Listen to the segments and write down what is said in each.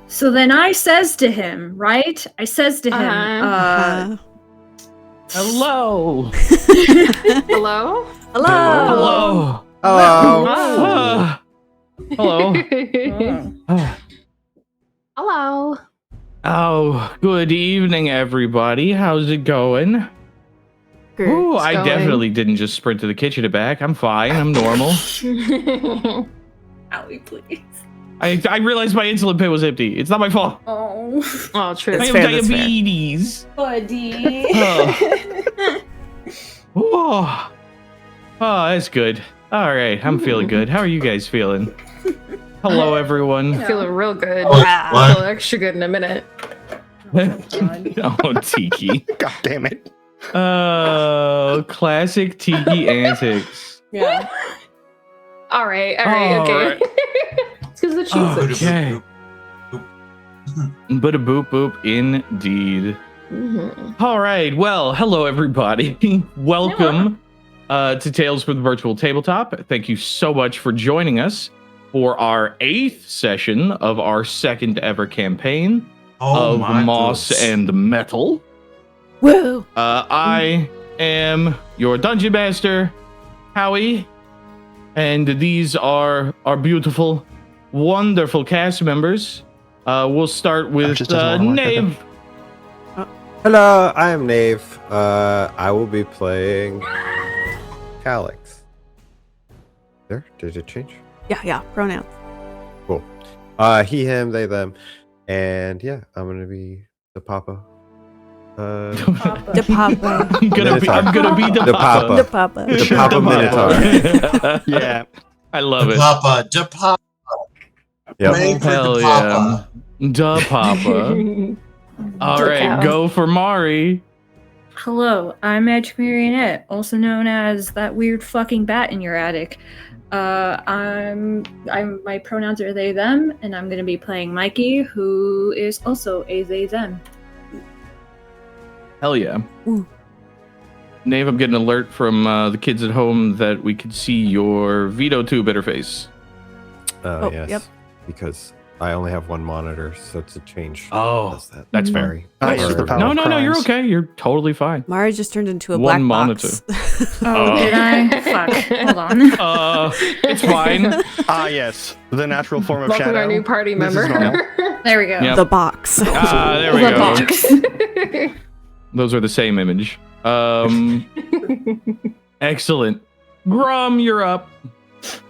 So then I says to him, right? I says to him, Hello. Hello? Hello. Hello. Hello. Hello. Oh, good evening, everybody. How's it going? Ooh, I definitely didn't just sprint to the kitchen and back. I'm fine. I'm normal. Owie, please. I realized my insulin pen was empty. It's not my fault. Oh, True. I have diabetes. buddy. Oh, that's good. All right, I'm feeling good. How are you guys feeling? Hello, everyone. Feeling real good. What? Feel extra good in a minute. Oh, Tiki. God damn it. Oh, classic Tiki antics. Yeah. All right, All okay. right. It's because the cheese. Okay. But a boop boop indeed. All right. Well, hello everybody. Welcome to Tales from the Virtual Tabletop. Thank you so much for joining us for our 8th session of our 2nd ever campaign of Moss and Metal. Whoa. I am your dungeon master, Howie, and these are our beautiful, wonderful cast members. We'll start with Knave. Hello, I am Knave. I will be playing Calix. There, did it change? Yeah, pronouns. Cool. He, him, they, them, and yeah, I'm gonna be the Papa. The Papa. I'm gonna be the Papa. The Papa. The Papa Minotaur. Yeah, I love it. Da Papa. Yep. Made for Hell Da yeah. Papa. Da Papa. All right, go for Mari. Hello, I'm magicmarionette, also known as that weird fucking bat in your attic. My pronouns are they, them, and I'm gonna be playing Mykie, who is also a they, them. Hell yeah. Ooh. Knave, I'm getting an alert from the kids at home that we could see your Veto Tube interface. Yes. Yep. Because I only have one monitor, so to change. Oh, does that. that's fair. Sorry. Nice. The power No, of you're crimes. okay. You're totally fine. Mari just turned into a One black monitor. box. Did I? Fuck. Hold on. It's fine. Yes. The natural form of Welcome shadow. our new party This is member. normal. There we go. Yep. The box. There we The go. box. Those are the same image. Excellent. Grum, you're up.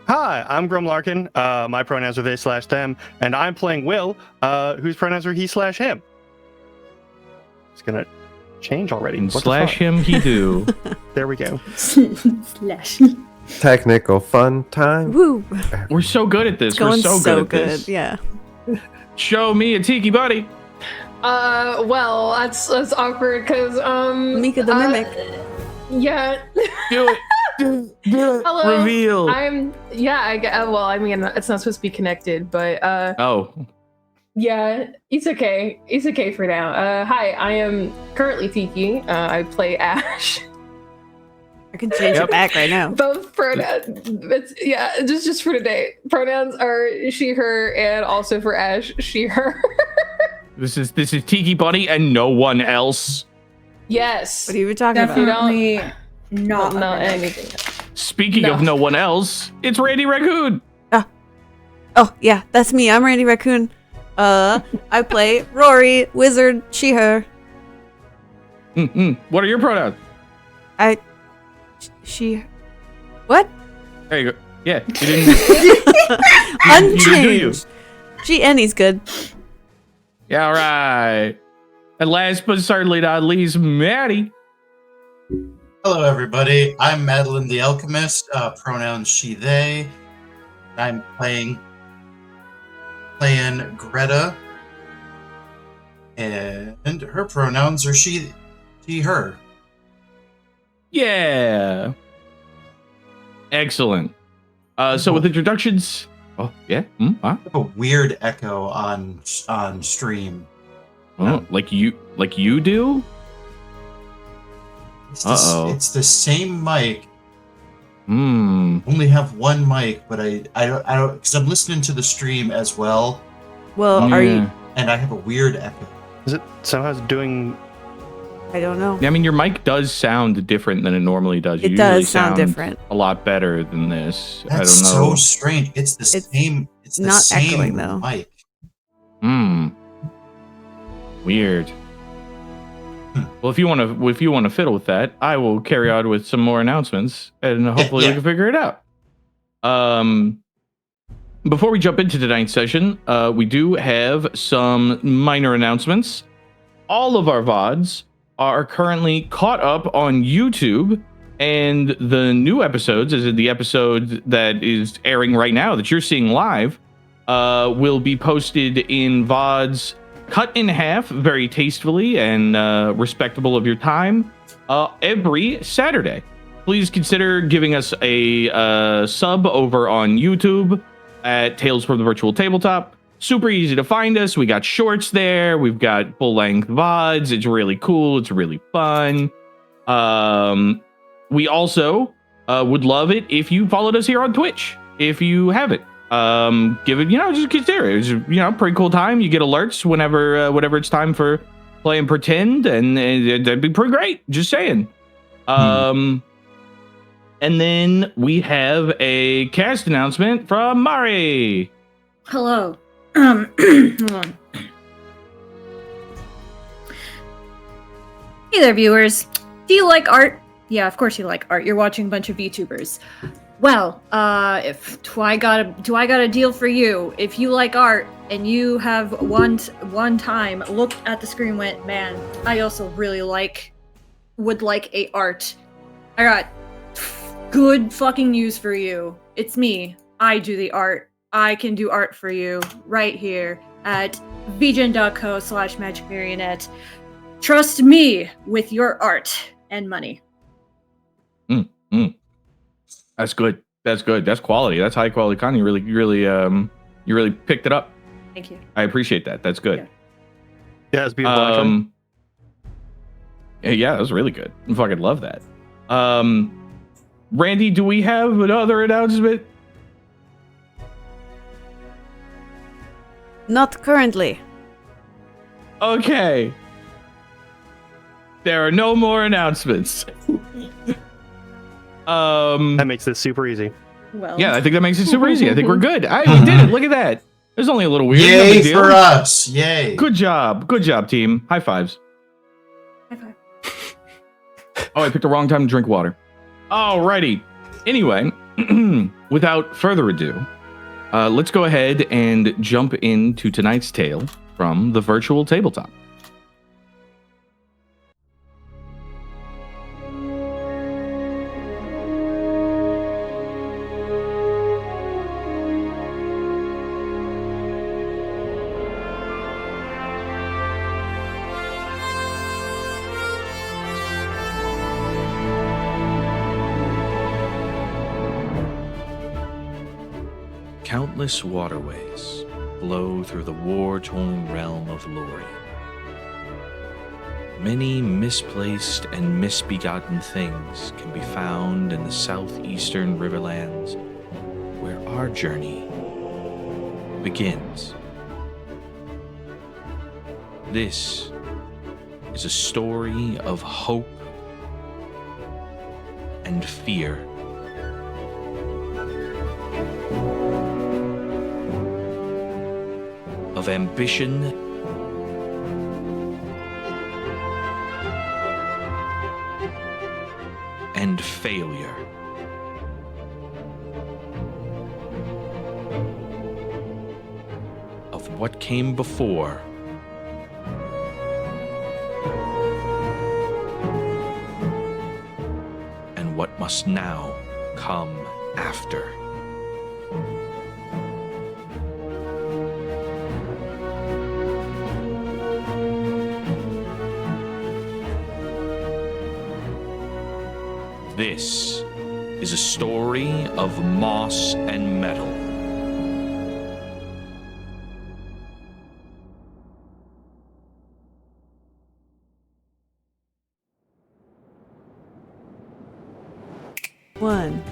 Hi, I'm Grumlarkin. My pronouns are they/them, and I'm playing Will, whose pronouns are he/him. It's gonna change already. And What the slash fuck? him he do. There we go. Slash. Technical fun time. Woo. We're so good at this. It's going We're so good at this. Yeah. Show me a tiki buddy. Well, that's awkward because Mika the Mimic. Yeah. Do it. Do it. Hello. Reveal. Well, I mean, it's not supposed to be connected, but Oh. yeah, it's okay. It's okay for now. Hi, I am currently Tiki. I play Ashe. I can change it back right now. Both pronouns. Just for today. Pronouns are she, her, and also for Ashe, she, her. This is Tiki Buddy and no one else. Yes. What are you talking about? Definitely not. Not anything. Speaking No. of no one else, it's Randy Raccoon. Oh, yeah, that's me. I'm Randy Raccoon. I play Rori, wizard, she, her. What are your pronouns? She. What? There you go. Yeah, you didn't. Unchanged. She, any's good. Yeah, all right. And last but certainly not least, Maddie. Hello, everybody. I'm MadilynnTheAlchemist. Pronouns she, they. I'm playing Greta, and her pronouns are she, her. Yeah. Excellent. So with introductions. Oh yeah. Huh? I have a weird echo on stream. Oh, like you do? It's the same mic. Hmm. Only have one mic, but I don't because I'm listening to the stream as well. Well, are you? and I have a weird echo. Is it somehow doing? I don't know. Yeah, I mean, your mic does sound different than it normally does. It You does usually sound different. a lot better than this. I That's don't know. so strange. It's the It's same. It's the not same echoing, though. mic. Weird. Well, if you want to fiddle with that, I will carry on with some more announcements, and hopefully we can figure it out. Before we jump into tonight's session, we do have some minor announcements. All of our VODs are currently caught up on YouTube, and the new episodes, as in the episode that is airing right now that you're seeing live, will be posted in VODs cut in half very tastefully and respectable of your time every Saturday. Please consider giving us a sub over on YouTube at Tales from the Virtual Tabletop. Super easy to find us. We got shorts there. We've got full-length VODs. It's really cool. It's really fun. We also would love it if you followed us here on Twitch. If you haven't, give it, just consider it. It's, pretty cool time. You get alerts whenever it's time for play and pretend, and that'd be pretty great. Just saying. And then we have a cast announcement from Mari. Hello. Hold on. Hey there, viewers. Do you like art? Yeah, of course you like art. You're watching a bunch of YouTubers. Well, do I got a deal for you? If you like art and you have one time looked at the screen and went, man, I also really would like a art. I got good fucking news for you. It's me. I do the art. I can do art for you right here at vgen.co/magicmarionette. Trust me with your art and money. That's good. That's good. That's quality. That's high quality content. You really picked it up. Thank you. I appreciate that. That's good. Yeah, it's beautiful. Actually. Yeah, that was really good. I fucking love that. Randy, do we have another announcement? Not currently. Okay. There are no more announcements. That makes this super easy. Well, Yeah, I think that makes it super easy. I think we're good. We did it. Look at that. It was only a little weird. No Yay big deal. for us! Yay! Good job. Good job, team. High fives. high five. Oh, I picked the wrong time to drink water. Alrighty. Anyway, without further ado, let's go ahead and jump into tonight's tale from the virtual tabletop. Countless waterways flow through the war-torn realm of Lori. Many misplaced and misbegotten things can be found in the southeastern riverlands where our journey begins. This is a story of hope and fear. Of ambition and failure. Of what came before and what must now come after. This is a story of moss and metal. One.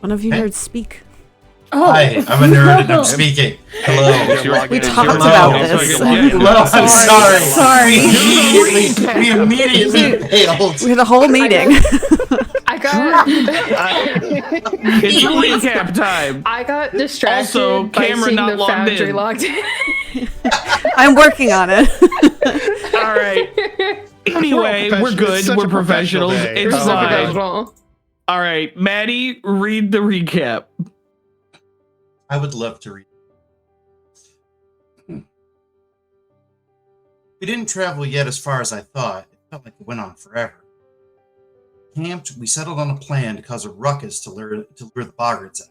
One of you Hey. nerds speak. Oh, Hi, I'm a nerd and I'm speaking. Hello. We talked Hello. about this. Hello, I'm sorry. Sorry. We immediately failed. We had a whole meeting. I got It's recap time. I got distracted Also, by camera seeing not the logged foundry in. logged in. I'm working on it. All right. Anyway, we're It's good. such We're a professional professionals. day. It's Super fine. professional. All right, Maddie, read the recap. I would love to read. We didn't travel yet as far as I thought. It felt like it went on forever. Camped, we settled on a plan to cause a ruckus to lure the boggarts out.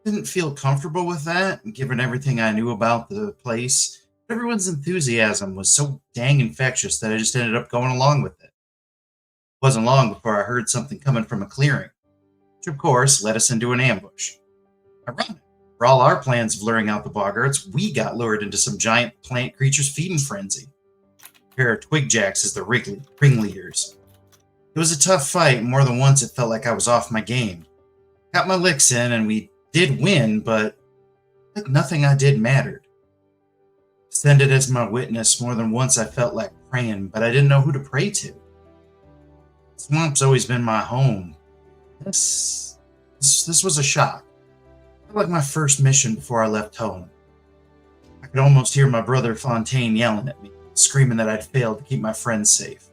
Didn't feel comfortable with that, given everything I knew about the place. Everyone's enthusiasm was so dang infectious that I just ended up going along with it. It wasn't long before I heard something coming from a clearing, which of course led us into an ambush. Ironic. For all our plans of luring out the boggarts, we got lured into some giant plant creature's feeding frenzy. A pair of twigjacks as the ringleaders. It was a tough fight. More than once it felt like I was off my game. Got my licks in and we did win, but like nothing I did mattered. Extended as my witness, more than once I felt like praying, but I didn't know who to pray to. Swamp's always been my home. This was a shock. It felt like my first mission before I left home. I could almost hear my brother Fontaine yelling at me, screaming that I'd failed to keep my friends safe.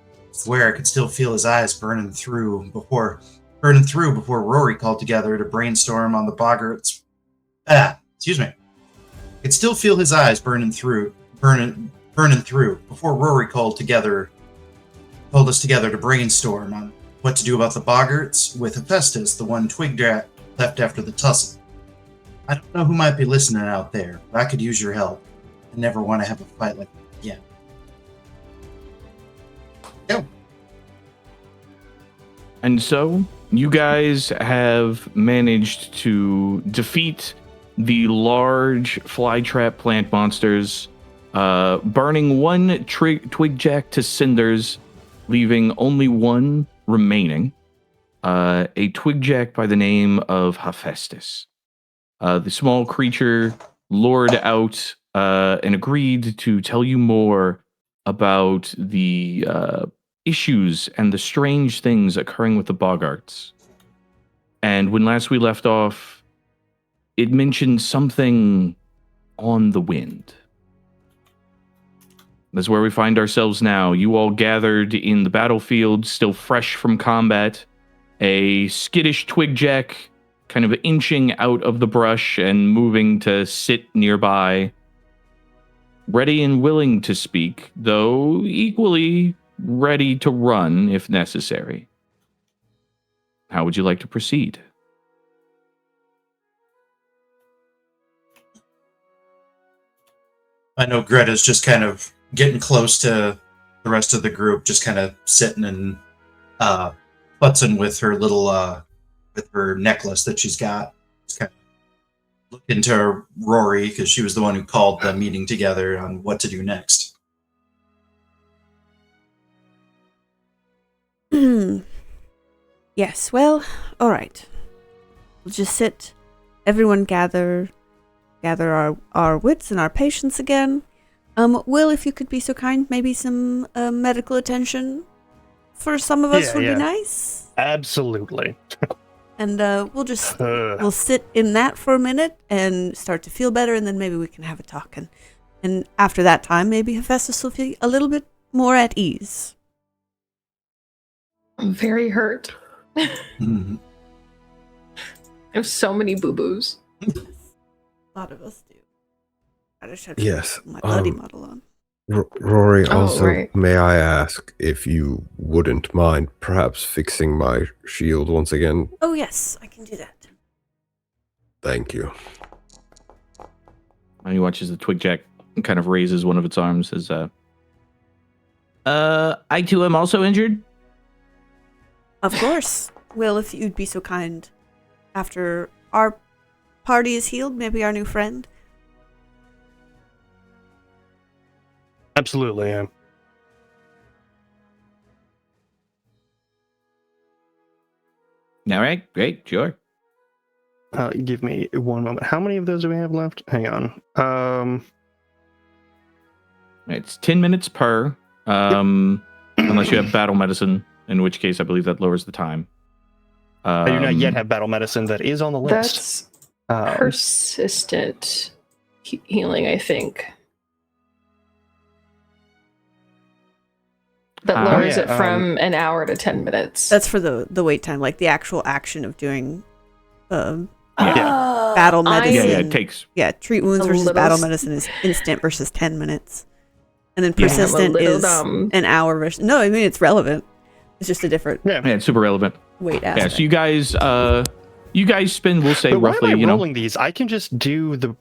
I swear I could still feel his eyes burning through before Rori called together to brainstorm on the boggarts. Excuse me. I could still feel his eyes burning through before Rori called us together to brainstorm on what to do about the boggarts with Hephaestus, the one twigjack left after the tussle. I don't know who might be listening out there, but I could use your help. I never want to have a fight like that again. Go. And so, you guys have managed to defeat the large flytrap plant monsters, burning one twigjack to cinders, leaving only one remaining. A twigjack by the name of Hephaestus. The small creature lured out and agreed to tell you more about the issues and the strange things occurring with the boggarts. And when last we left off, it mentioned something on the wind. That's where we find ourselves now. You all gathered in the battlefield, still fresh from combat. A skittish twigjack kind of inching out of the brush and moving to sit nearby. Ready and willing to speak, though equally ready to run if necessary. How would you like to proceed? I know Greta's just kind of getting close to the rest of the group, just kind of sitting and putzing with her little with her necklace that she's got. Just kind of looking to Rori because she was the one who called the meeting together on what to do next. Yes, well, all right. We'll just sit, everyone gather our wits and our patience again. Will, if you could be so kind, maybe some medical attention for some of us would be nice. Absolutely. And we'll sit in that for a minute and start to feel better, and then maybe we can have a talk. And after that time, maybe Hephaestus will feel a little bit more at ease. I'm very hurt. Mm-hmm. I have so many boo-boos. A lot of us do. I just had Yes, my bloody model on. Rory, also, right. may I ask if you wouldn't mind perhaps fixing my shield once again? Oh yes, I can do that. Thank you. And he watches the twigjack and kind of raises one of its arms as, I too am also injured? Of course. Will, if you'd be so kind, after our party is healed, maybe our new friend. Absolutely, yeah. All right, great, sure. Give me one moment. How many of those do we have left? Hang on. It's 10 minutes per, unless you have battle medicine, in which case I believe that lowers the time. I do not yet have battle medicine. That is on the list. That's persistent healing, I think. That lowers it from an hour to 10 minutes. That's for the wait time, like the actual action of doing battle medicine. Yeah, it takes. Yeah, treat wounds versus battle medicine is instant versus 10 minutes. And then persistent is an hour versus... No, I mean, it's relevant. It's just a different... Yeah, it's super relevant. Wait aspect. Yeah, so you guys spend, we'll say, but roughly, why am I rolling these? I can just do the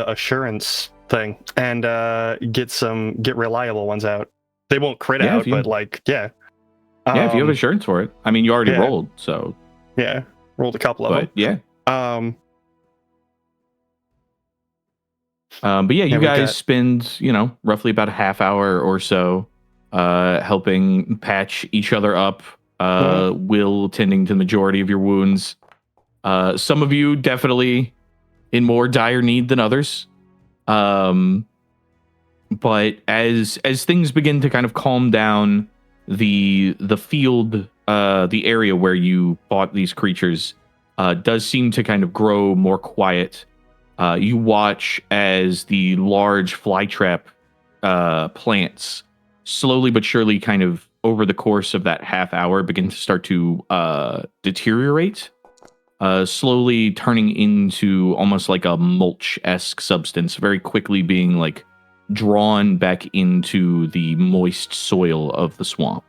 assurance thing and get reliable ones out. They won't crit out, but like, yeah. Yeah, if you have assurance for it. I mean, you already rolled, so. Yeah, rolled a couple of them. Yeah. But yeah, you guys spend, roughly about a half hour or so helping patch each other up, Will tending to the majority of your wounds. Some of you definitely in more dire need than others. But as things begin to kind of calm down, the field, the area where you fought these creatures, does seem to kind of grow more quiet. You watch as the large flytrap plants slowly but surely, kind of over the course of that half hour, begin to start to deteriorate, slowly turning into almost like a mulch-esque substance, very quickly being like drawn back into the moist soil of the swamp.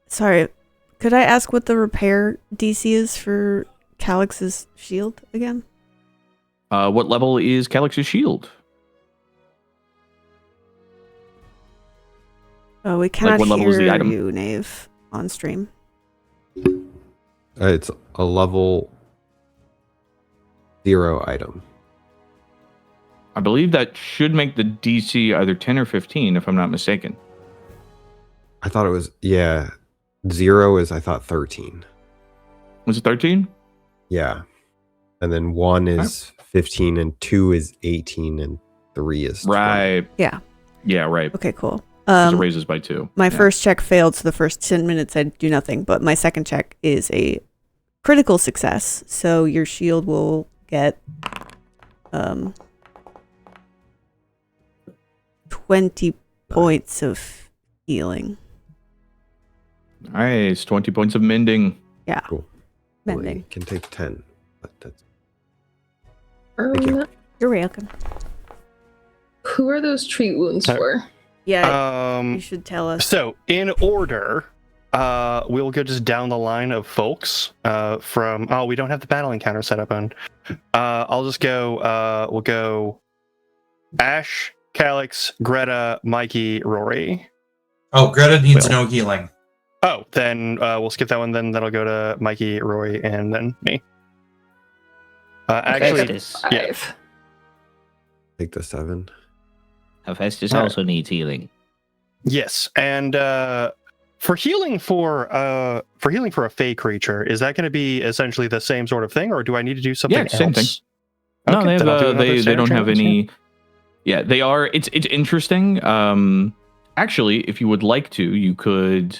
Sorry, could I ask what the repair DC is for Calix's shield again? What level is Calix's shield? Oh, we cannot what level is the hear item? you, Knave, on stream. It's a level 0 item. I believe that should make the DC either 10 or 15, if I'm not mistaken. I thought it was, 0 is, I thought, 13. Was it 13? Yeah. And then 1 is 15, and 2 is 18, and 3 is 20. Right. Yeah. Yeah, right. Okay, cool. It raises by 2. My first check failed, so the first 10 minutes I do nothing, but my second check is a critical success, so your shield will get 20 points of healing. Nice. 20 points of mending. Yeah. Cool. Mending. Well, can take 10, but that's... You're welcome. Who are those treat wounds for? Yeah, you should tell us. So, in order, we'll go just down the line of folks from... Oh, we don't have the battle encounter set up on. I'll just go... we'll go Ashe, Calix, Greta, Mykie, Rori. Oh, Greta needs no healing. Oh, then we'll skip that one. Then that'll go to Mykie, Rori, and then me. Actually, yeah. Take the 7. Hephaestus also needs healing. Yes, and for healing for a fey creature, is that going to be essentially the same sort of thing, or do I need to do something else? Same thing. No, they have they don't have any. Yeah, they are. It's interesting. Actually, if you would like to, you could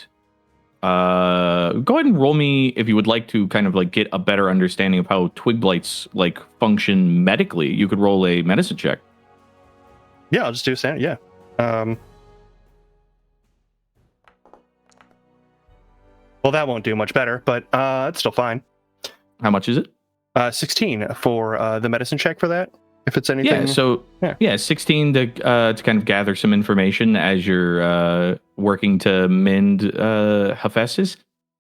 go ahead and roll me if you would like to kind of like get a better understanding of how twig blights like function medically. You could roll a medicine check. Yeah, I'll just do a standard. Yeah. Well, that won't do much better, but it's still fine. How much is it? 16 for the medicine check for that. If it's anything. Yeah. So 16 to kind of gather some information as you're working to mend Hephaestus.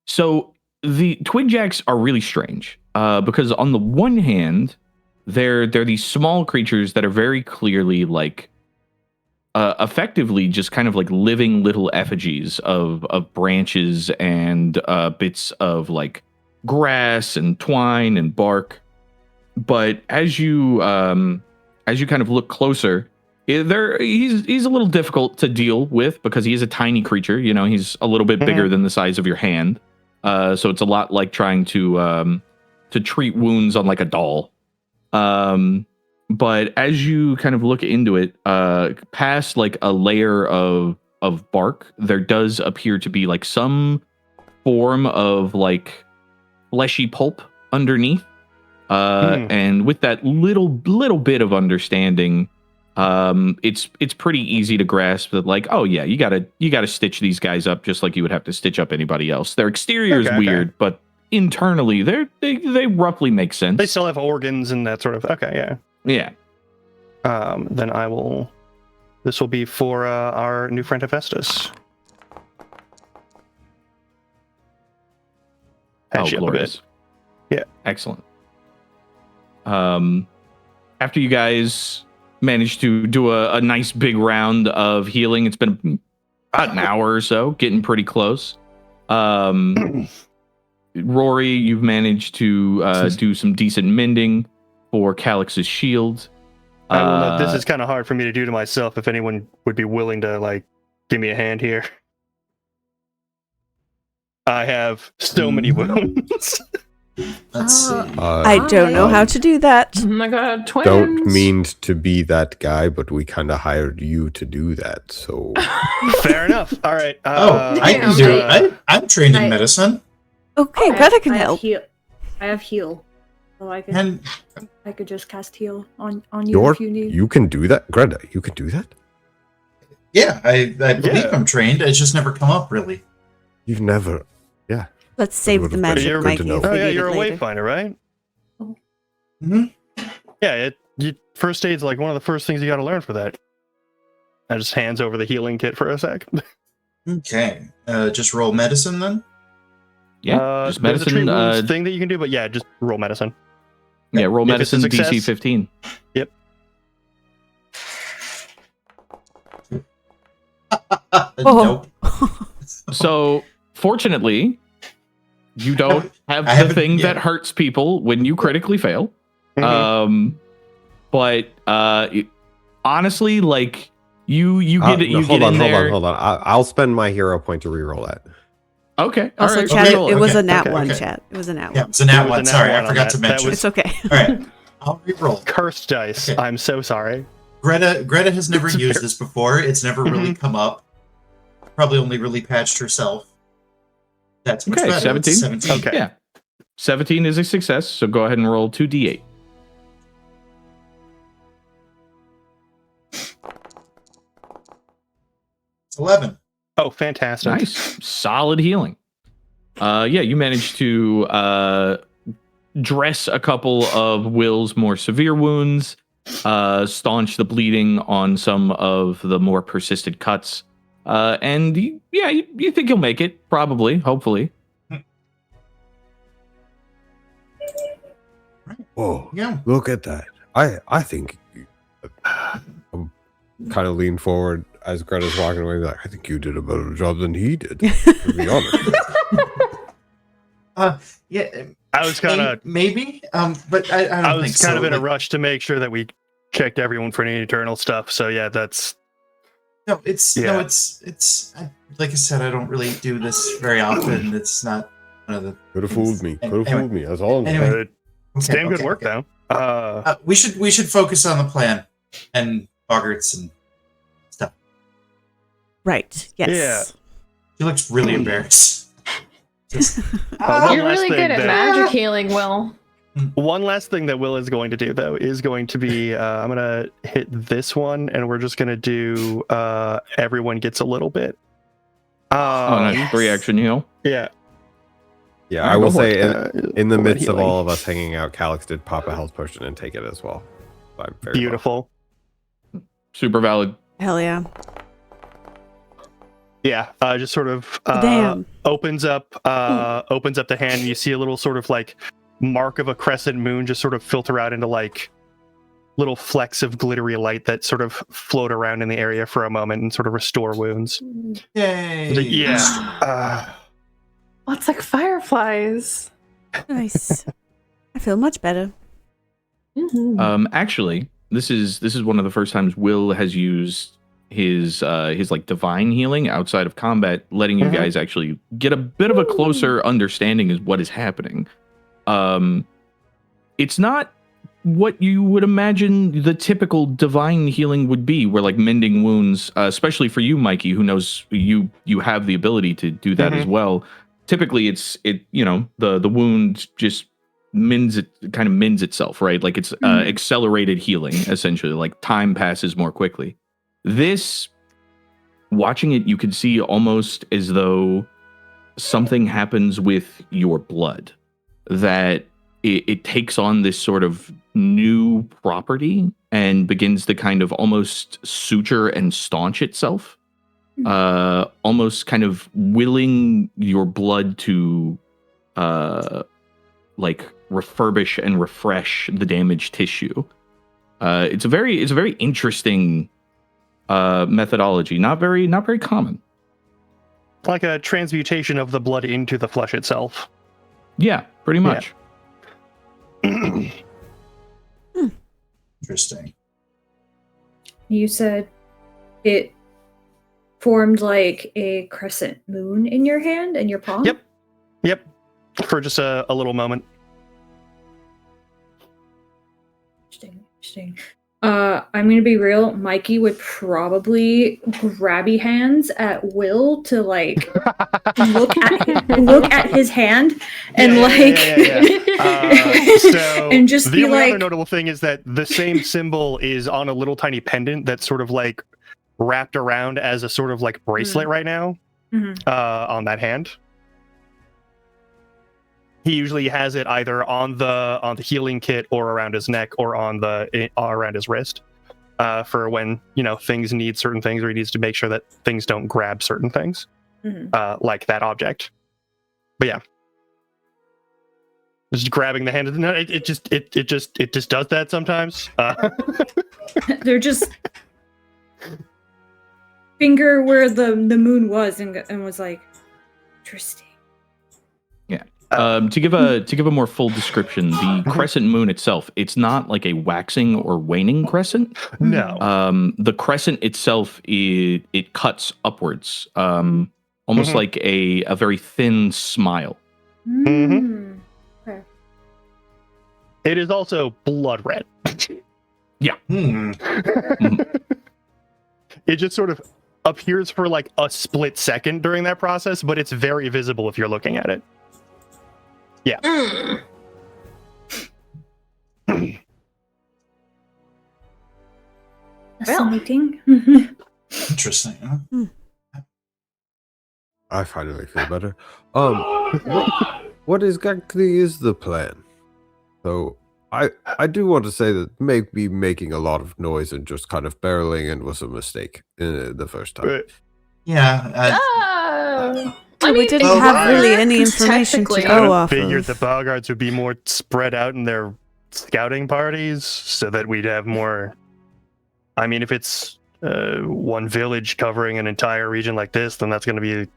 So the twigjacks are really strange because on the one hand, they're these small creatures that are very clearly like effectively just kind of like living little effigies of branches and bits of like grass and twine and bark. But as you kind of look closer, he's a little difficult to deal with because he is a tiny creature. You know, he's a little bit bigger than the size of your hand. So it's a lot like trying to treat wounds on like a doll. But as you kind of look into it, past like a layer of bark, there does appear to be like some form of like fleshy pulp underneath. And with that little bit of understanding, it's pretty easy to grasp that like, oh yeah, you gotta stitch these guys up just like you would have to stitch up anybody else. Their exterior is weird, but internally they roughly make sense. They still have organs and that sort of. Okay, yeah. Yeah. Then I will. This will be for our new friend Hephaestus. Patch you up a bit. Yeah. Excellent. After you guys managed to do a nice big round of healing, it's been about an hour or so, getting pretty close. Rory, you've managed to do some decent mending for Calix's shield. I will note, this is kind of hard for me to do to myself. If anyone would be willing to like give me a hand here, I have so many wounds. Let's see. I don't know how to do that. Oh my god, twins. Don't mean to be that guy, but we kind of hired you to do that, so... Fair enough. All right. I can do it. I'm trained in medicine. Okay, Greta can help. I have heal. So I could just cast heal on you You're, if you need. you can do that? Greta, you can do that? Yeah, I believe I'm trained. It's just never come up, really. You've never... Yeah. Let's save the magic, good to Mikey. know. if we Oh yeah, need you're it a later. wayfinder, right? Mm-hmm. Yeah, first aid's like one of the first things you got to learn for that. I just hands over the healing kit for a sec. Okay, just roll medicine then. Yeah, just there's a treat medicine. wounds thing that you can do, but yeah, just roll medicine. Yeah, roll If it's a medicine success- DC 15. Yep. Nope. So, fortunately, you don't have I the haven't thing yet. that hurts people when you critically fail. Mhm. But honestly, like you get it. No, You hold get on, in hold there. on, hold on. I'll spend my hero point to reroll that. Okay. Also, all right. chat, reroll it was a nat okay, one, okay. chat. It was a nat Yeah, one. it's a nat It was one. a nat Sorry, one I on forgot that. to That mention. It's okay. All right, I'll reroll. Cursed dice. Okay. I'm so sorry. Greta has never It's used fair. this before. It's never really come up. Probably only really patched herself. That's much Okay, better. 17. It's 17. Okay. Yeah. 17 is a success. So go ahead and roll 2d8. It's 11. Oh, fantastic. Nice. Solid healing. Yeah, you managed to dress a couple of Will's more severe wounds, staunch the bleeding on some of the more persistent cuts. And you think you'll make it, probably, hopefully. Whoa, Yeah. look at that. I think... I'm kind of lean forward as Greta's walking away, like, I think you did a better job than he did, to be honest. Yeah. I was kind of maybe. But I don't I think was so. kind of in a Like, rush to make sure that we checked everyone for any eternal stuff. So yeah, that's No, it's like I said, I don't really do this very often. It's not one of the. Could have fooled me. Could have Anyway. fooled me. That's all I'm saying. Anyway. it's damn good Okay, work okay. though. We should focus on the plan and boggarts and stuff. Right. Yes. Yeah. She looks really embarrassed. Just, One You're last really thing good at that- magic healing, Will. One last thing that Will is going to do though is going to be I'm gonna hit this one and we're just gonna do everyone gets a little bit. Oh, nice. 3 action heal. Yeah. Yeah, I will say, in the What midst of healing. all of us hanging out, Calix did pop a health potion and take it as well. So I'm very Beautiful. Super valid. Hell yeah. Yeah, just sort of Damn. opens up the hand and you see a little sort of like mark of a crescent moon just sort of filter out into like little flecks of glittery light that sort of float around in the area for a moment and sort of restore wounds. yay! Yeah. Oh, it's like fireflies. Nice. I feel much better. Mhm. Actually, this is one of the first times Will has used his like divine healing outside of combat, letting you guys actually get a bit of a closer understanding of what is happening. It's not what you would imagine the typical divine healing would be, where like mending wounds, especially for you, Mykie, who knows you have the ability to do that as well. Typically the wound just mends itself, right? Like it's accelerated healing, essentially, like time passes more quickly. This, watching it, you could see almost as though something happens with your blood, that it takes on this sort of new property and begins to kind of almost suture and staunch itself, almost kind of willing your blood to like refurbish and refresh the damaged tissue. It's a very interesting methodology, not very common. Like a transmutation of the blood into the flesh itself. Yeah, pretty much. Interesting. You said it formed like a crescent moon in your hand and your palm? Yep. For just a little moment. Interesting. I'm gonna be real. Mykie would probably grabby hands at Will to like look at his hand and So and just the be only like. other notable thing is that the same symbol is on a little tiny pendant that's sort of like wrapped around as a sort of like bracelet right now on that hand. He usually has it either on the healing kit or around his neck or around his wrist, for when things need certain things, or he needs to make sure that things don't grab certain things, like that object. But yeah, just grabbing the hand. No, it just does that sometimes. They're just finger where the moon was and was like, interesting. To give a more full description, the crescent moon itself, it's not like a waxing or waning crescent. No. The crescent itself, it cuts upwards, almost like a very thin smile. Okay. It is also blood red. Yeah. It just sort of appears for like a split second during that process, but it's very visible if you're looking at it. Yeah. Fascinating. Interesting. Huh? I finally feel better. What exactly is the plan? So I do want to say that maybe making a lot of noise and just kind of barreling in was a mistake the first time. Yeah. We didn't have really any information to go off Figured of. the Boggarts would be more spread out in their scouting parties so that we'd have more. I mean, if it's one village covering an entire region like this, then that's going to be,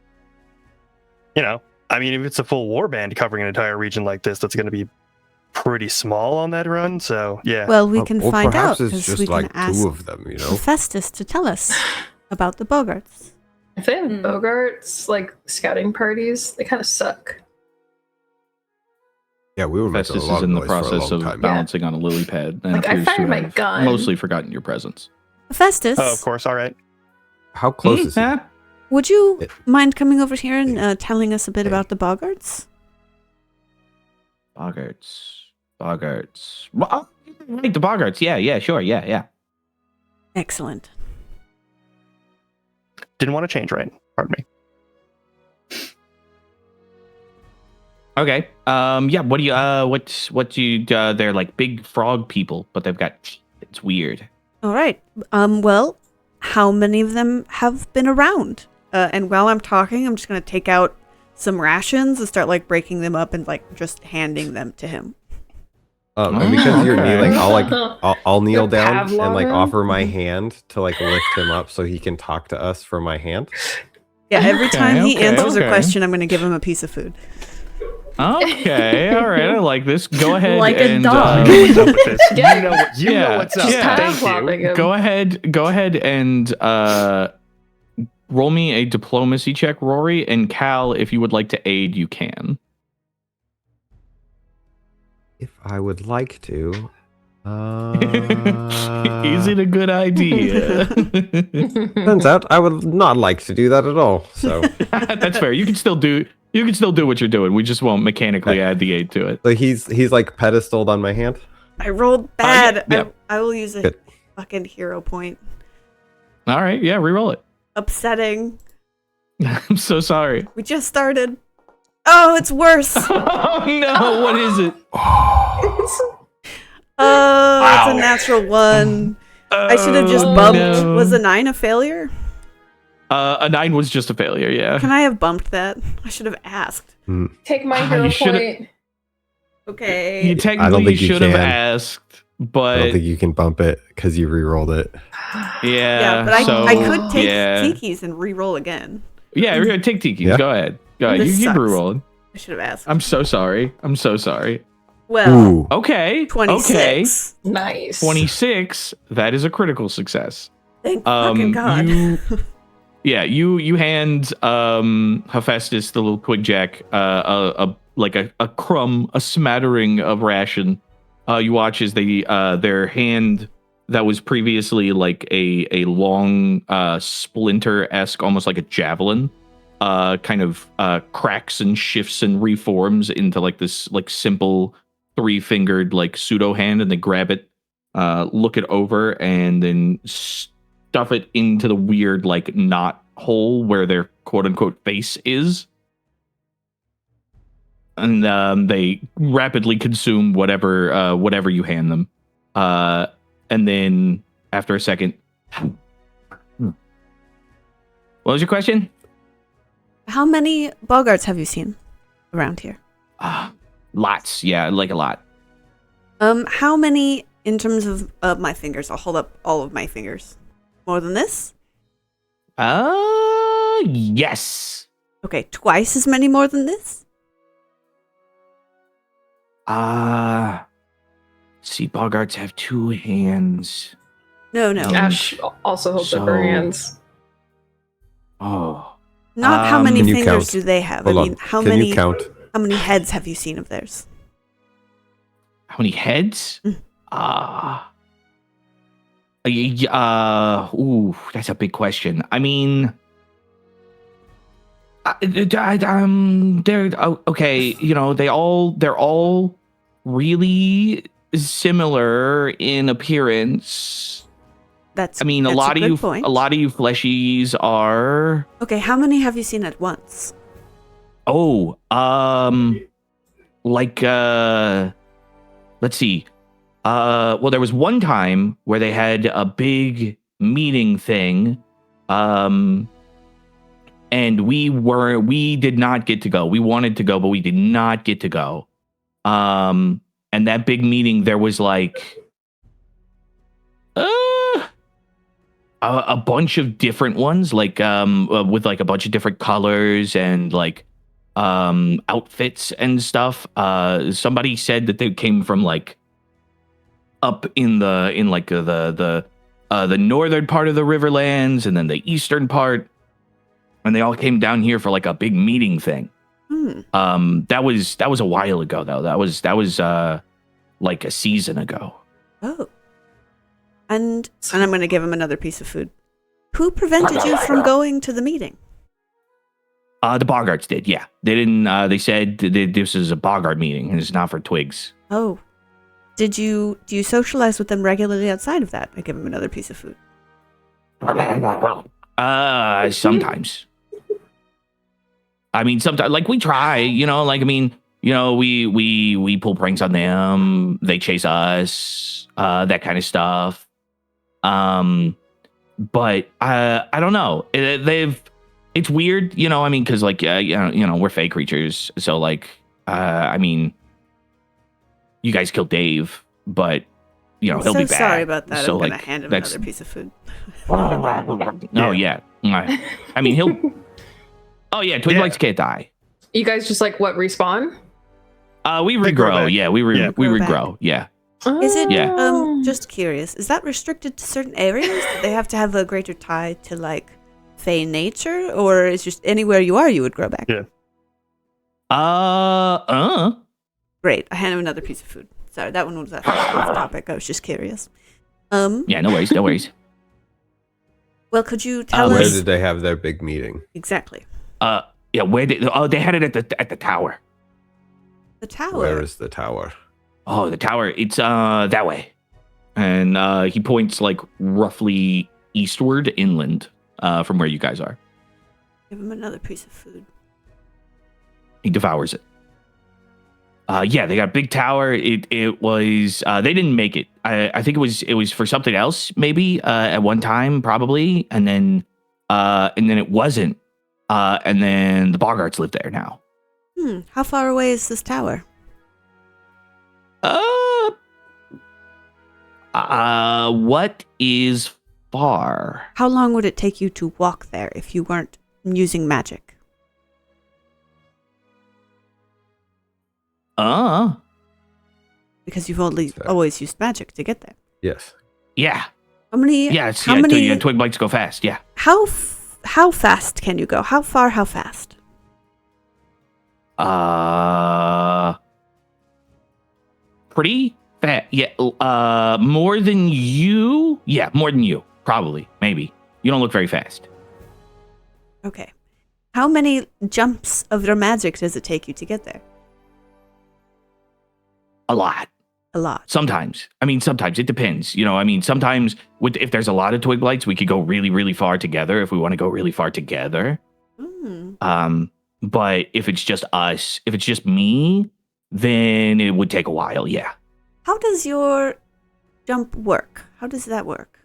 I mean, if it's a full warband covering an entire region like this, that's going to be pretty small on that run. So yeah. Well, we can find out perhaps it's because just we can like ask two of them, Festus to tell us about the Boggarts. If they have Bogarts, like scouting parties, they kind of suck. Yeah, we were making a Festus lot is of in the noise for a process long of time. balancing on a lily pad and Like, I appears to fired my have gun. mostly forgotten your presence. Festus, Oh, of course. All right. How close is he? would you mind coming over here and telling us a bit about the Boggarts? Boggarts. Well, right, the Boggarts. Yeah, sure. Yeah. Excellent. Didn't want to change, right? Pardon me. Okay. Yeah. What do you? They're like big frog people, but they've got teeth. It's weird. All right. Well, how many of them have been around? And while I'm talking, I'm just going to take out some rations and start like breaking them up and like just handing them to him. And because you're kneeling, I'll kneel You're down and like Pavlov. offer my hand to like lift him up so he can talk to us from my hand. Yeah, every time he okay, answers a okay. question, I'm going to give him a piece of food. Okay, all right, I like this. Go ahead Like a and dog. What's up with this? Yeah. You know what's up. Yeah. Thank you. Pavloving him. Go ahead and roll me a diplomacy check, Rory, and Cal, if you would like to aid, you can. If I would like to. Is it a good idea? Turns out I would not like to do that at all. So That's fair. You can still do what you're doing. We just won't mechanically add the aid to it. so he's like pedestaled on my hand. I rolled bad. yeah. I will use a Good. fucking hero point. All right, yeah, reroll it. Upsetting. I'm so sorry. We just started. Oh, it's worse. Oh no, what is it? Oh, it's a natural one. I should have just Oh, bumped. no. Was a 9 a failure? A 9 was just a failure, yeah. Can I have bumped that? I should have asked. Take my You hero should've- point. Okay. You I don't technically think you should have can. asked, I but don't think you can bump it because you re-rolled it. yeah. but so, I could take yeah. Tiki's and re-roll again. Yeah, we're gonna take Tiki's. Yeah. Go ahead. This You keep sucks. rerolling. I should have asked. I'm so sorry. Well, Ooh. Okay. 26. Nice. 26. That is a critical success. Thank fucking God. You hand Hephaestus, the little twigjack, a crumb, a smattering of ration. You watch as their hand that was previously like a long splinter-esque, almost like a javelin, kind of cracks and shifts and reforms into like this like simple 3-fingered like pseudo hand, and they grab it, look it over, and then stuff it into the weird like knot hole where their quote unquote face is. And they rapidly consume whatever you hand them. And then after a second, what was your question? How many Boggarts have you seen around here? Lots. Yeah, like a lot. How many in terms of my fingers? I'll hold up all of my fingers. More than this? Yes. Okay, twice as many more than this? See, Boggarts have 2 hands. No. Ashe also holds up her So- hands. Oh. Not how many Can you fingers count? do they have? Hold I on. mean, how Can many you count? how many heads have you seen of theirs? How many heads? Mm. Ooh, that's a big question. I mean, they're okay. You know, they're all really similar in appearance. That's I mean, a that's lot of good you point. fleshies are. Okay, how many have you seen at once? Oh, let's see. Well, there was one time where they had a big meeting thing, and we did not get to go. We wanted to go, but we did not get to go. And that big meeting, there was like a bunch of different ones, like with like a bunch of different colors and like outfits and stuff. Somebody said that they came from like up in the northern part of the Riverlands, and then the eastern part, and they all came down here for like a big meeting thing. That was a while ago though. That was like a season ago. Oh. And I'm going to give him another piece of food. Who prevented you from going to the meeting? The Boggarts did, yeah. They didn't. They said this is a Boggart meeting and it's not for twigs. Oh. Do you socialize with them regularly outside of that? I give him another piece of food. Sometimes. I mean, sometimes, like, we try, you know, like, I mean, you know, we pull pranks on them. They chase us, that kind of stuff. But I don't know. It's weird, you know, I mean, because, like, you know, we're fey creatures. So, like, I mean, you guys killed Dave, but, you know, I'm he'll so be back. sorry about that. So, I'm going to like, hand him that's- another piece of food. Oh, yeah. I mean, he'll... Oh, yeah, Twig likes can't die. You guys just like what respawn? We They grow regrow. back. Yeah, we Yeah. Grow back. regrow. Yeah. Is it, Yeah. just curious, is that restricted to certain areas? Do they have to have a greater tie to, like, Fey nature? Or is just anywhere you are, you would grow back? Yeah. Great. I hand him another piece of food. Sorry, that one was off topic. I was just curious. Yeah, no worries, no worries. Well, could you tell Where us did they have their big meeting? exactly Yeah, where did? Oh, they had it at the tower. the tower? Where is the tower? Oh, the tower. It's that way. And he points like roughly eastward, inland, from where you guys are. Give him another piece of food. He devours it. Yeah, they got a big tower. It was they didn't make it. I think it was for something else, maybe at one time, probably, and then it wasn't. And then the Boggarts live there now. How far away is this tower? What is far? How long would it take you to walk there if you weren't using magic? Because you've always used magic to get there. Yes. Yeah. How many? Yeah, How many? twig blights go fast. Yeah. How fast can you go? How far? How fast? Pretty fast. Yeah. More than you. Yeah, more than you. Probably. Maybe. You don't look very fast. Okay. How many jumps of your magic does it take you to get there? A lot. A lot. Sometimes. I mean, sometimes. It depends. You know, I mean, sometimes if there's a lot of twig blights, we could go really, really far together if we want to go really far together. But if it's just us, if it's just me, then it would take a while, yeah. How does your jump work? How does that work?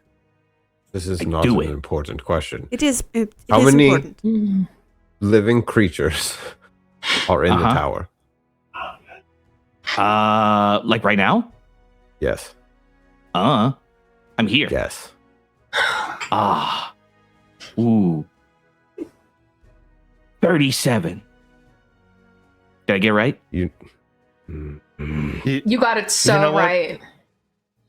This is I not do an it. important question. It is. It How is many- important. Living creatures are in the tower. Like right now? Yes. I'm here. Yes. Ooh. 37. Did I get right? You You got it so You know what? right.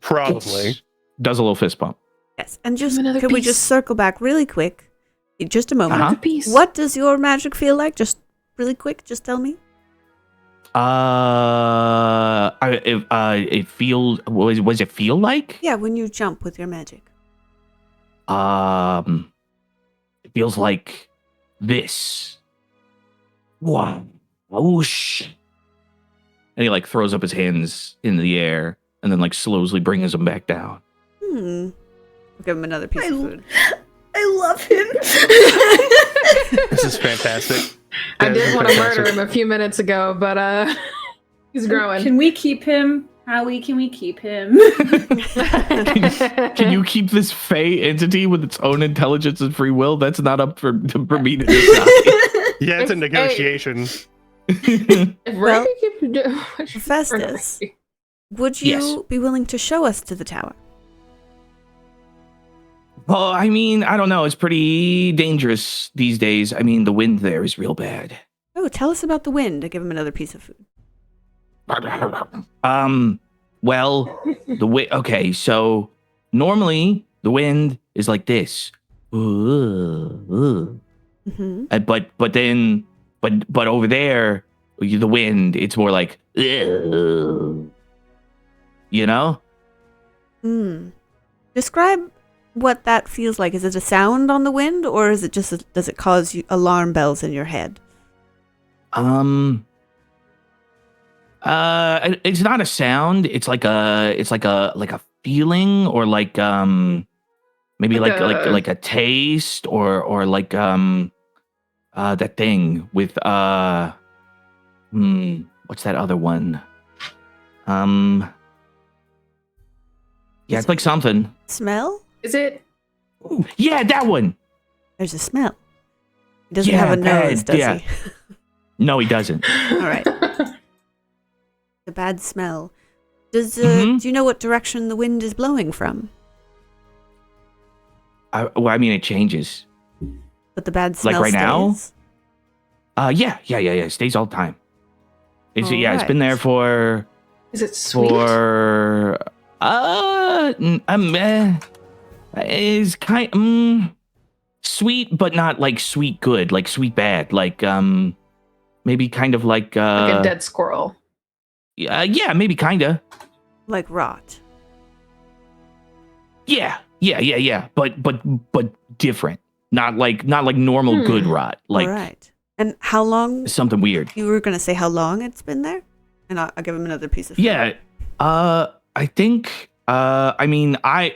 probably. Does a little fist bump. Yes. And just Another could we piece. just circle back really quick? In just a moment. Uh-huh. Piece. What does your magic feel like? Just really quick. Just tell me. It feels. Was it feel like? Yeah, when you jump with your magic. It feels like this. Wow. Whoosh. And he like throws up his hands in the air and then like slowly brings them back down. I'll give him another piece of food. I love him. This is fantastic. I That did is want to fantastic. murder him a few minutes ago, but he's growing. Can we keep him? Howie, can we keep him? Can you keep this Fey entity with its own intelligence and free will? That's not up for me to decide. Yeah, it's a Hey. negotiation. If Well, Randi could do- Festus, would you Yes. be willing to show us to the tower? Well, I mean, I don't know. It's pretty dangerous these days. I mean, the wind there is real bad. Oh, tell us about the wind. I give him another piece of food. Well, the wind. Okay, so normally the wind is like this. Mm-hmm. But over there, the wind, it's more like, you know? Describe what that feels like. Is it a sound on the wind, or is it just does it cause you alarm bells in your head? It's not a sound. It's like a feeling, or like maybe like a taste, or like that thing with what's that other one? Yeah, it's like something. Smell? Is it? Ooh, yeah, that one. There's a smell. He doesn't Yeah, have a nose, bad, does yeah. he? No, he doesn't. All right. The bad smell. Does Mhm. do you know what direction the wind is blowing from? I mean, it changes. But the bad smell Like right now? stays? Yeah. It stays all the time. It's been there for. Is it sweet? Is kind sweet, but not like sweet good, like sweet bad, like maybe kind of like a dead squirrel. Yeah, maybe kinda. Like rot. Yeah. But different. Not like normal good rot. Like all right. And how long? Something weird. You were gonna say how long it's been there, and I'll give him another piece of food. Yeah. I think. I mean, I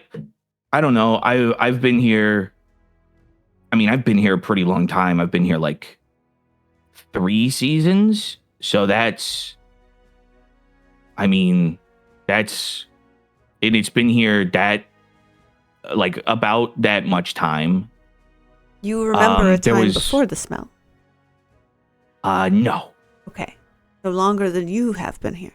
don't know. I've been here. I mean, I've been here a pretty long time. I've been here like 3 seasons. So that's. I mean, it's been here that like about that much time. You remember a time before the smell? No. Okay. So longer than you have been here.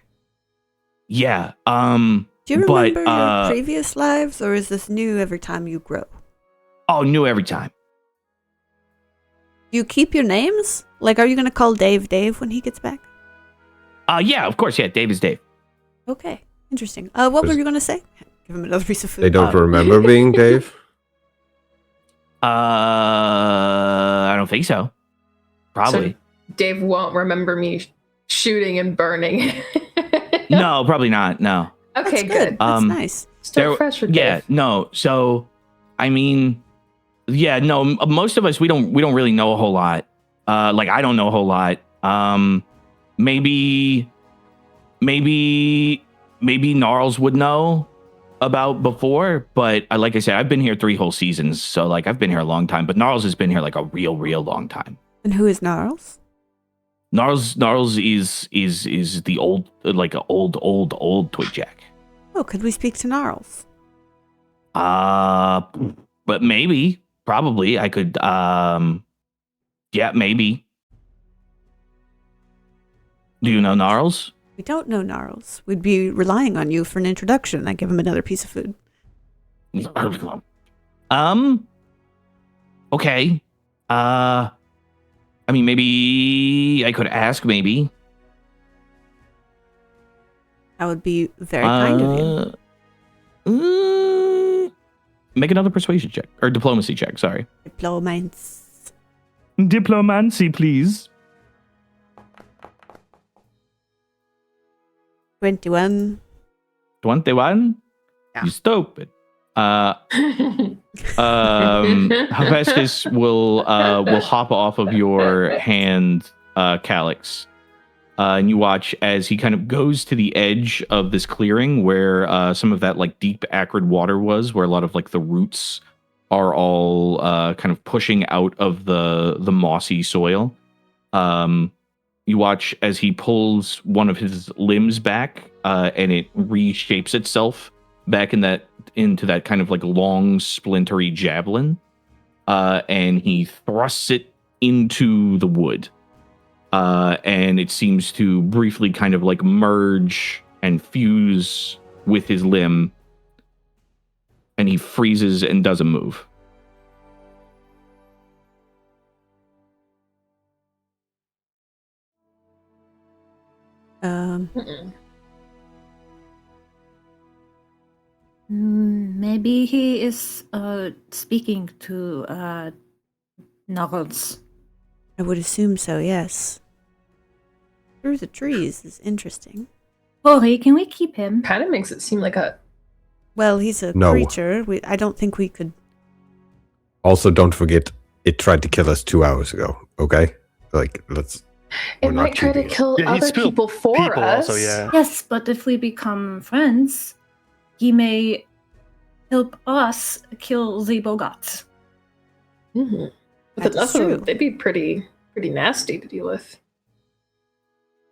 Yeah. Do you remember your previous lives, or is this new every time you grow? Oh, new every time. Do you keep your names? Like, are you going to call Dave Dave when he gets back? Yeah, of course. Yeah, Dave is Dave. Okay. Interesting. What were you going to say? Give him another piece of food. They don't remember being Dave? I don't think so. Probably. So Dave won't remember me shooting and burning. No, probably not. No. Okay, That's good. That's nice. Still fresh with yeah, Dave. no. So, I mean, yeah, no. Most of us we don't really know a whole lot. Like I don't know a whole lot. Maybe Gnarls would know about before, but like I said, I've been here 3 whole seasons, so like I've been here a long time. But Gnarls has been here like a real long time. And who is Gnarls? Gnarls is the old, like an old Twigjack. Oh, could we speak to Gnarls? But maybe, probably, I could. Yeah, maybe. Do you know Gnarls? We don't know Gnarls. We'd be relying on you for an introduction. I give him another piece of food. Okay. I mean, maybe I could ask, maybe. That would be very kind of you. Make another persuasion check. Or diplomacy check, sorry. Diplomancy, please. 21. 21? Yeah. You stupid. Hephaestus will hop off of your hand, Calix. And you watch as he kind of goes to the edge of this clearing where some of that like deep acrid water was, where a lot of like the roots are all kind of pushing out of the mossy soil. You watch as he pulls one of his limbs back, and it reshapes itself back into that kind of like long splintery javelin, and he thrusts it into the wood, and it seems to briefly kind of like merge and fuse with his limb, and he freezes and doesn't move. Maybe he is speaking to Knuckles. I would assume so, yes. Through the trees is interesting. Rori, can we keep him? Kind of makes it seem like a... Well, he's a No. creature. I don't think we could... Also, don't forget, it tried to kill us 2 hours ago, okay? Like, let's... It we're not might try to keeping it. kill Yeah, he other spilled people for people us. also, yeah. Yes, but if we become friends, he may help us kill the Bogots. Mm-hmm. But That's enough of true. them, they'd be pretty nasty to deal with.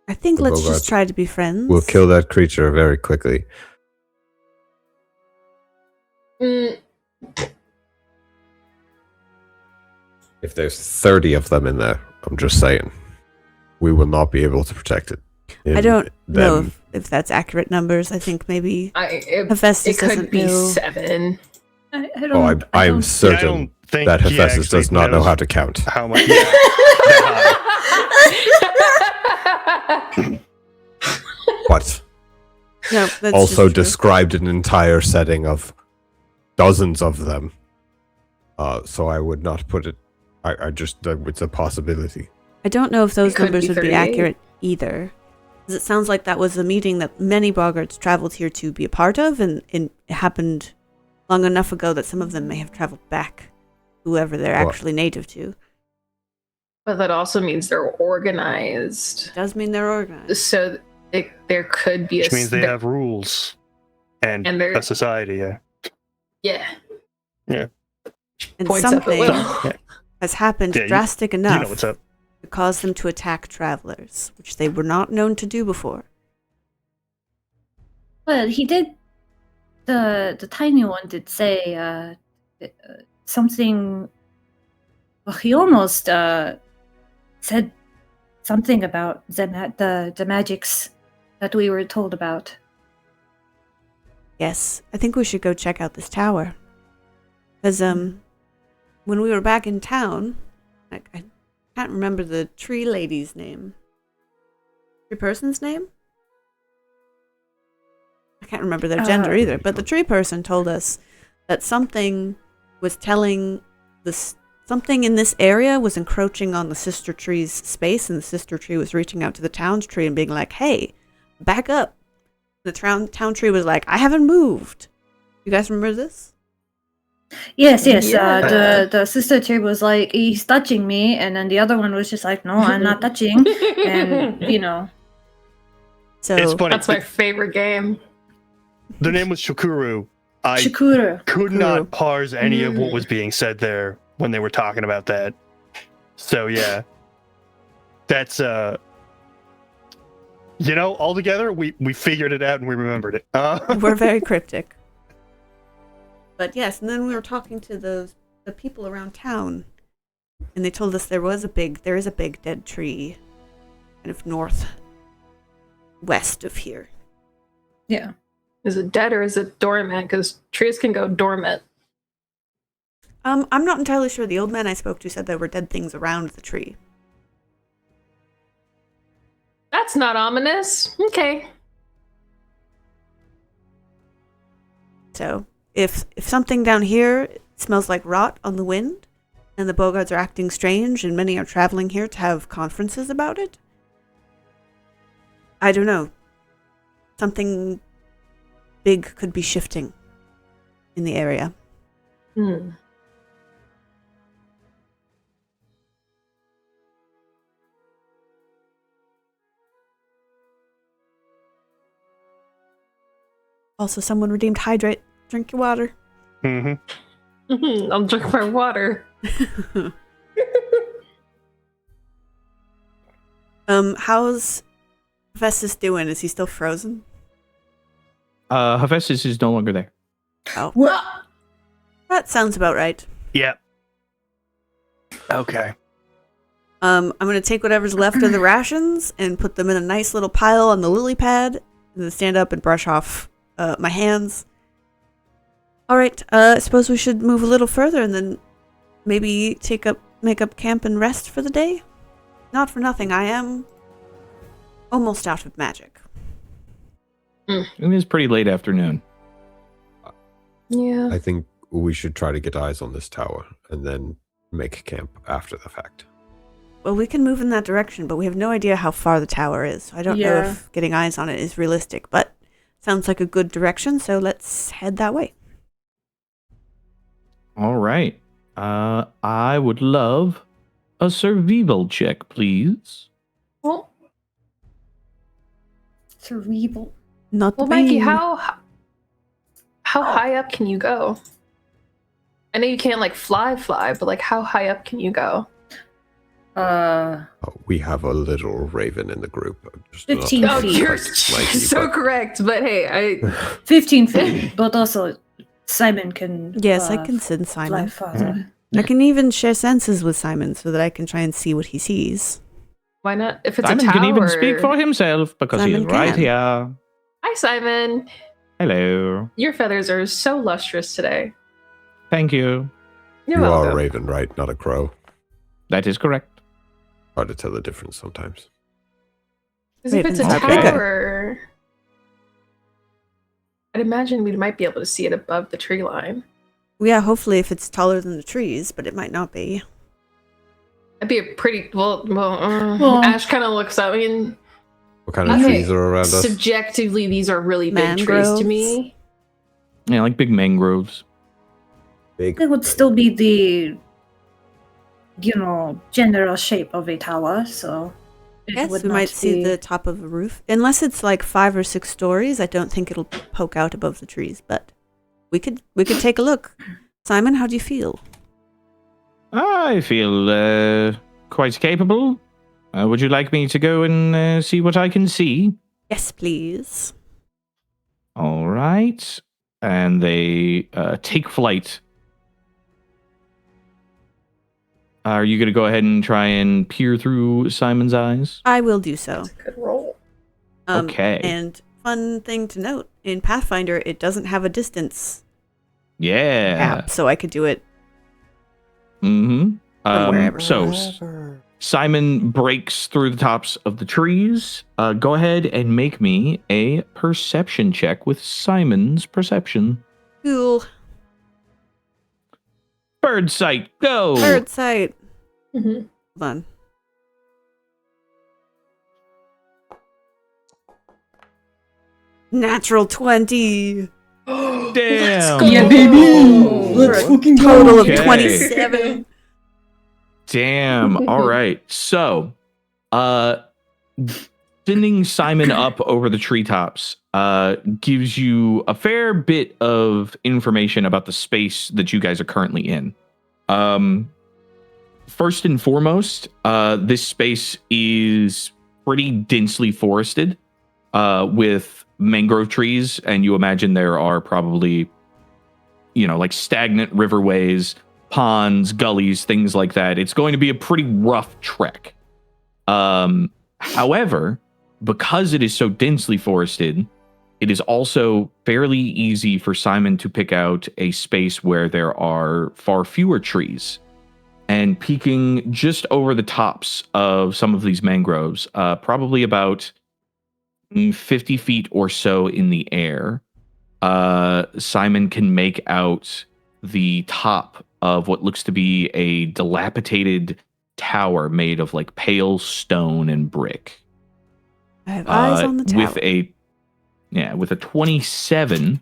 I think The let's Bogarts just try to be friends. We'll kill that creature very quickly. Mm, If there's 30 of them in there, I'm just saying, we will not be able to protect it. I don't know if that's accurate numbers. I think maybe Hephaestus it could doesn't be know. 7. I don't. Oh, I am Yeah, I certain don't think that he Hephaestus actually does not know knows how to count. How much? Yeah, that but No, that's also just true. described an entire setting of dozens of them. So I would not put it. I just it's a possibility. I don't know if those It could numbers be would be 38. accurate either. Because it sounds like that was a meeting that many boggarts traveled here to be a part of, and it happened long enough ago that some of them may have traveled back, whoever they're Well- actually native to. But that also means they're organized. Does mean they're organized. So there could be Which a means they have rules and they're- a society. Yeah. yeah. And Points up at something will. has happened Yeah, drastic You enough know what's up. to cause them to attack travelers, which they were not known to do before. Well, he did. The tiny one did say something. Well, he almost said something about the magics that we were told about. Yes, I think we should go check out this tower. Because when we were back in town, I can't remember the tree lady's name. Tree person's name? I can't remember their gender either, but the tree person told us that something was telling something in this area was encroaching on the sister tree's space, and the sister tree was reaching out to the town tree and being like, hey, back up. The town tree was like, I haven't moved. You guys remember this? Yes. Yeah. The sister tree was like, he's touching me, and then the other one was just like, no, I'm not touching, and So It's funny. That's my favorite game. The name was Shukuru. I Shakura. could Shukuru. not parse any of what was being said there when they were talking about that. So yeah, that's all together we figured it out and we remembered it. we're very cryptic. But yes, and then we were talking to the people around town, and they told us there is a big dead tree kind of northwest of here. Yeah. Is it dead or is it dormant? Because trees can go dormant. I'm not entirely sure. The old man I spoke to said there were dead things around the tree. That's not ominous. Okay. So if something down here smells like rot on the wind, and the Bogarts are acting strange, and many are traveling here to have conferences about it, I don't know. Something big could be shifting in the area. Hmm. Also, someone redeemed hydrate. Drink your water. Mm-hmm. I'll drink my water. How's Hephaestus doing? Is he still frozen? Hephaestus is no longer there. Oh, What? that sounds about right. Yep. Okay. I'm gonna take whatever's left of the rations and put them in a nice little pile on the lily pad, and then stand up and brush off my hands. All right. I suppose we should move a little further and then maybe make up camp and rest for the day. Not for nothing, I am almost out of magic. It is pretty late afternoon. Yeah. I think we should try to get eyes on this tower and then make camp after the fact. Well, we can move in that direction, but we have no idea how far the tower is. So I don't know Yeah. if getting eyes on it is realistic, but sounds like a good direction, so let's head that way. All right. I would love a survival check, please. Well, Cerebral. Not the Mikey, bane. how high up can you go? I know you can't like fly, but like how high up can you go? We have a little raven in the group. Just not 15 Oh, feet. you're Mikey, so but- correct. But hey, 15 feet, but also Simon can. Yes, I can send fly Simon. farther. I can even share senses with Simon so that I can try and see what he sees. why not? If it's Simon a tower. can even speak for himself because he is Simon right can. here. Hi, Simon. Hello. Your feathers are so lustrous today. Thank you. You're You are welcome. a raven, right? Not a crow. That is correct. Hard to tell the difference sometimes. 'Cause if it's a Ravens are bigger. tower, I'd imagine we might be able to see it above the tree line. Yeah, hopefully if it's taller than the trees, but it might not be. That'd be a pretty well. Ashe kind of looks up. I mean, What kind of trees are around us? subjectively, these are really big trees Mangroves? to me. Yeah, like big mangroves. Big. It would still be the, general shape of a tower, so it Yes, would we not might see be- the top of a roof. Unless it's like 5 or 6 stories, I don't think it'll poke out above the trees, but we could take a look. Simon, how do you feel? I feel quite capable. Would you like me to go and see what I can see? Yes, please. All right. And they take flight. Are you going to go ahead and try and peer through Simon's eyes? I will do so. Good roll. Okay. And fun thing to note, in Pathfinder, it doesn't have a distance Yeah. app, so I could do it Mm-hmm. from wherever. So Simon breaks through the tops of the trees. Go ahead and make me a perception check with Simon's perception. Cool. Bird sight, go! Bird sight. Mm-hmm. Hold on. Natural 20. Damn. Yeah, baby! Let's For a fucking total go! of Okay. 27. Damn. All right. So, sending Simon up over the treetops gives you a fair bit of information about the space that you guys are currently in. First and foremost, this space is pretty densely forested with mangrove trees, and you imagine there are probably, like stagnant riverways, ponds, gullies, things like that. It's going to be a pretty rough trek. However, because it is so densely forested, it is also fairly easy for Simon to pick out a space where there are far fewer trees. And peeking just over the tops of some of these mangroves, probably about 50 feet or so in the air, Simon can make out the top of what looks to be a dilapidated tower made of like pale stone and brick. I have eyes on the tower. With a 27,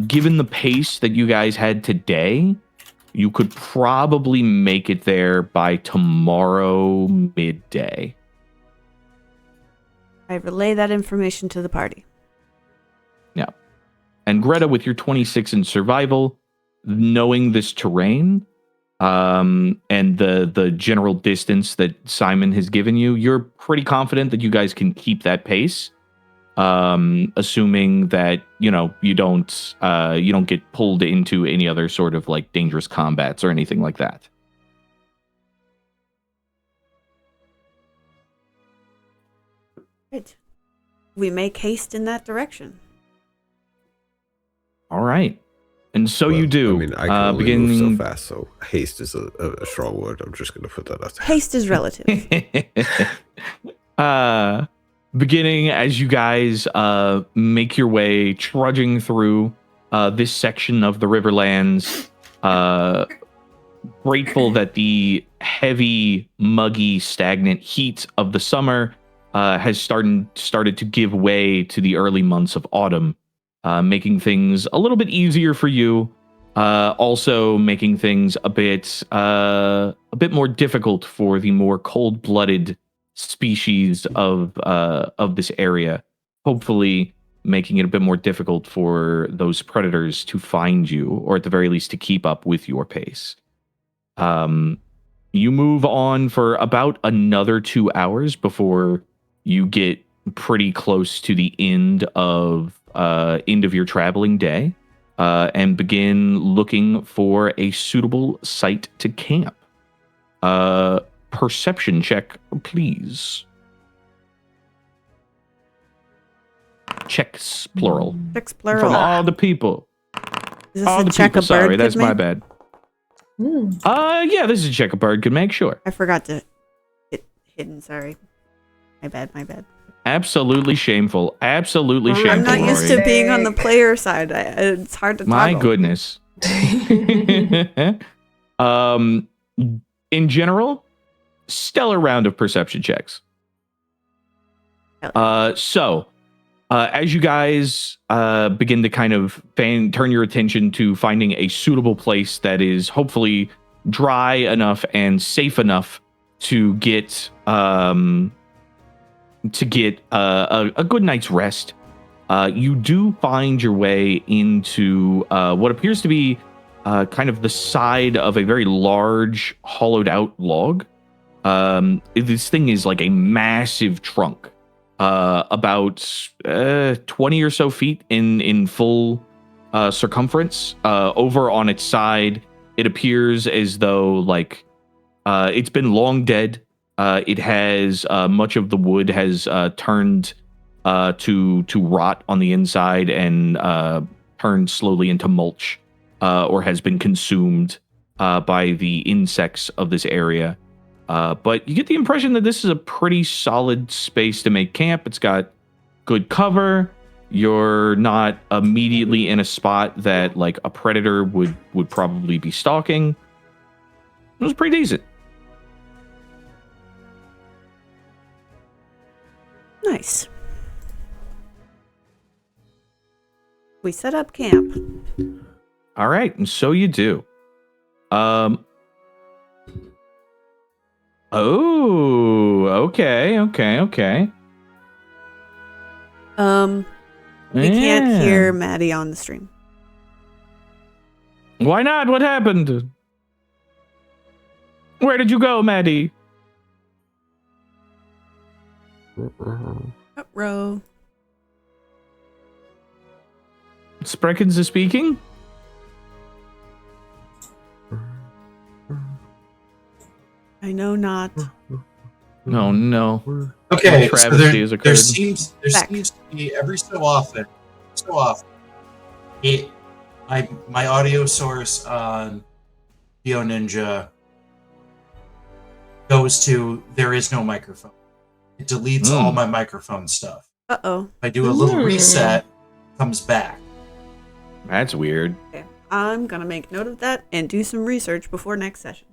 given the pace that you guys had today, you could probably make it there by tomorrow midday. I relay that information to the party. Yeah. And Greta, with your 26 in survival, knowing this terrain, and the general distance that Simon has given you, you're pretty confident that you guys can keep that pace. Assuming that, you don't get pulled into any other sort of like dangerous combats or anything like that. Right. We make haste in that direction. All right. And so you do. I mean, I can only move so fast, so haste is a strong word. I'm just going to put that out there. Haste is relative. Beginning as you guys make your way, trudging through this section of the Riverlands, grateful that the heavy, muggy, stagnant heat of the summer has started to give way to the early months of autumn, making things a little bit easier for you, also making things a bit more difficult for the more cold-blooded species of this area, hopefully making it a bit more difficult for those predators to find you, or at the very least to keep up with your pace. You move on for about another 2 hours before you get pretty close to the end of your traveling day, and begin looking for a suitable site to camp. Perception check, please. Checks, plural. Checks plural. From all the people. Is this All a the check people, a bird sorry, could that's my make? bad. Mm. Yeah, this is a check a bird could make, sure. I forgot to hit hidden, sorry. My bad. Absolutely shameful. Absolutely shameful. I'm not used Rori. to being on the player side. It's hard to My toggle. goodness. In general, stellar round of perception checks. So, as you guys begin to kind of turn your attention to finding a suitable place that is hopefully dry enough and safe enough to get a good night's rest, you do find your way into what appears to be kind of the side of a very large hollowed out log. This thing is like a massive trunk, about 20 or so feet in full circumference. Over on its side, it appears as though like it's been long dead. It has much of the wood has turned to rot on the inside and turned slowly into mulch, or has been consumed by the insects of this area. But you get the impression that this is a pretty solid space to make camp. It's got good cover. You're not immediately in a spot that like a predator would probably be stalking. It was pretty decent. Nice. We set up camp. All right, and so you do. Oh, okay. We can't hear Maddie on the stream. Why not? What happened? Where did you go, Maddie? Up row. Sprekins is speaking? I know not. No. Okay, so Travesty has occurred. there seems to be every so often, my audio source on Bio Ninja goes to there is no microphone. It deletes all my microphone stuff. Uh-oh. If I do a little reset, it comes back. That's weird. Okay. I'm gonna make note of that and do some research before next session.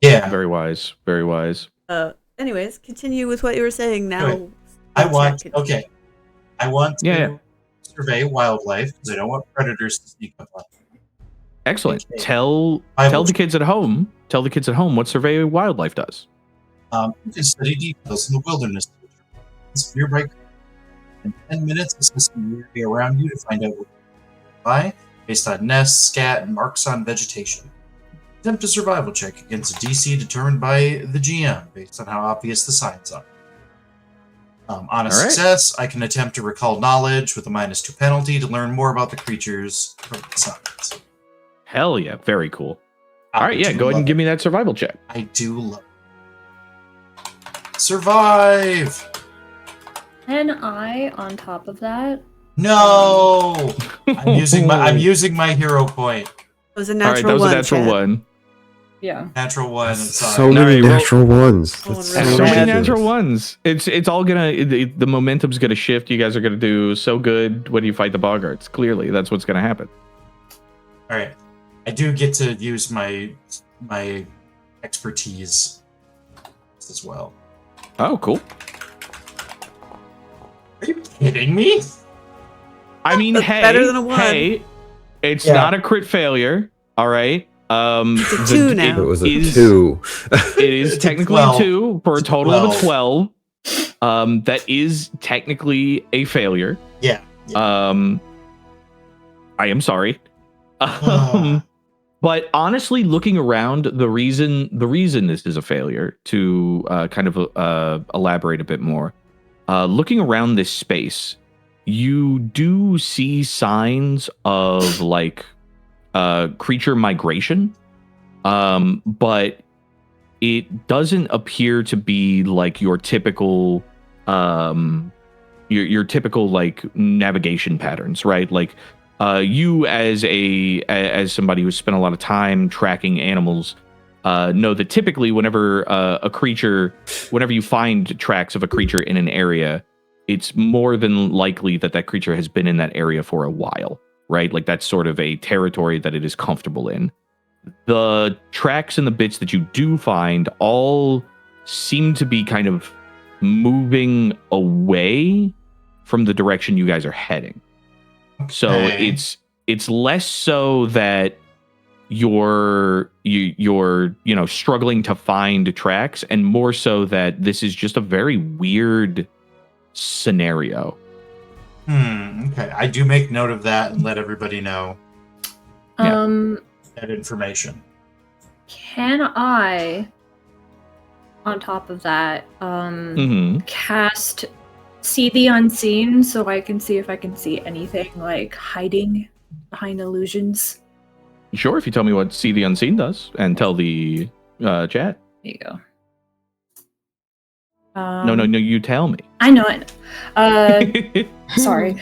Yeah. Very wise. Very wise. Anyways, continue with what you were saying now. Okay. I want to survey wildlife because I don't want predators to sneak up on me. Excellent. Tell the kids at home what survey wildlife does. You can study details in the wilderness. It's nearby. In 10 minutes, assess the area around you to find out what you buy based on nests, scat, and marks on vegetation. Attempt a survival check against a DC determined by the GM based on how obvious the signs are. On a success, I can attempt to recall knowledge with a -2 penalty to learn more about the creatures from the signs. Hell yeah, very cool. All right, yeah, go ahead and give me that survival check. I do love it. Survive! And I, on top of that. No! I'm using my hero point. It was a natural one. All right, that was a natural one. Yeah. Natural one. I'm sorry. So many natural ones. That's So many natural ones. It's all gonna. The momentum's gonna shift. You guys are gonna do so good when you fight the boggarts. Clearly, that's what's gonna happen. All right, I do get to use my expertise as well. Oh, cool. Are you kidding me? I mean, That's better than a 1. Hey, it's not a crit failure. All right. It's a 2 now. It was a 2. It is technically 12. 2 for a total of a 12. That is technically a failure. Yeah. I am sorry. But honestly, looking around, the reason this is a failure, to kind of elaborate a bit more, looking around this space, you do see signs of like creature migration, but it doesn't appear to be like your typical your typical like navigation patterns, right? Like you as somebody who's spent a lot of time tracking animals, know that typically whenever you find tracks of a creature in an area, it's more than likely that creature has been in that area for a while, right? Like that's sort of a territory that it is comfortable in. The tracks and the bits that you do find all seem to be kind of moving away from the direction you guys are heading. Okay. So it's less so that you're struggling to find tracks, and more so that this is just a very weird scenario. Okay. I do make note of that and let everybody know that information. Can I, on top of that, cast See the Unseen so I can see if I can see anything like hiding behind illusions? Sure, if you tell me what See the Unseen does and tell the chat. There you go. No, you tell me. I know it. Sorry.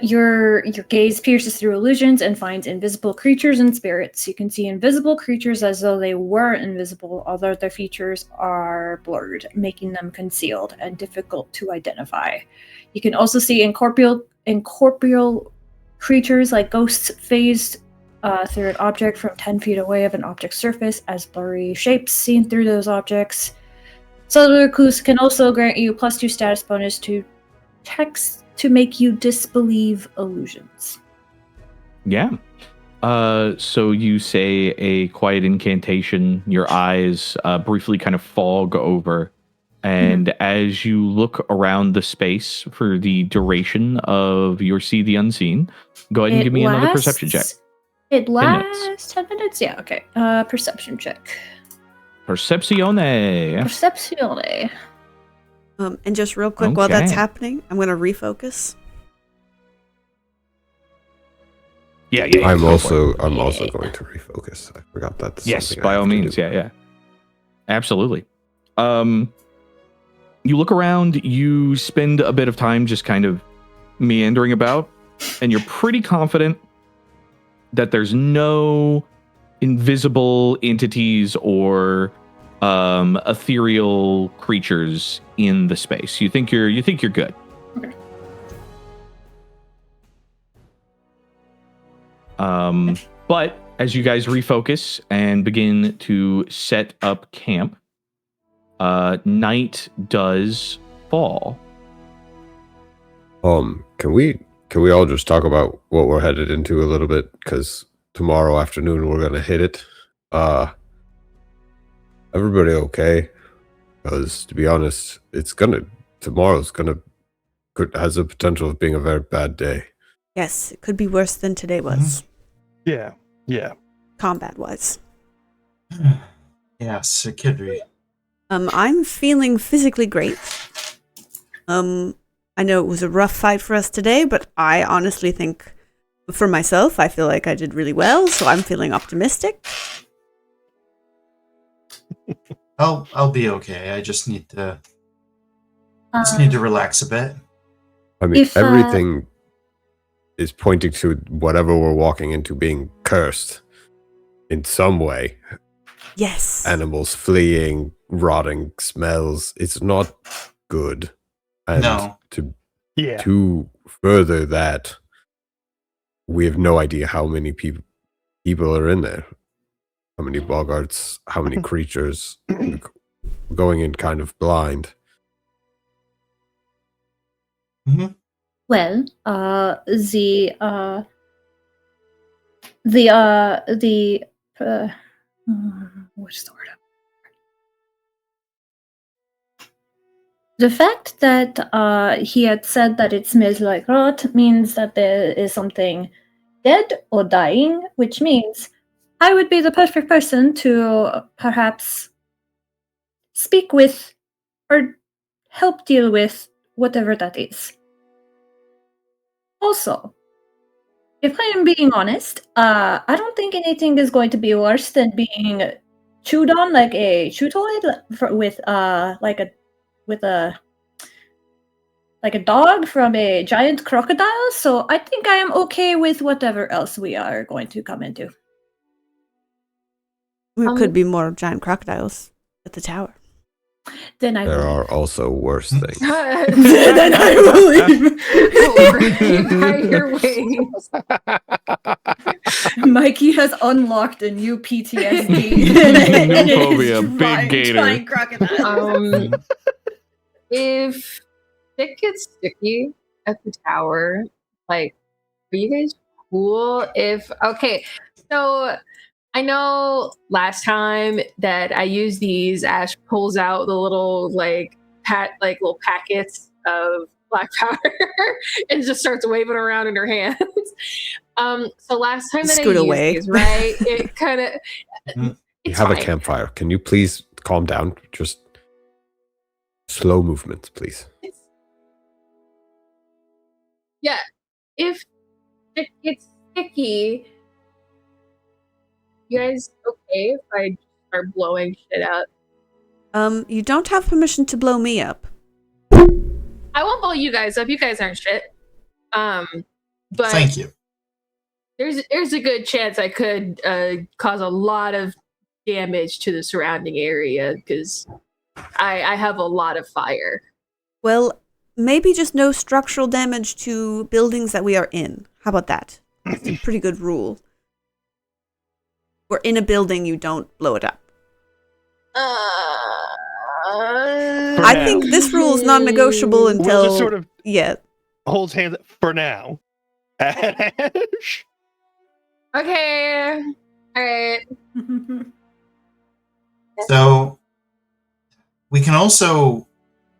Your gaze pierces through illusions and finds invisible creatures and spirits. You can see invisible creatures as though they were invisible, although their features are blurred, making them concealed and difficult to identify. You can also see incorporeal creatures like ghosts phased through an object from 10 feet away of an object's surface as blurry shapes seen through those objects. Cellular clues can also grant you +2 status bonus to text to make you disbelieve illusions. Yeah. So you say a quiet incantation, your eyes briefly kind of fog over, and as you look around the space for the duration of your See the Unseen, go ahead and give me another perception check. It lasts 10 minutes? Yeah, okay. Perception check. Percepzione. Percepzione. And just real quick, while that's happening, I'm going to refocus. Yeah. I'm also going to refocus. I forgot that. Yes, by all means. Yeah. Absolutely. You look around, you spend a bit of time just kind of meandering about, and you're pretty confident that there's no invisible entities or ethereal creatures in the space. You think you're good. Okay. But as you guys refocus and begin to set up camp, night does fall. Can we all just talk about what we're headed into a little bit? Because tomorrow afternoon we're gonna hit it. Everybody okay? Because to be honest, tomorrow's has the potential of being a very bad day. Yes, it could be worse than today was. Yeah. Combat-wise. Yes, it could be. I'm feeling physically great. I know it was a rough fight for us today, but I honestly think, for myself, I feel like I did really well, so I'm feeling optimistic. I'll be okay. I just need to relax a bit. I mean, everything is pointing to whatever we're walking into being cursed in some way. Yes. Animals fleeing, rotting smells. It's not good. And No. to further that, we have no idea how many people are in there. How many boggarts, how many creatures. Going in kind of blind. Mm-hmm. Well, what's the word? The fact that he had said that it smells like rot means that there is something dead or dying, which means I would be the perfect person to perhaps speak with or help deal with whatever that is. Also, if I am being honest, I don't think anything is going to be worse than being chewed on like a chew-toid with a dog from a giant crocodile. So I think I am okay with whatever else we are going to come into. There could be more giant crocodiles at the tower. Then I There will are also worse things. then I will leave. By your wings. Mikey has unlocked a new PTSD. New phobia, big gator. Giant crocodile. If it gets sticky at the tower, like, are you guys cool if so I know last time that I used these, Ashe pulls out the little little packets of black powder and just starts waving around in her hands. So last time that Scoot I away. used these, right? It kind of You have a campfire. Can you please calm down? Just slow movements, please. Yeah, if it gets sticky, you guys okay if I start blowing shit up? You don't have permission to blow me up. I won't blow you guys up. You guys aren't shit. But Thank you. There's a good chance I could cause a lot of damage to the surrounding area because I have a lot of fire. Well, maybe just no structural damage to buildings that we are in. How about that? That's a pretty good rule. We're in a building, you don't blow it up. I think this rule is non-negotiable until... Will just sort of holds hands for now. Ashe. Okay. All right. So we can also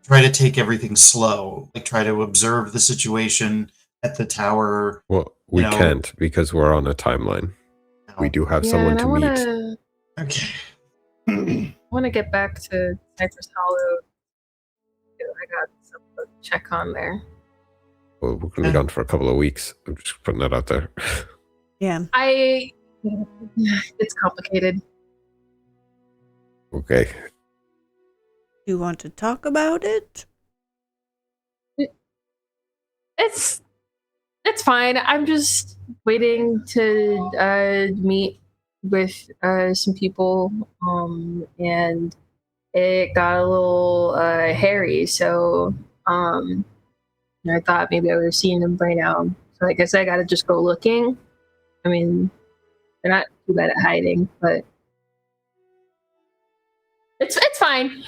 try to take everything slow, like try to observe the situation at the tower. Well, we can't because we're on a timeline. We do have someone to meet. Okay. I want to get back to Cypress Hollow. I got something to check on there. Well, we're going to be gone for a couple of weeks. I'm just putting that out there. Yeah. It's complicated. Okay. You want to talk about it? It's fine. I'm just waiting to meet with some people, and it got a little hairy, so I thought maybe I would have seen them by now. So I guess I gotta just go looking. I mean, they're not too bad at hiding, but it's fine.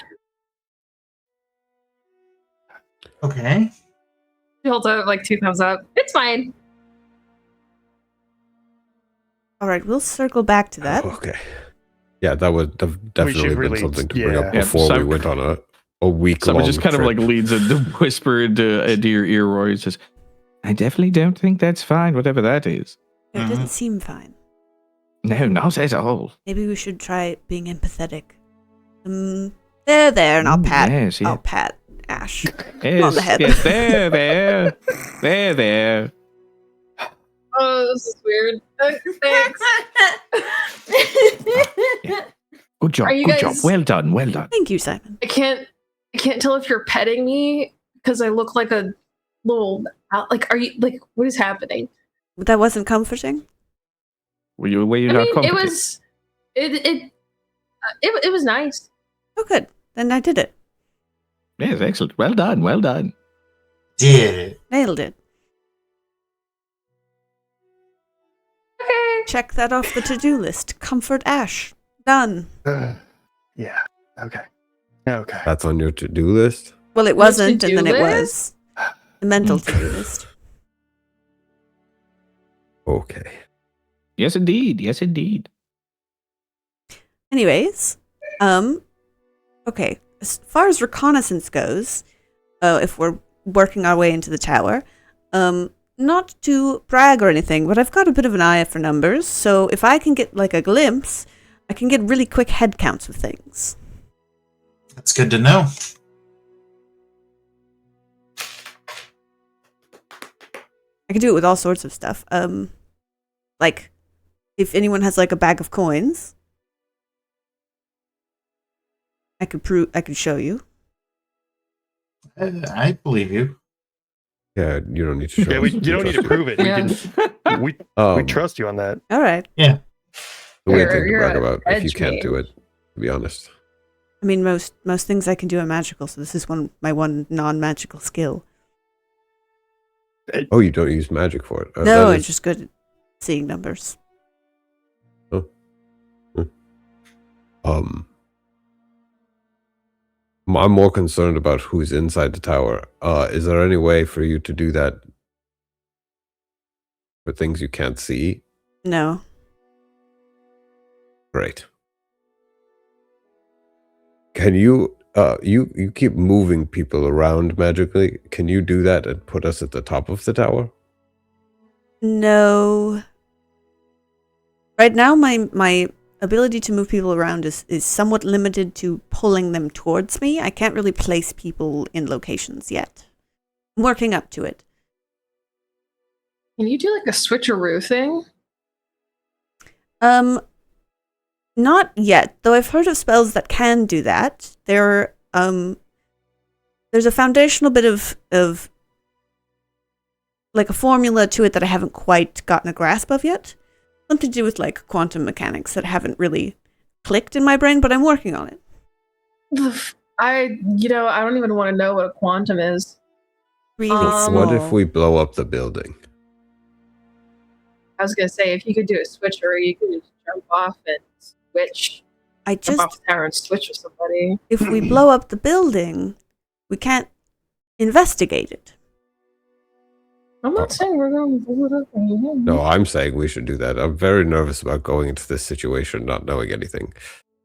Okay. She holds up like 2 thumbs up. It's fine. All right, we'll circle back to that. Okay. Yeah, that would have definitely been something to bring up before we went on a week long Someone just kind trip. of like leads a whisper into your ear, Rori, and says, I definitely don't think that's fine, whatever that is. It didn't seem fine. No, not at all. Maybe we should try being empathetic. There, and I'll pat. Yes, yeah. I'll pat Ashe Yes, on the head. yes, there. Oh, this is weird. Thanks. Good job, Are you good guys- job. Well done, well done. Thank you, Simon. I can't tell if you're petting me because I look like a little are you what is happening? That wasn't comforting. Were you I not mean, competent? it was nice. Oh, good. Then I did it. Yes, excellent. Well done, well done. Did it. Nailed it. Okay. Check that off the to-do list. Comfort Ashe. Done. Yeah. Okay. Okay. That's on your to-do list? Well, it The wasn't, and then it to-do was. The mental to-do list. Okay. Yes, indeed. Yes, indeed. Anyways, okay. As far as reconnaissance goes, if we're working our way into the tower, not to brag or anything, but I've got a bit of an eye for numbers, so if I can get like a glimpse, I can get really quick head counts of things. That's good to know. I can do it with all sorts of stuff. Like, if anyone has like a bag of coins, I could show you. I believe you. Yeah, you don't need to show Yeah, us. you don't need to prove it. Yeah. We Um, we trust you on that. All right. Yeah. a weird thing to You're brag a about if you edge can't do mage. it, to be honest. I mean, most things I can do are magical, so this is my one non-magical skill. Oh, you don't use magic for it? No, that I'm is- just good at seeing numbers. I'm more concerned about who's inside the tower. Is there any way for you to do that for things you can't see? No. Great. Can you you keep moving people around magically? Can you do that and put us at the top of the tower? No. Right now, my ability to move people around is somewhat limited to pulling them towards me. I can't really place people in locations yet. I'm working up to it. Can you do like a switcheroo thing? Not yet, though I've heard of spells that can do that. There's a foundational bit of like a formula to it that I haven't quite gotten a grasp of yet. Something to do with like quantum mechanics that haven't really clicked in my brain, but I'm working on it. I don't even want to know what a quantum is. Really small. What if we blow up the building? I was gonna say if you could do a switcheroo, you could just jump off and switch. Jump off the tower and switch with somebody. If we blow up the building, we can't investigate it. I'm not saying we're going to blow it up. No, I'm saying we should do that. I'm very nervous about going into this situation not knowing anything.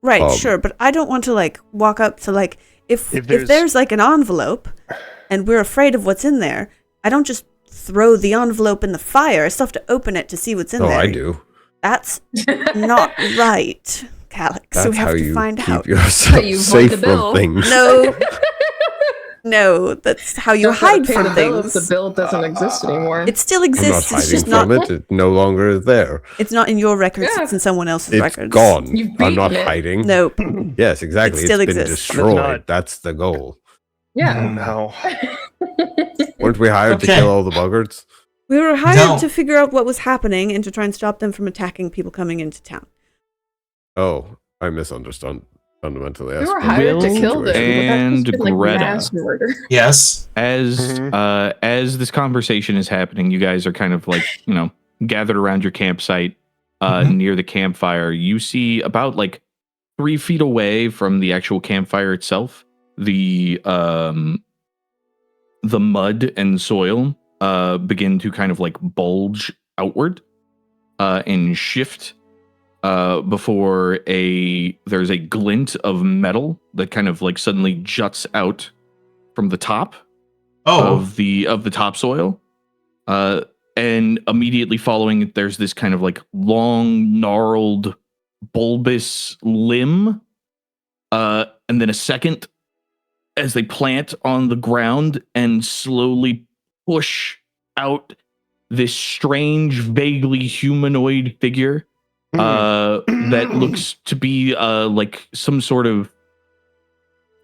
Right, sure, but I don't want to like walk up to like if there's like an envelope and we're afraid of what's in there, I don't just throw the envelope in the fire. I still have to open it to see what's in there. Oh, I do. That's not right, Calix. That's So we have how to you find keep out. yourself you safe avoid the bill. from things. No. No, that's how you Don't gotta hide pay from the bill if things. the bill doesn't exist anymore. It still I'm not exists. It's hiding just from not. it. It no longer is there. It's not in your records. Yeah. It's in someone else's It's records. gone. You've I'm not beaten it. hiding. Nope. Yes, exactly. It still It's been exists. destroyed. That's not- That's the goal. Yeah. No. Weren't we hired to Okay. kill all the buggards? We were hired No. to figure out what was happening and to try and stop them from attacking people coming into town. Oh, I misunderstood fundamentally. We were hired to kill them. And but that's just been, Greta. mass murder. Yes. As this conversation is happening, you guys are kind of like, gathered around your campsite near the campfire. You see about like 3 feet away from the actual campfire itself, the mud and soil begin to kind of like bulge outward and shift before there's a glint of metal that kind of like suddenly juts out from the top of the topsoil, and immediately following it, there's this kind of like long, gnarled, bulbous limb, and then a second as they plant on the ground and slowly push out this strange, vaguely humanoid figure that looks to be like some sort of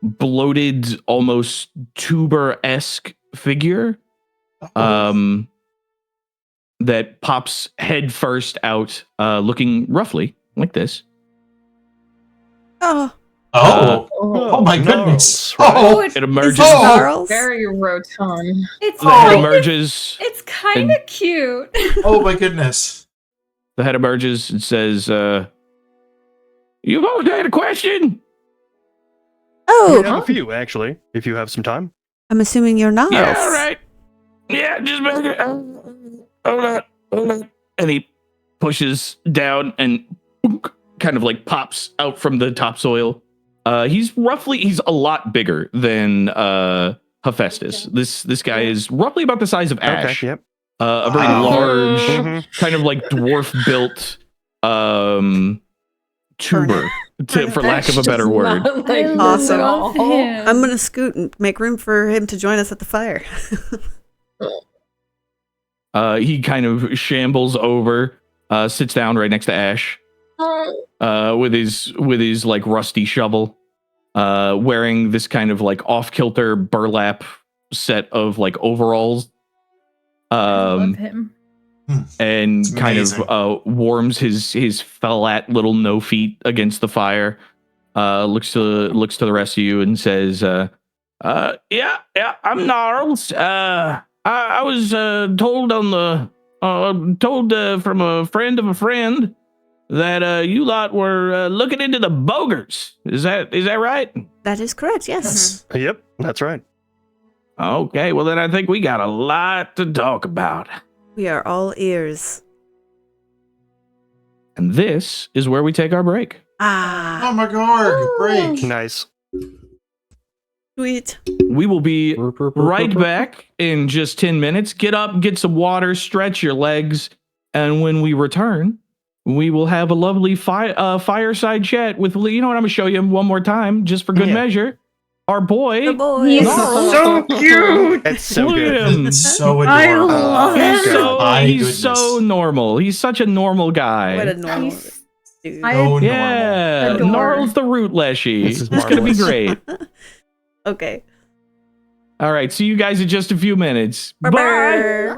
bloated, almost tuber-esque figure that pops head first out, looking roughly like this. Oh, Oh my goodness. Right. Oh, It is emerges. this Charles? Very rotund. It's The head kind of, emerges. it's kind of cute. oh my goodness. The head emerges and says, "You both had a question?" Oh, We have a few, actually, if you have some time. I'm assuming you're Niles. Yeah, all right. Yeah, just make it. Hold on. And he pushes down and kind of like pops out from the topsoil. He's a lot bigger than Hephaestus. This guy is roughly about the size of Ashe. Okay, yep. A very Wow. large, Mhm. kind of like dwarf built tuber, for lack of a better word. Awesome. him. I'm gonna scoot and make room for him to join us at the fire. He kind of shambles over, sits down right next to Ashe, with his like rusty shovel, wearing this kind of like off-kilter burlap set of like overalls. I love him. and It's kind amazing. of warms his flat little no feet against the fire. Looks to the rest of you and says, yeah, I'm Gnarls. I was told from a friend of a friend that you lot were looking into the Bogers. Is that right? That is correct, yes. Yep, that's right. Okay, well then I think we got a lot to talk about. We are all ears. And this is where we take our break. Oh my god, break. Nice. Sweet. We will be right back in just 10 minutes. Get up, get some water, stretch your legs, and when we return, we will have a lovely fireside chat with, you know what, I'm going to show you one more time, just for good measure. Our boy. The boy. He's Gnarls. so cute. It's so Look at good. him. It's so I adorable. love He's it. My he's so goodness. normal. He's such a normal guy. What a normal He's- dude. I- So normal. Yeah, Adore. Gnarls the root leshy. This is It's gonna be marvelous. great. Okay. All right, see you guys in just a few minutes. Bye. Bye.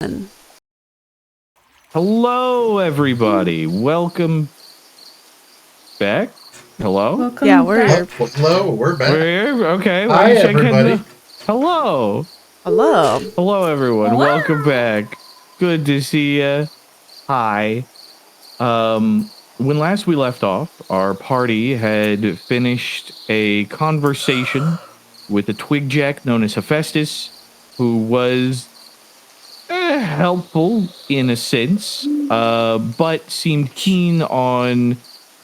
And Hello, everybody. Welcome back. Hello. Welcome yeah, we're back. here. Hello, we're back. We're here. Okay. Hi, let's check in everybody. Hello. Hello. Hello, everyone. Hello. Welcome back. Good to see you. Hi. When last we left off, our party had finished a conversation with a twigjack known as Hephaestus, who was helpful in a sense, but seemed keen on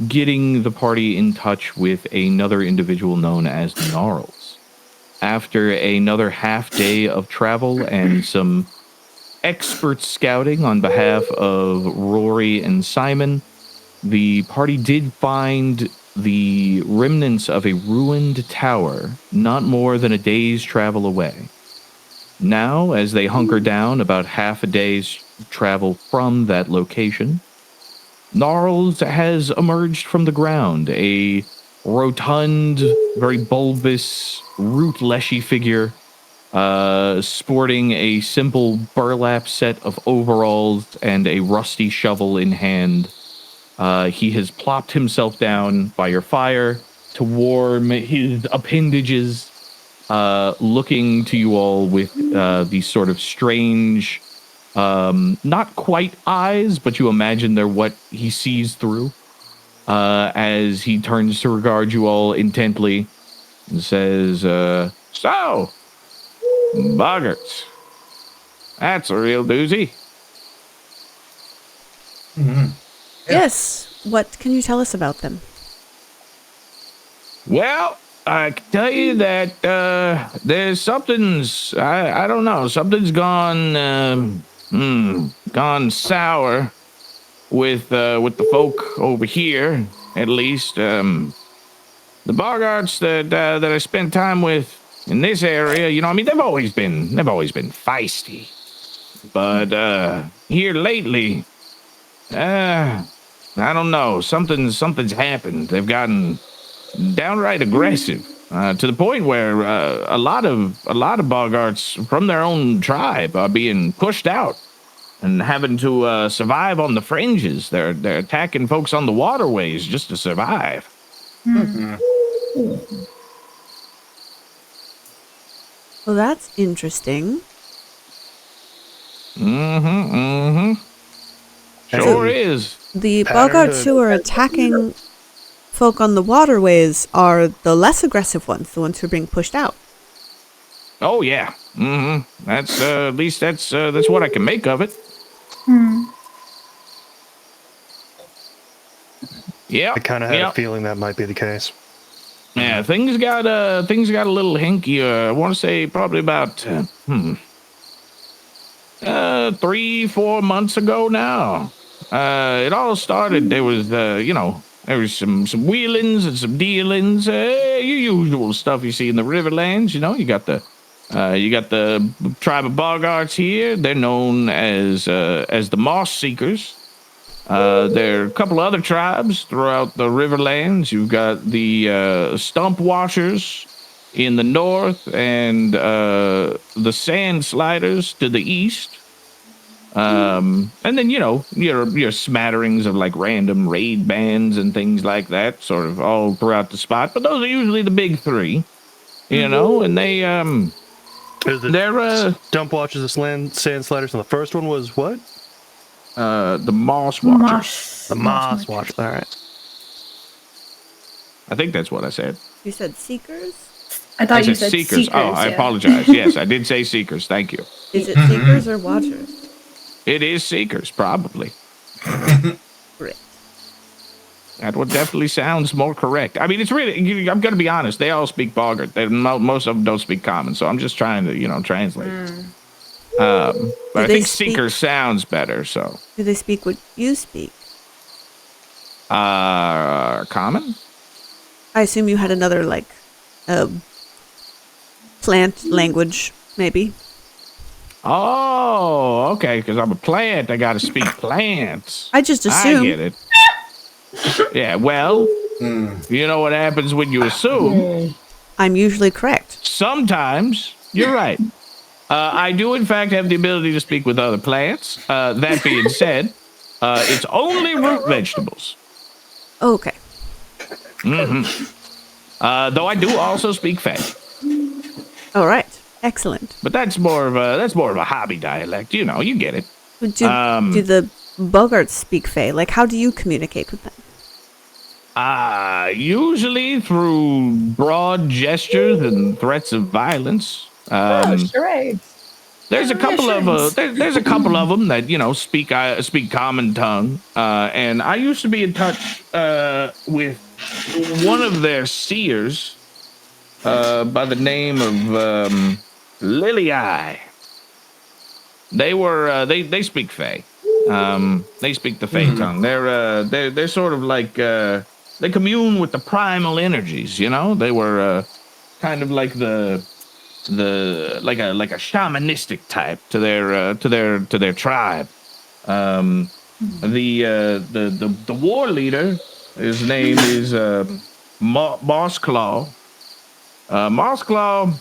getting the party in touch with another individual known as Gnarls. After another half day of travel and some expert scouting on behalf of Rori and Simon, the party did find the remnants of a ruined tower not more than a day's travel away. Now, as they hunker down about half a day's travel from that location, Gnarls has emerged from the ground, a rotund, very bulbous, root-leshy figure, sporting a simple burlap set of overalls and a rusty shovel in hand. He has plopped himself down by your fire to warm his appendages, looking to you all with these sort of strange, not quite eyes, but you imagine they're what he sees through, as he turns to regard you all intently and says, so, boggarts, that's a real doozy. Mm-hmm. Yes. What can you tell us about them? Well, I can tell you that there's something's, I don't know, something's gone sour with the folk over here, at least. The boggarts that I spent time with in this area, you know, I mean, they've always been feisty, but here lately, I don't know, something's happened. They've gotten downright aggressive, to the point where a lot of boggarts from their own tribe are being pushed out and having to survive on the fringes. They're attacking folks on the waterways just to survive. Mm-hmm. Well, that's interesting. Sure is. The Pattern boggarts of- who are attacking folk on the waterways are the less aggressive ones, the ones who are being pushed out. Oh yeah. That's at least that's what I can make of it. Yeah. I kind of had a feeling that might be the case. Yeah, things got a little hinky. I want to say probably about 3-4 months ago now. It all started. There was some wheelings and some dealings. Your usual stuff you see in the Riverlands. You know, you got the tribe of boggarts here. They're known as the Moss Seekers. There are a couple other tribes throughout the Riverlands. You've got the Stump Washers in the north and the Sand Sliders to the east. And then, you know, your smatterings of like random raid bands and things like that, sort of all throughout the spot. But those are usually the big three, you know, and they're Stump Watchers, the Sand Sliders, and the first one was what? the Moss Watchers. The Moss Watchers. All right. I think that's what I said. You said seekers? I thought you said said seekers. seekers. Oh, I yeah. apologize. Yes, I did say seekers. Thank you. Is it seekers or watchers? It is seekers, probably. Great. That one definitely sounds more correct. I mean, it's really, I'm going to be honest, they all speak Boggart. Most of them don't speak Common, so I'm just trying to, translate. But I think seeker sounds better, so. Do they speak what you speak? Common? I assume you had another, plant language, maybe. Oh, okay, because I'm a plant. I got to speak plants. I just assumed. I get it. Yeah, well, you know what happens when you assume? I'm usually correct. Sometimes you're right. I do, in fact, have the ability to speak with other plants. That being said, it's only root vegetables. Okay. Though I do also speak Fey. All right. Excellent. But that's more of a hobby dialect. You know, you get it. Do the boggarts speak Fey? Like, how do you communicate with them? Usually through broad gestures and threats of violence. Charades. There's a couple of there's a couple of them that speak common tongue. And I used to be in touch with one of their seers by the name of Lily Eye. They were they speak Fey. They speak the Fey tongue. They're sort of like they commune with the primal energies. They were kind of like the like a shamanistic type to their tribe. The war leader, his name is Mossclaw. Mossclaw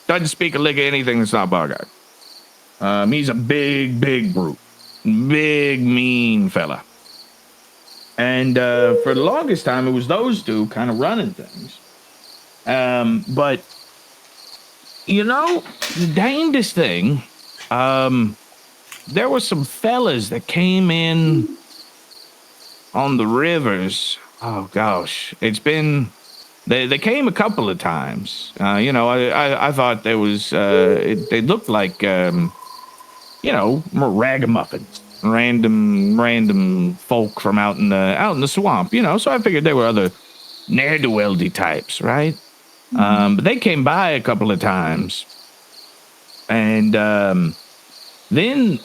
doesn't speak a lick of anything that's not Bogart. He's a big brute, big mean fella. And for the longest time, it was those two kind of running things. But the damnedest thing, there were some fellas that came in on the rivers. Oh gosh, it's been. They came a couple of times. I thought there was. They looked like ragamuffins, random folk from out in the swamp. So I figured they were other ne'er-do-weldy types, right? But they came by a couple of times, and then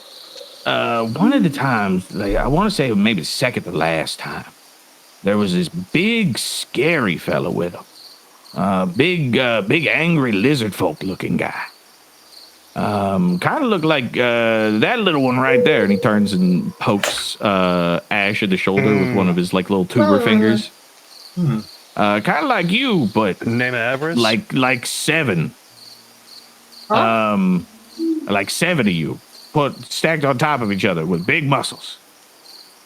one of the times, I want to say maybe the second to last time, there was this big, scary fella with him. Big, angry lizard folk looking guy. Kind of looked like that little one right there. And he turns and pokes Ashe in the shoulder with one of his little tuber fingers. Kind of like you, but name of Everest? Like 7. Like 7 of you stacked on top of each other with big muscles.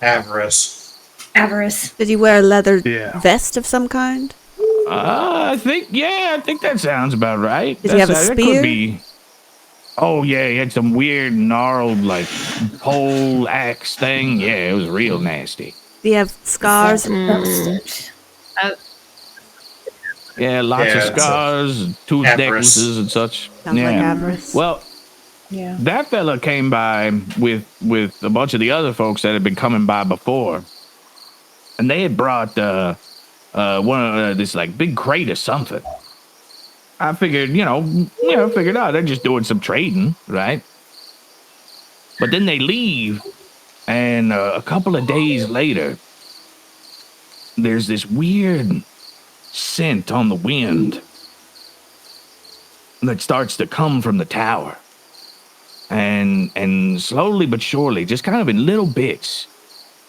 Avarice. Did he wear a leather vest of some kind? I think that sounds about right. Did he have a spear? That could be. Oh yeah, he had some weird gnarled pole axe thing. Yeah, it was real nasty. Did he have scars? Yeah, lots of scars, tooth necklaces and such. Sounds like avarice. Well, that fella came by with a bunch of the other folks that had been coming by before. And they had brought one of this big crate or something. I figured, they're just doing some trading, right? But then they leave, and a couple of days later, there's this weird scent on the wind that starts to come from the tower. And slowly but surely, just kind of in little bits,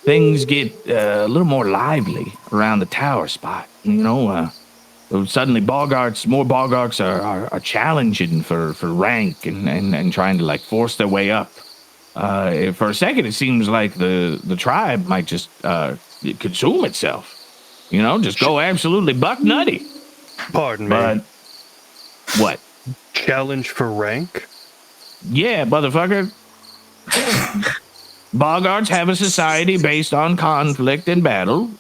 things get a little more lively around the tower spot. Suddenly more Boggarts are challenging for rank and trying to force their way up. For a second, it seems like the tribe might just consume itself. Just go absolutely buck nutty. Pardon me. But what? Challenge for rank? Yeah, motherfucker. Boggarts have a society based on conflict and battle.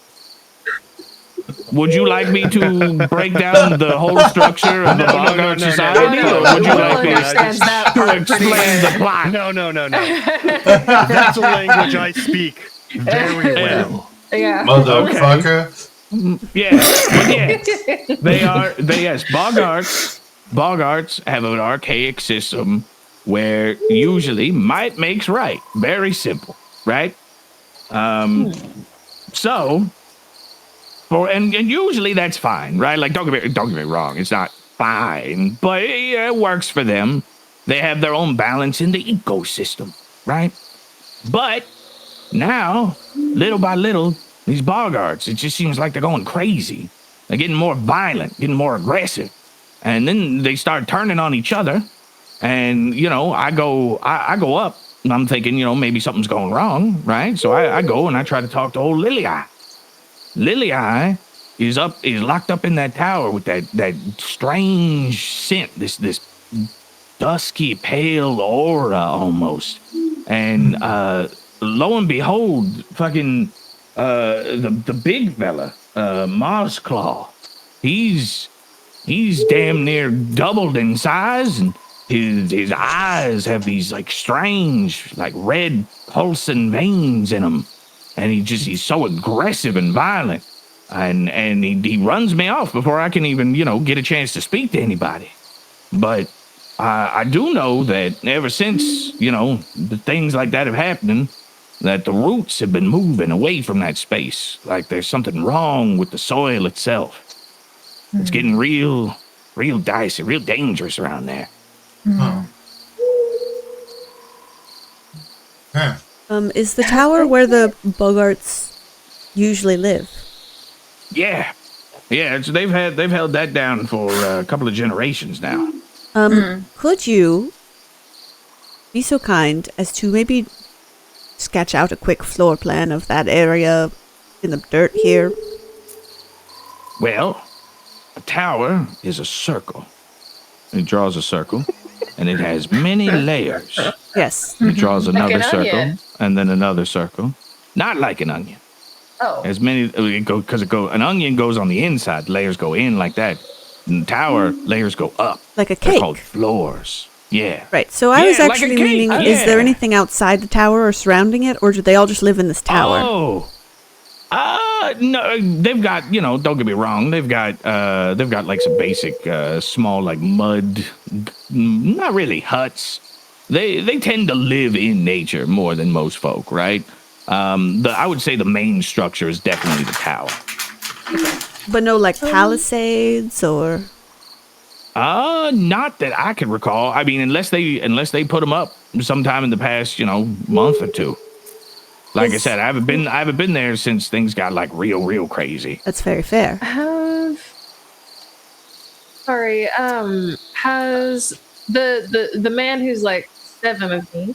Would you like me to break down the whole structure of the Boggart society, or would you like me to explain the plot? No. That's a language I speak very well. Yeah. Motherfucker. Yes, Boggarts have an archaic system where usually might makes right. Very simple, right? And usually that's fine, right? Don't get me wrong, it's not fine, but it works for them. They have their own balance in the ecosystem, right? But now, little by little, these Boggarts, it just seems like they're going crazy. They're getting more violent, getting more aggressive. And then they start turning on each other. And, I go up, and I'm thinking, maybe something's going wrong, right? So I go and I try to talk to old Lily Eye. Lily Eye is locked up in that tower with that strange scent, this dusky, pale aura almost. And lo and behold, fucking the big fella, Mars Claw, he's damn near doubled in size, and his eyes have these like strange, like red pulsing veins in them, and he's so aggressive and violent, and he runs me off before I can even get a chance to speak to anybody. But I do know that ever since the things like that have happened, that the roots have been moving away from that space, like there's something wrong with the soil itself. It's getting real dicey, real dangerous around there. Oh. Huh. Is the tower where the Bogarts usually live? Yeah. They've held that down for a couple of generations now. Could you be so kind as to maybe sketch out a quick floor plan of that area in the dirt here? Well, a tower is a circle. It draws a circle, and it has many layers. Yes. It draws another an circle, onion. and then another circle. Not like an onion. Oh. As many, an onion goes on the inside, layers go in like that. And tower, layers go up. Like a They're cake. called floors. Yeah. Right, so I Yeah, was like a actually cake, meaning, is yeah. there anything outside the tower or surrounding it, or do they all just live in this tower? Oh. No, they've got, don't get me wrong, they've got like some basic, small, like mud, not really huts. They tend to live in nature more than most folk, right? I would say the main structure is definitely the tower. But no, like, palisades or... Not that I can recall. I mean, unless they put them up sometime in the past, month or two. Like I said, I haven't been there since things got like real crazy. That's very fair. Has the man who's like 7 of me,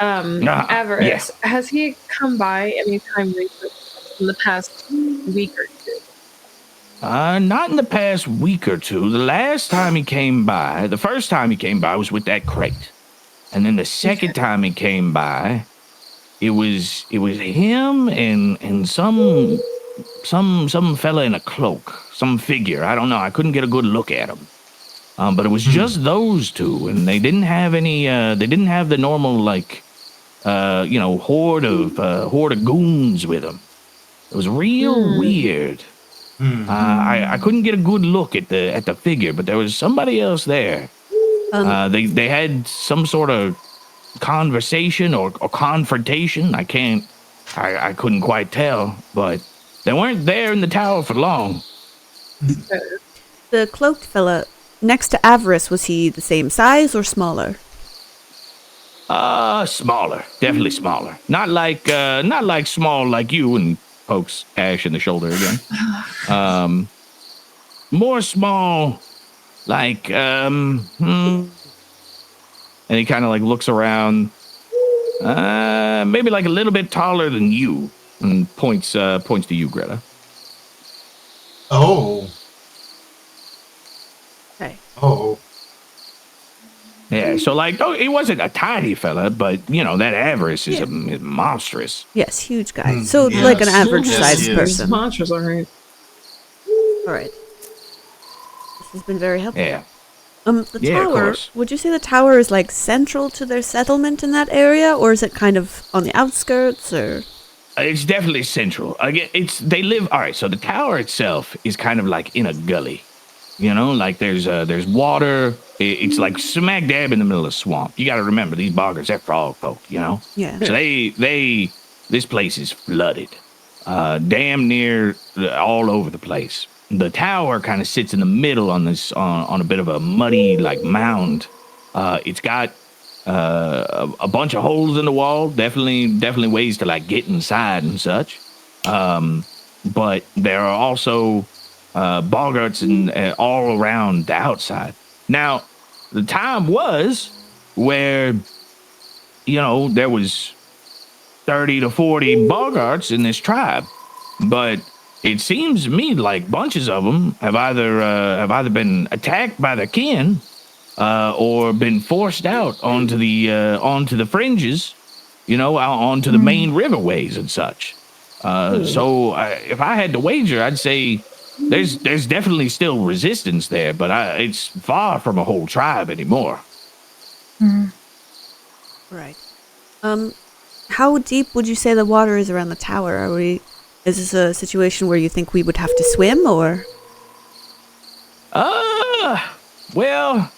Avarice, has he come by anytime recently in the past week or two? Not in the past week or two. The first time he came by was with that crate. And then the second time he came by, it was him and some fella in a cloak, some figure. I don't know. I couldn't get a good look at him. But it was just those two, and they didn't have any. They didn't have the normal like, horde of goons with them. It was real weird. I couldn't get a good look at the figure, but there was somebody else there. They had some sort of conversation or confrontation. I couldn't quite tell, but they weren't there in the tower for long. The cloaked fella next to Avarice, was he the same size or smaller? Smaller, definitely smaller. Not like small like you, and pokes Ashe in the shoulder again. More small, like and he kind of like looks around. Maybe like a little bit taller than you, and points to you, Greta. Oh. Okay. Oh. Yeah, so like, he wasn't a tiny fella, but that Avarice is monstrous. Yes, huge guy. So like an average sized yes. person. Monsters, all right. All right. This has been very helpful. Yeah. The Yeah, of tower, course. would you say the tower is like central to their settlement in that area, or is it kind of on the outskirts, or? It's definitely central. Again, they live. All right, so the tower itself is kind of like in a gully. Like there's water. It's like smack dab in the middle of the swamp. You got to remember, these boggarts, they're frog folk. Yeah. So this place is flooded, damn near all over the place. The tower kind of sits in the middle on a bit of a muddy like mound. It's got a bunch of holes in the wall. Definitely ways to like get inside and such. But there are also boggarts and all around the outside. Now, the time was where, there was 30 to 40 boggarts in this tribe, but it seems to me like bunches of them have either been attacked by their kin, or been forced out onto the fringes, onto the main riverways and such. So if I had to wager, I'd say there's definitely still resistance there, but it's far from a whole tribe anymore. Right. How deep would you say the water is around the tower? Is this a situation where you think we would have to swim, or? Well,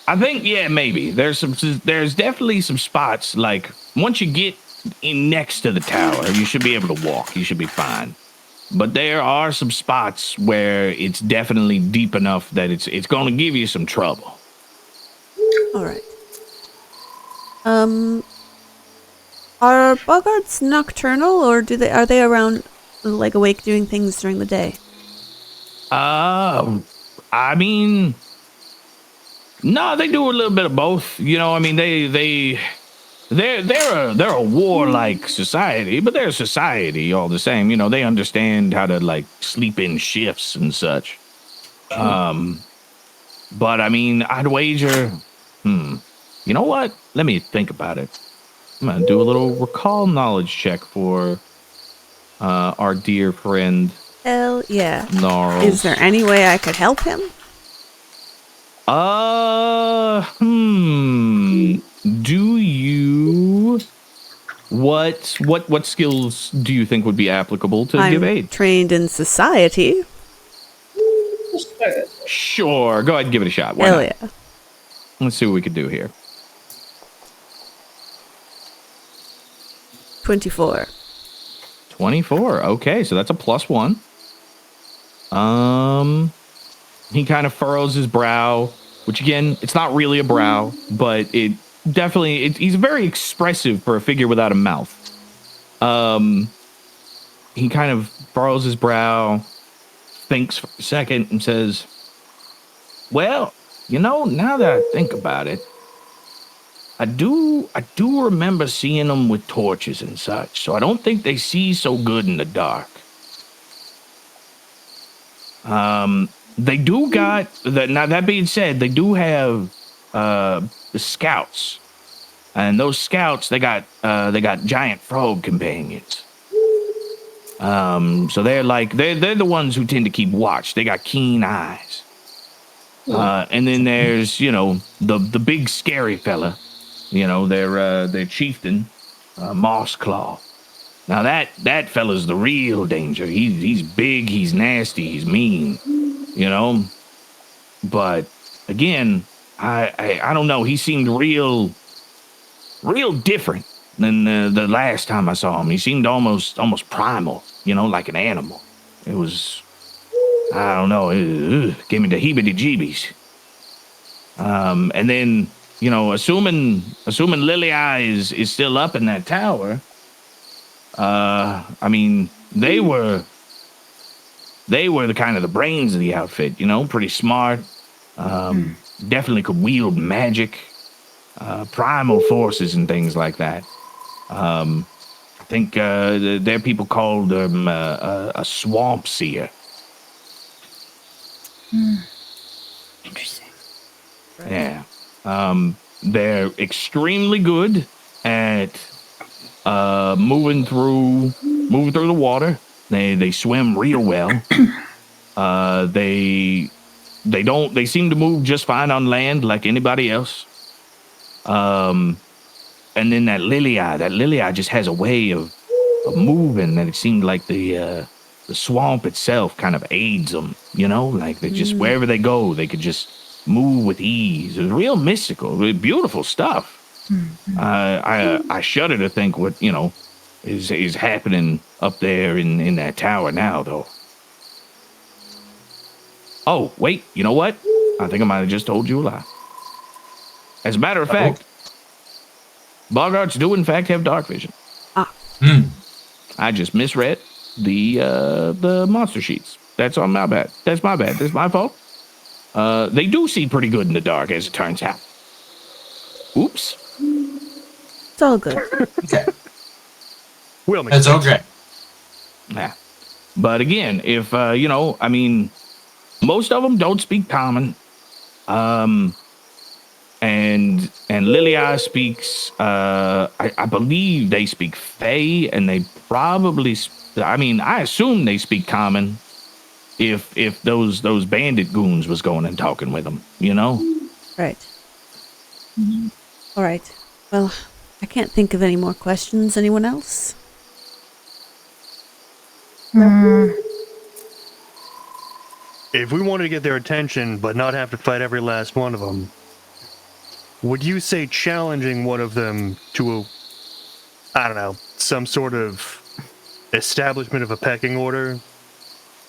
I think, maybe. There's definitely some spots, like, once you get in next to the tower, you should be able to walk. You should be fine. But there are some spots where it's definitely deep enough that it's going to give you some trouble. All right. Are boggarts nocturnal, or are they around, like, awake doing things during the day? I mean, no, they do a little bit of both. They're a warlike society, but they're a society all the same. They understand how to, like, sleep in shifts and such. But I mean, I'd wager. You know what? Let me think about it. I'm gonna do a little recall knowledge check for our dear friend. Hell yeah. Gnarls. Is there any way I could help him? Do you what skills do you think would be applicable to give aid? I'm trained in society. Sure, go ahead and give it a shot. Why Hell not? yeah. Let's see what we can do here. 24. 24. Okay, so that's a +1. He kind of furrows his brow, which again, it's not really a brow, but it definitely, he's very expressive for a figure without a mouth. He kind of furrows his brow, thinks for a second, and says, well, now that I think about it, I do remember seeing them with torches and such, so I don't think they see so good in the dark. They do got now that being said, they do have the scouts. And those scouts, they got giant frog companions. So they're the ones who tend to keep watch. They got keen eyes. And then there's, the big scary fella. Their chieftain, Mossclaw. Now that fella's the real danger. He's big, he's nasty, he's mean, But again, I don't know. He seemed real different than the last time I saw him. He seemed almost primal, like an animal. It was, I don't know, it gave me the heebie-jeebies. And then, assuming Lily Eye is still up in that tower, I mean, they were the kind of the brains of the outfit, pretty smart. Definitely could wield magic, primal forces and things like that. I think their people called them a swamp seer. Interesting. Right. Yeah. They're extremely good at moving through the water. They swim real well. They seem to move just fine on land like anybody else. And then that lily eye just has a way of moving that it seemed like the swamp itself kind of aids them, like they just, wherever they go, they could just move with ease. It was real mystical, really beautiful stuff. I shudder to think what, is happening up there in that tower now, though. Oh, wait, you know what? I think I might have just told you a lie. As a matter of fact, boggarts do in fact have dark vision. I just misread the monster sheets. That's on my bad. That's my bad. That's my fault. They do see pretty good in the dark, as it turns out. Oops. It's all good. Okay. We'll make It's sense. okay. Yeah. But again, if, most of them don't speak common. And Lilia speaks, I believe they speak Fae, and they probably, I assume they speak common if those bandit goons was going and talking with them, Right. All right. Well, I can't think of any more questions. Anyone else? If we wanted to get their attention but not have to fight every last one of them, would you say challenging one of them to some sort of establishment of a pecking order,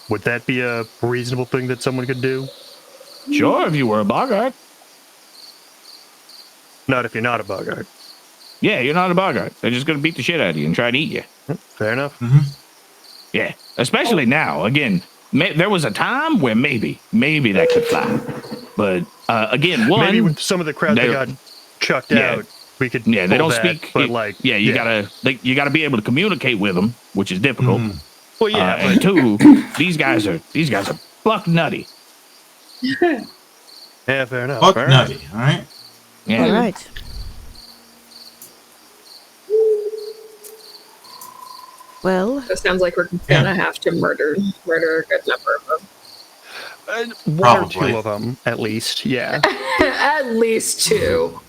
would that be a reasonable thing that someone could do? Sure, if you were a Bogart. Not if you're not a Bogart. Yeah, you're not a Bogart. They're just going to beat the shit out of you and try to eat you. Fair enough. Mm-hmm. Yeah, especially now. Again, there was a time where maybe that could fly. But again, maybe with some of the crowd that got chucked out, we could. Yeah, they don't that, speak. But you gotta be able to communicate with them, which is difficult. Mm-hmm. Well, yeah, and two, these guys are buck nutty. Yeah, fair enough. Buck fair nutty, enough. all right? Yeah. All right. Well, It sounds like we're gonna have to murder a good number of them. One or Probably. two of them, at least. Yeah. At least two.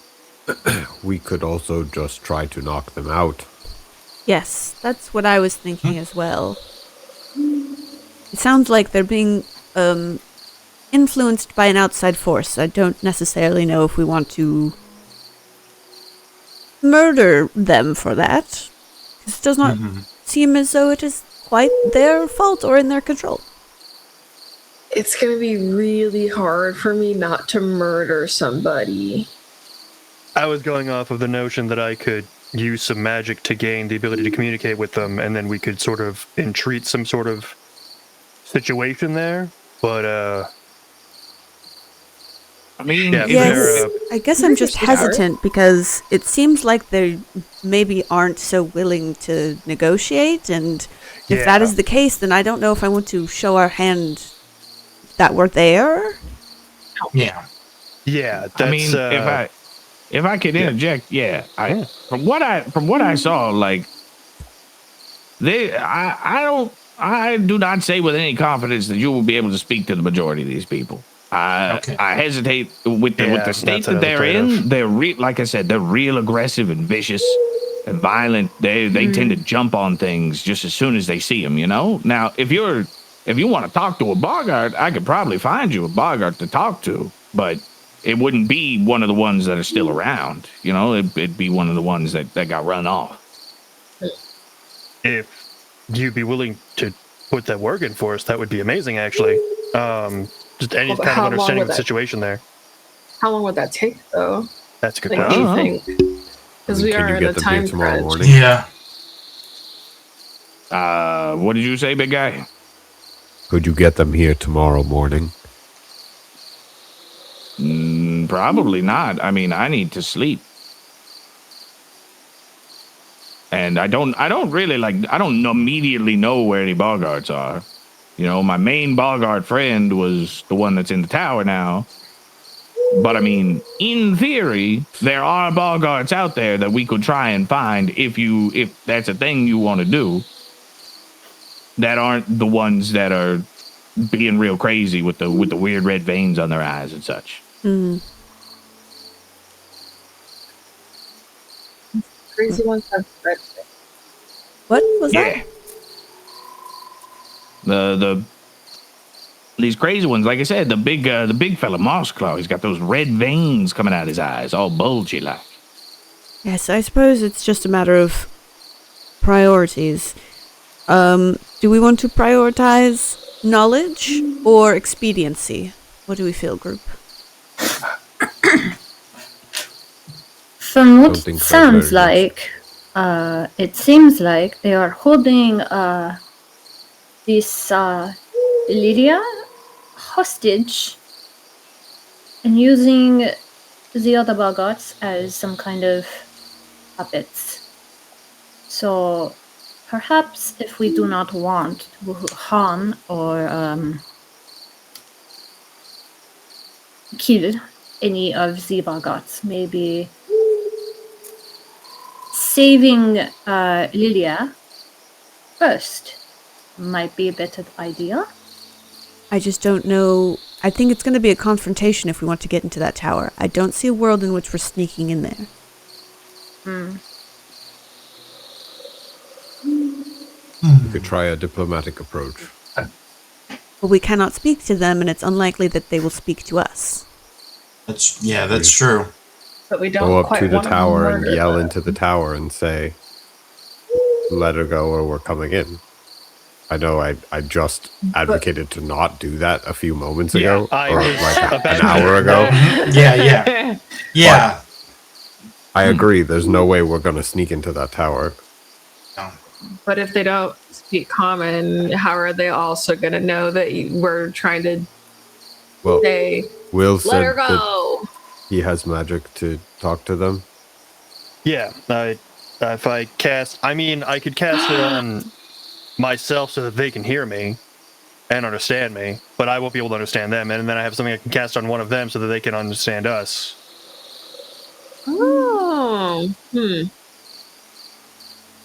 We could also just try to knock them out. yes, that's what I was thinking as well. It sounds like they're being influenced by an outside force. I don't necessarily know if we want to murder them for that. This does not seem as though it is quite their fault or in their control. It's gonna be really hard for me not to murder somebody. I was going off of the notion that I could use some magic to gain the ability to communicate with them, and then we could sort of entreat some sort of situation there. But I mean, Yeah, if Yes, they're, I guess I'm just hesitant because it seems like they maybe aren't so willing to negotiate, and if that Yeah. is the case, then I don't know if I want to show our hand that we're there. Yeah. yeah, that's, I mean, if I could interject, from what I saw, like I do not say with any confidence that you will be able to speak to the majority of these people. I hesitate with the state that they're in. They're like I said, they're real aggressive and vicious and violent. They tend to jump on things just as soon as they see them. Now if you want to talk to a Bogart, I could probably find you a Bogart to talk to, but it wouldn't be one of the ones that are still around. It'd be one of the ones that got run off. if you'd be willing to put that work in for us, that would be amazing, actually. Just any Well, kind how of long understanding would of the that- situation there. How long would that take, though? That's a good Like, do question. you think? Because we Can are you in get a them here time tomorrow crunch. morning? Yeah. What did you say, big guy? Could you get them here tomorrow morning? Probably not. I mean, I need to sleep. And I don't immediately know where any Bogarts are. My main Bogart friend was the one that's in the tower now. But I mean, in theory, there are Bogarts out there that we could try and find if that's a thing you want to do. That aren't the ones that are being real crazy with the weird red veins on their eyes and such. Crazy ones have red. What was that? Yeah. These crazy ones, like I said, the big fella, Mossclaw, he's got those red veins coming out his eyes, all bulgy like. Yes, I suppose it's just a matter of priorities. Do we want to prioritize knowledge or expediency? What do we feel, group? From what Something it sounds very good. like, it seems like they are holding this Lydia hostage and using the other Boggarts as some kind of puppets. So perhaps if we do not want to harm or kill any of the Boggarts, maybe saving Lilia first might be a better idea. I just don't know. I think it's going to be a confrontation if we want to get into that tower. I don't see a world in which we're sneaking in there. We could try a diplomatic approach. But we cannot speak to them, and it's unlikely that they will speak to us. That's true. But we don't Go up quite to the want to tower and murder yell them. into the tower and say, let her go or we're coming in. I know I just advocated to not do that a few moments ago, I or was like about an hour ago. Yeah. I agree, there's no way we're going to sneak into that tower. But if they don't speak common, how are they also going to know that we're trying to Well, say, Will let said her that go? he has magic to talk to them. Yeah, if I cast, I could cast it on myself so that they can hear me and understand me, but I won't be able to understand them. And then I have something I can cast on one of them so that they can understand us. Oh,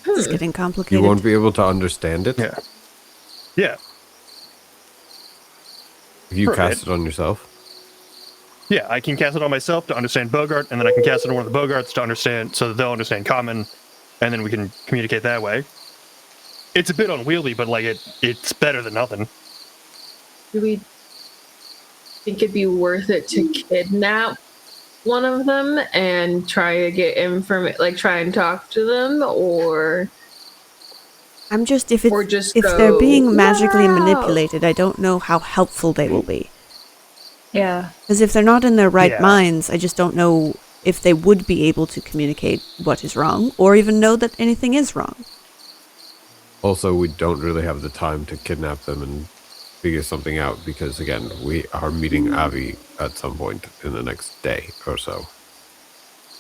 It's getting complicated. You won't be able to understand it? Yeah. Yeah. If you For a cast bit. it on yourself? Yeah, I can cast it on myself to understand Bogart, and then I can cast it on one of the Bogarts to understand, so that they'll understand common, and then we can communicate that way. It's a bit unwieldy, but like it's better than nothing. do we think it'd be worth it to kidnap one of them and try to get information, like try and talk to them, or I'm just if Or it's just if go, they're being magically "Wow." manipulated, I don't know how helpful they will be. Yeah. Because if they're not in their right Yeah. minds, I just don't know if they would be able to communicate what is wrong, or even know that anything is wrong. Also, we don't really have the time to kidnap them and figure something out because, again, we are meeting Avi at some point in the next day or so.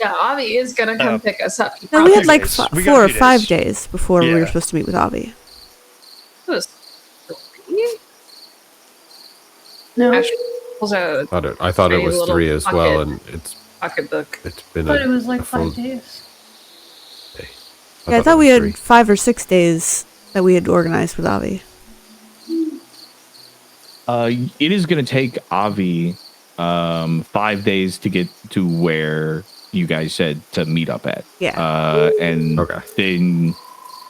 Yeah, Avi is gonna come pick us up. He No, we had promised. like days. We got 4 a or few 5 days. days before we were Yeah. supposed to meet with Avi. It was 3? No, Ashe pulls out I thought it Tiny was little 3 as pocket. well, and it's pocketbook. been but it was like a full 5 days. day. Yeah, I thought it we was had 3. 5 or 6 days that we had organized with Avi. It is going to take Avi 5 days to get to where you guys said to meet up at. Yeah. And Okay. then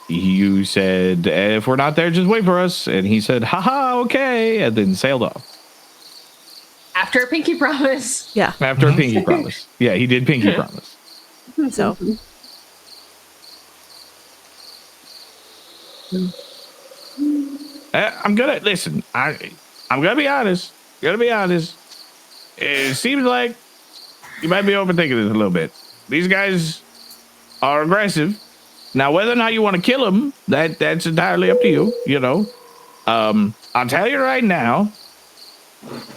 you said, if we're not there, just wait for us. And he said, haha, okay. And then sailed off. After a pinky promise. Yeah. After a pinky promise. Yeah, he did pinky promise. So I'm gonna listen. I'm gonna be honest. It seems like you might be overthinking this a little bit. These guys are aggressive. Now, whether or not you want to kill them, that's entirely up to you. You know. I'll tell you right now.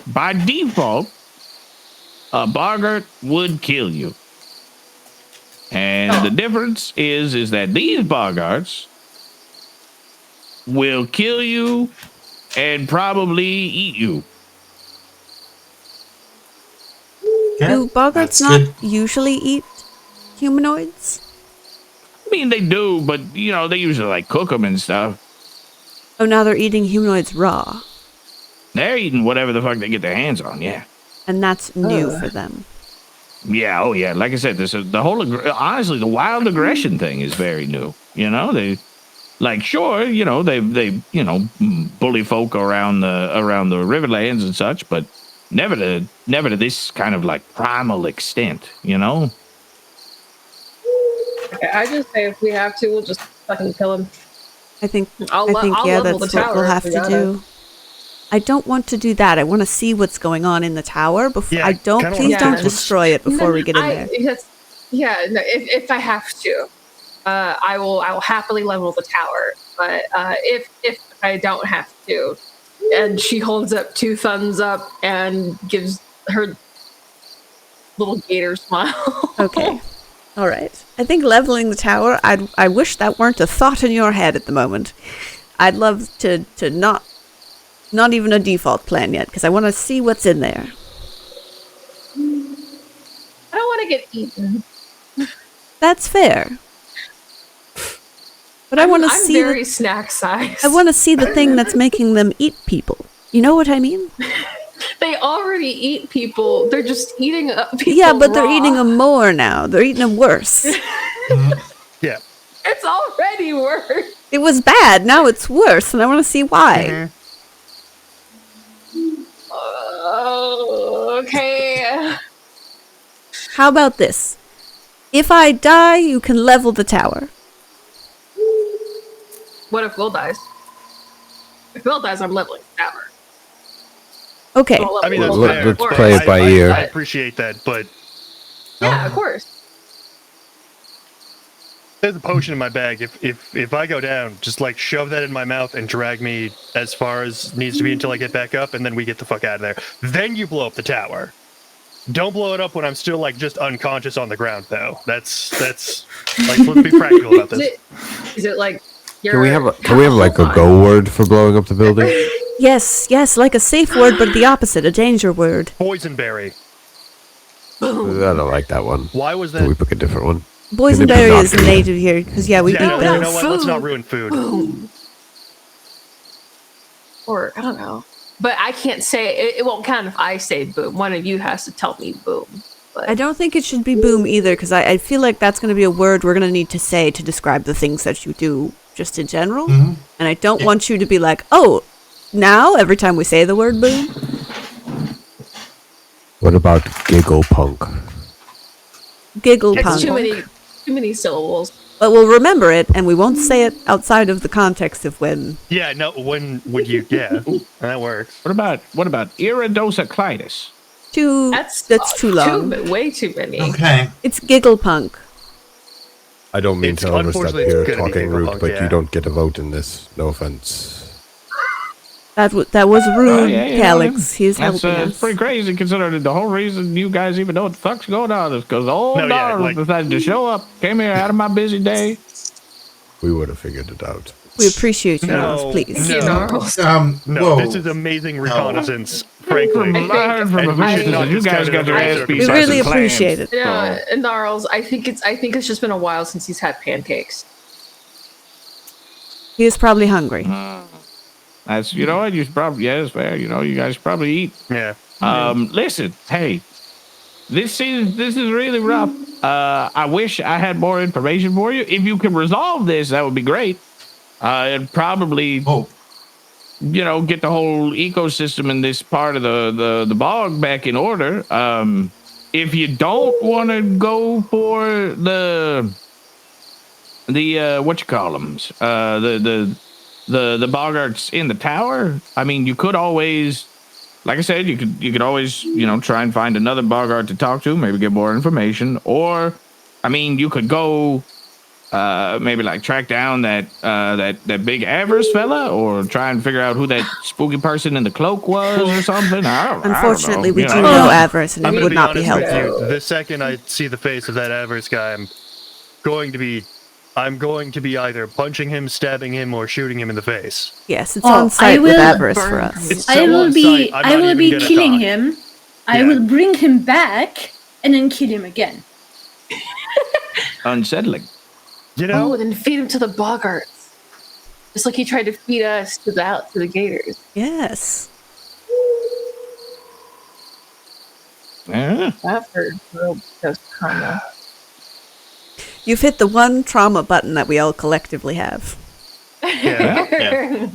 By default, a Boggart would kill you. And the difference is that these Boggarts will kill you and probably eat you. do Boggarts That's not good. usually eat humanoids? I mean, they do, but, you know, they usually, like, cook them and stuff. Oh, now they're eating humanoids raw. They're eating whatever the fuck they get their hands on, yeah. And that's new for them. Yeah, oh, yeah. Like I said, the whole, honestly, the wild aggression thing is very new. You know, they, like, sure, you know, they bully folk around the Riverlands and such, but never to this kind of, like, primal extent, you know? Okay, I just say if we have to, we'll just fucking kill him. I think I'll yeah, level that's the what tower we'll if have we to gotta. do. I don't want to do that. I want to see what's going on in the tower before. Yeah, I don't. kinda Please wanna don't see destroy it before we get in there. No, if I have to, I will happily level the tower. But if I don't have to, and she holds up 2 thumbs up and gives her little gator smile. Okay. All right. I think leveling the tower, I wish that weren't a thought in your head at the moment. I'd love to not even a default plan yet, because I want to see what's in there. I don't want to get eaten. That's fair. But I want to I'm see very snack size. I want to see the thing that's making them eat people. You know what I mean? They already eat people. They're just eating people. Yeah, but they're raw. eating them more now. They're eating them worse. Yeah. It's already worse. It was bad. Now it's worse, and I want to see why. Okay. How about this? If I die, you can level the tower. What if Will dies? If Will dies, I'm leveling the tower. Okay. I mean, that's Let's fair. play it by ear. I appreciate that, but Yeah, of course. there's a potion in my bag. If I go down, just like shove that in my mouth and drag me as far as needs to be until I get back up, and then we get the fuck out of there. Then you blow up the tower. Don't blow it up when I'm still like just unconscious on the ground, though. That's like, let's be practical about this. Is it like Can we have like a go word for blowing up the building? Yes, like a safe word, but the opposite, a danger word. Boysenberry. I don't like that one. Why was Can we that? pick a different one? Boysenberry is native here, because we eat Yeah, no, you those. know what? Let's not ruin food. Or I don't know. But I can't say it won't count if I say boom. One of you has to tell me boom. But I don't think it should be boom either, because I feel like that's going to be a word we're going to need to say to describe the things that you do just in general. Mhm. And I don't want you to be like, oh, now every time we say the word boom. What about giggle punk? Giggle it's punk. too many syllables. But we'll remember it, and we won't say it outside of the context of when. Yeah, no. When would you? Yeah, that works. What about iridosaclitis? That's too long. Way too many. Okay. It's giggle punk. I don't mean It's to overstep unfortunately, it's here gonna be talking giggle rude, punk, but yeah. you don't get a vote in this. No offense. That was rude, yeah, you know, Calix. He's That's helping it's us. pretty crazy considering the whole reason you guys even know what the fuck's going on is because old No, yeah, Darl like- decided to show up, came here out of my busy day. We would have figured it out. We appreciate you, No, Gnarls, please. no. Gnarls. No, Whoa. this is amazing reconnaissance, frankly. I heard from And we should officials not that you guys discount got your it ass under beat We by really some appreciate clams. it. Yeah, and Gnarls, I think it's just been a while since he's had pancakes. He is probably hungry. That's you know what you should probably it's fair. You know you guys should probably eat. Yeah. Listen, hey, this is really rough. I wish I had more information for you. If you can resolve this, that would be great. And probably Oh, get the whole ecosystem in this part of the bog back in order. If you don't want to go for the what you call them, the boggarts in the tower, I mean, you could always, like I said, you could always try and find another boggart to talk to, maybe get more information, or I mean, you could go. Maybe like track down that big Avarice fella, or try and figure out who that spooky person in the cloak was, or something. Unfortunately, we do know. know Avarice, and I'm it gonna would be not be honest with helpful. you. The second I see the face of that Avarice guy, I'm going to be either punching him, stabbing him, or shooting him in the face. Yes, it's Oh, on site I with will Avarice for burn us. It's I so will on be site, I'm not even gonna killing talk. him. I Yeah. will bring him back and then kill him again. Unsettling. You know, Oh, then feed him to the boggarts. Just like he tried to feed us to the gators. Yes. Yeah. That for real just karma. You've hit the one trauma button that we all collectively have. yeah.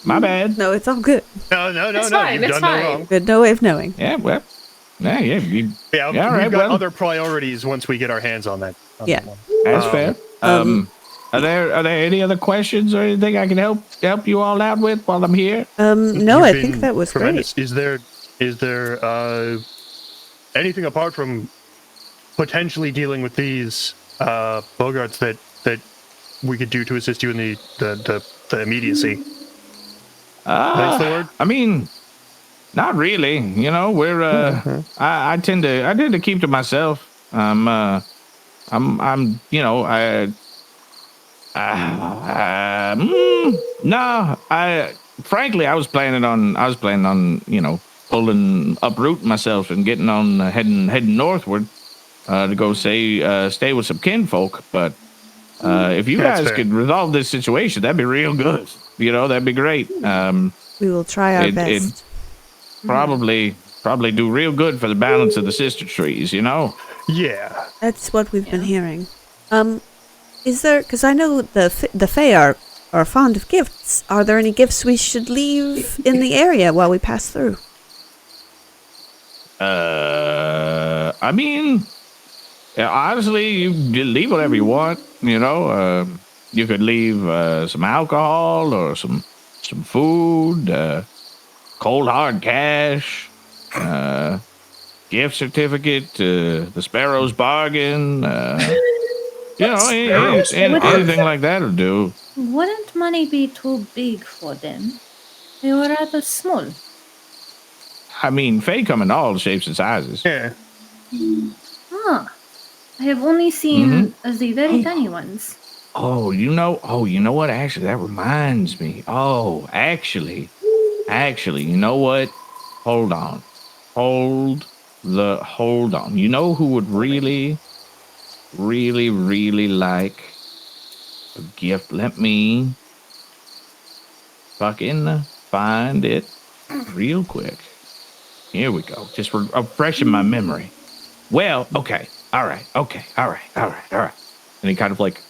My bad. No, it's all good. No, It's fine, you've it's done no fine. wrong. Good, no way of knowing. Yeah. Well. Yeah. Yeah, Yeah, all we've right, got well. other priorities once we get our hands on that. on Yeah. that one. That's fair. Are there any other questions or anything I can help you all out with while I'm here? No, You've I been think that was tremendous. great. Is there anything apart from potentially dealing with these bogarts that we could do to assist you in the immediacy? That's the word. I mean, Not really. You know, we're I tend to keep to myself. I'm you know, no, frankly, I was planning on, you know, uprooting myself and getting on, heading northward, to go stay with some kinfolk. But if you That's guys fair. could resolve this situation, that'd be real good. You know, that'd be great. We will try our best. It'd probably do real good for the balance of the sister trees. You know. Yeah. That's what we've been hearing. Is there? Because I know the Fae are fond of gifts. Are there any gifts we should leave in the area while we pass through? I mean, yeah, honestly, you leave whatever you want. You know, you could leave some alcohol or some food, cold hard cash, gift certificate, the Sparrow's Bargain. You know, anything like that will do. Wouldn't money be too big for them? They were rather small. I mean, Fae come in all shapes and sizes. Yeah. Ah, I have only seen the very tiny ones. Oh, you know what? Actually, that reminds me. Oh, actually, you know what? Hold on. You know who would really like a gift? Let me fucking find it real quick. Here we go. Just refreshing my memory. Well, okay. All right. And he kind of like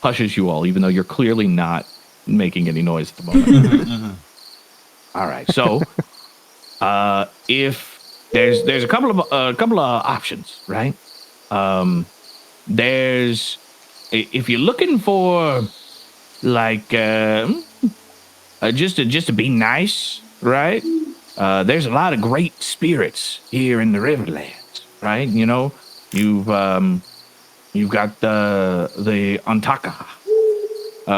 hushes you all, even though you're clearly not making any noise at the moment. All right. So, if there's a couple of options, right? There's, if you're looking for like just to be nice, right? There's a lot of great spirits here in the Riverlands, right? You know, you've got the Antaka,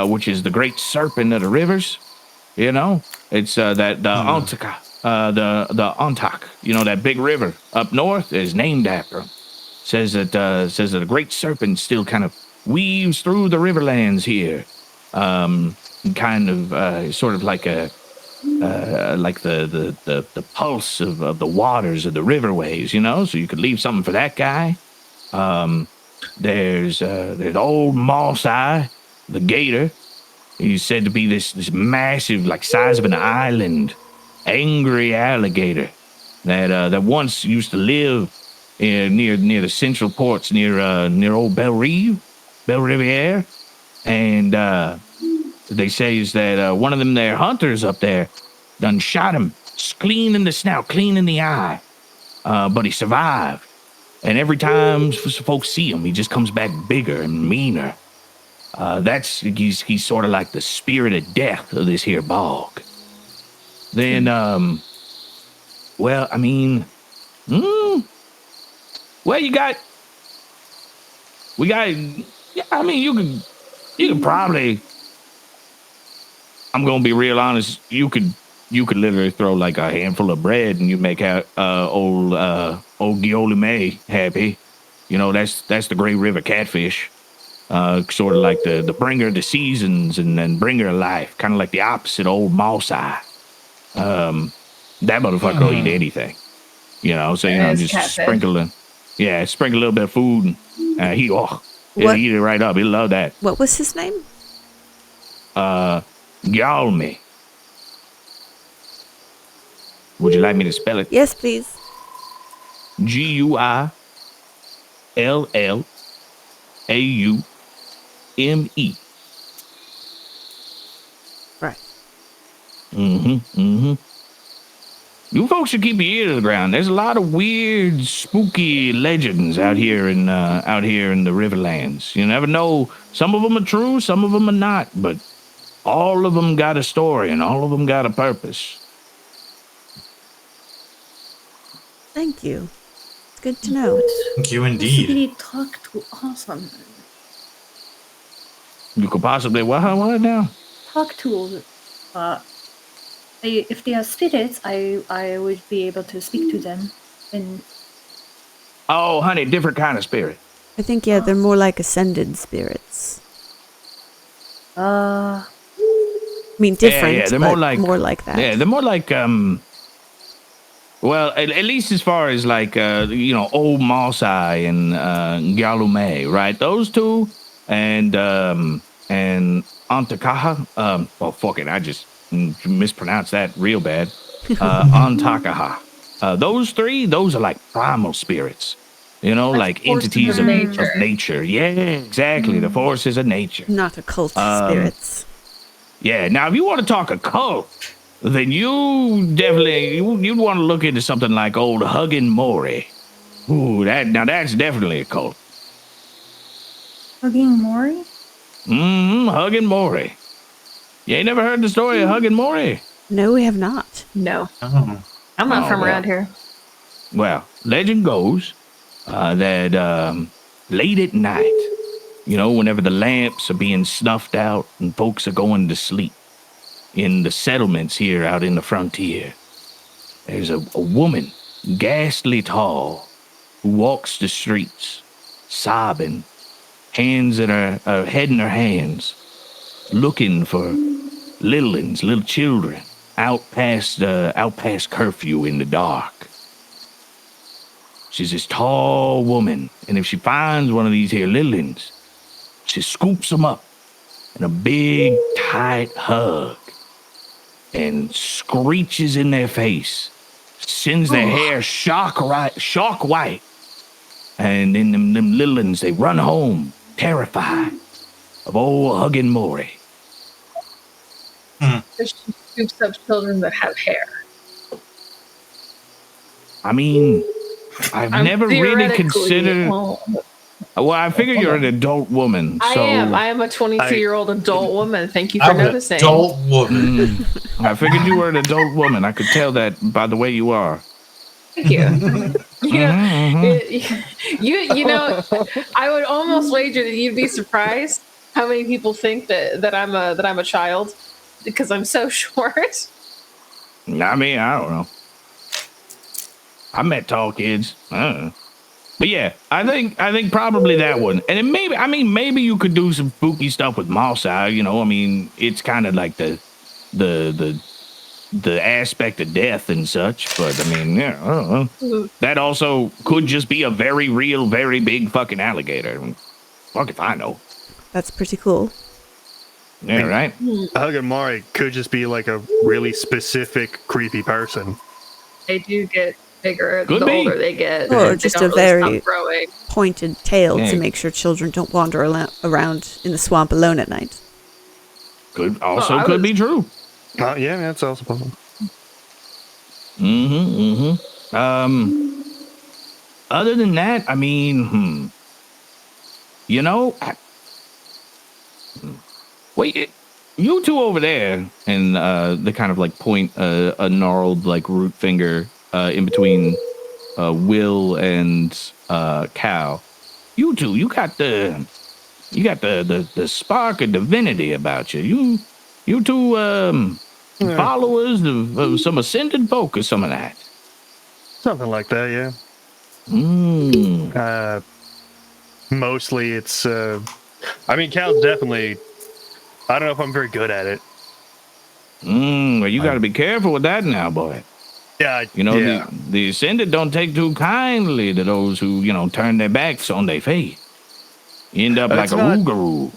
which is the great serpent of the rivers. You know, it's the Antaka, the Antak. You know, that big river up north is named after him. Says that a great serpent still kind of weaves through the Riverlands here, kind of sort of like a. Like the pulse of the waters of the riverways, you know, so you could leave something for that guy. There's old Moss Eye, the gator. He's said to be this massive, like size of an island, angry alligator that once used to live near the central ports near old Belle Riviere, and they say is that one of them there hunters up there done shot him clean in the snout, clean in the eye, but he survived. And every time folks see him, he just comes back bigger and meaner. He's sort of like the spirit of death of this here bog. Then, well, I mean, well, we got. Yeah, I mean, you could probably. I'm gonna be real honest. You could literally throw like a handful of bread and you make out old Gioli May happy. You know, that's the Great River catfish. Sort of like the bringer of the seasons and then bringer of life. Kind of like the opposite of old Moss Eye. That motherfucker will eat anything. You know, so you know, just sprinkle a little bit of food and he'll eat it right up. He'll love that. What was his name? Gyalme. Would you like me to spell it? Yes, please. Guillaume. Right. You folks should keep your ear to the ground. There's a lot of weird, spooky legends out here in the Riverlands. You never know. Some of them are true, some of them are not, but all of them got a story and all of them got a purpose. Thank you. It's good to know. Thank you indeed. Possibly talk to awesome. You could possibly what now? Talk to if they are spirits, I would be able to speak to them. And Oh, honey, different kind of spirit. I think, yeah, they're more like ascended spirits. I mean, different, Yeah, they're but more like that. Yeah, they're more like well, at least as far as like old Maasai and Galume, right? Those two and Antakaha. Well, fuck it, I just mispronounced that real bad. Antakaha. Those three, those are like primal spirits. Like entities of nature. Yeah, exactly. The forces of nature. Not occult spirits. Yeah, now if you want to talk occult, then you'd want to look into something like old Huggin' Mori. Ooh, that's definitely occult. Hugging Mori? Huggin' Mori. You ain't never heard the story of Huggin' Mori? No, we have not. No. Oh. I'm not from around here. Well, legend goes that late at night, whenever the lamps are being snuffed out and folks are going to sleep in the settlements here out in the frontier, there's a woman, ghastly tall, who walks the streets, sobbing, hands in her head in her hands, looking for little children out past curfew in the dark. She's this tall woman, and if she finds one of these here littlins, she scoops them up in a big, tight hug and screeches in their face, sends their hair shock white, and then them littlins, they run home, terrified of old Huggin' Mori. She scoops up children that have hair. I mean, I've never really considered. Well, I figure you're an adult woman. So I am a 22-year-old adult woman. Thank you for noticing. Adult woman. I figured you were an adult woman. I could tell that by the way you are. Thank you. You know, I would almost wager that you'd be surprised how many people think that I'm a child because I'm so short. I mean, I don't know. I met tall kids. But yeah, I think probably that one. And then maybe you could do some spooky stuff with Maasai, it's kind of like the aspect of death and such, but I don't know. That also could just be a very real, very big fucking alligator. Fuck if I know. That's pretty cool. Yeah, right? Huggin' Mori could just be like a really specific creepy person. They do get bigger Could the be. older they get. Or They just don't a really very stop growing. pointed tail Yeah. to make sure children don't wander around in the swamp alone at night. Could was- be true. Yeah, that's also possible. Other than that, wait, you two over there, and they kind of like point a gnarled like root finger in between Will and Cal. You two, you got the spark of divinity about you. You two followers of some ascended folk or some of that. Something like that, yeah. Mostly it's Cal's definitely, I don't know if I'm very good at it. Well, you got to be careful with that now, boy. Yeah, the ascended don't take too kindly to those who, turn their backs on their faith. You end up But like it's a not- rougarou.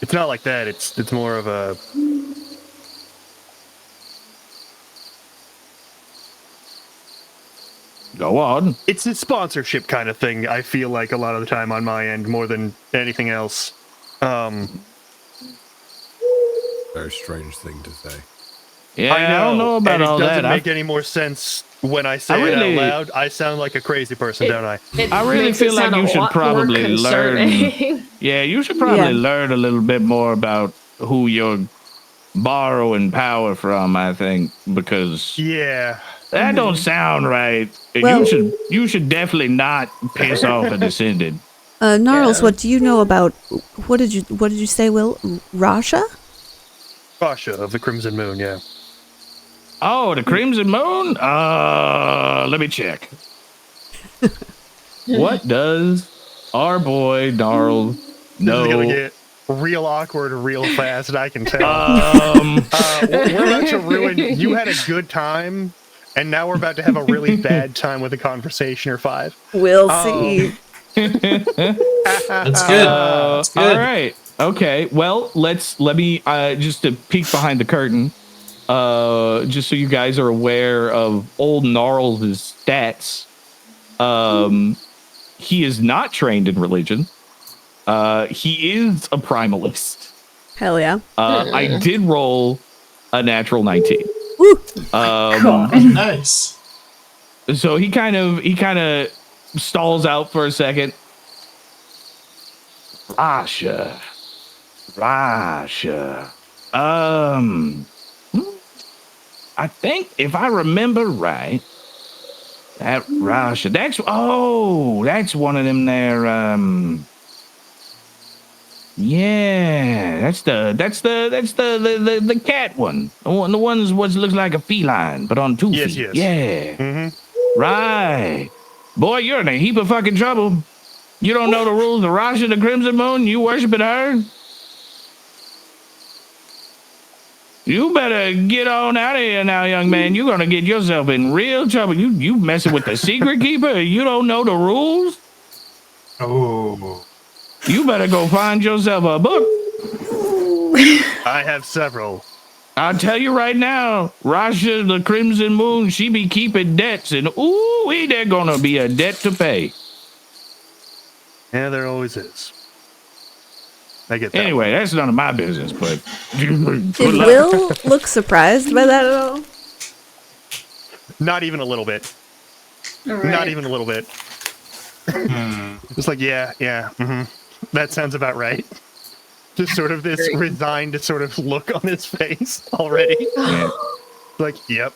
It's not like that. It's more of a. Go on. It's a sponsorship kind of thing. I feel like a lot of the time on my end, more than anything else. Very strange thing to say. Yeah, I don't know about and all it doesn't that. make any more sense when I say it out loud. I sound like a crazy person, don't I? I really makes feel it like sound you a should lot more probably learn. concerning. Yeah, you should probably learn a little bit more about who you're borrowing power from, I think, because Yeah. that don't sound right. Well- you should definitely not piss off a descendant. Gnarls, what do you know about what did you say, Will? Raja? Ashe of the Crimson Moon, yeah. Oh, the Crimson Moon? Let me check. What does our boy Gnarl know? This is gonna get real awkward real fast, I can tell. We're about to ruin. You had a good time, and now we're about to have a really bad time with a conversation or 5. We'll see. That's good. That's good. All right. Okay. Well, let me just to peek behind the curtain, just so you guys are aware of old Gnarl's stats. He is not trained in religion. He is a primalist. Hell yeah. I did roll a natural 19. Woo. Nice. So he kind of stalls out for a second. Rasha. I think if I remember right, that Rasha, that's one of them there, yeah, that's the cat one. The one's what looks like a feline, but on 2 feet. Yes. Yeah. Mm-hmm. Right. Boy, you're in a heap of fucking trouble. You don't know the rules of Rasha, the Crimson Moon, you worshiping her? You better get on out of here now, young man. You're gonna get yourself in real trouble. You messing with the secret keeper? You don't know the rules? Oh. You better go find yourself a book. I have several. I'll tell you right now, Rasha, the Crimson Moon, she be keeping debts, and ooh, there gonna be a debt to pay. Yeah, there always is. I get that. Anyway, that's none of my business, but Did Will look surprised by that at all? Not even a little bit. Right. Not even a little bit. It's like, yeah. Mm-hmm. That sounds about right. Just sort of this resigned sort of look on his face already. Yeah. Like, yep.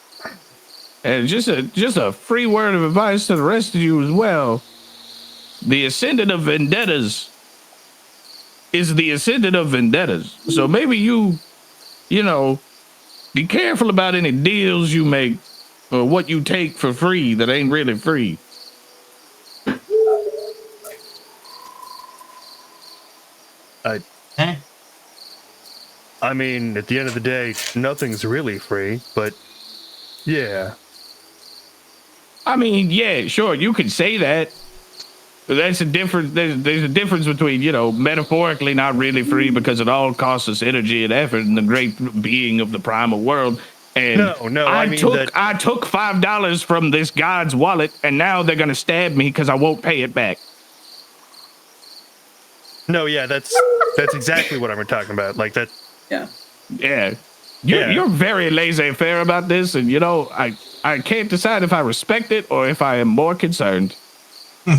And just a free word of advice to the rest of you as well. The ascendant of vendettas is the ascendant of vendettas. So maybe you know, be careful about any deals you make or what you take for free that ain't really free. I mean, at the end of the day, nothing's really free, but yeah. I mean, yeah, sure, you could say that. But that's a difference. There's a difference between, metaphorically not really free because it all costs us energy and effort and the great being of the primal world. And no, I took $5 from this god's wallet, and now they're gonna stab me because I won't pay it back. No, yeah, that's exactly what I'm talking about. Like that. Yeah. You're very laissez-faire about this, and I can't decide if I respect it or if I am more concerned. You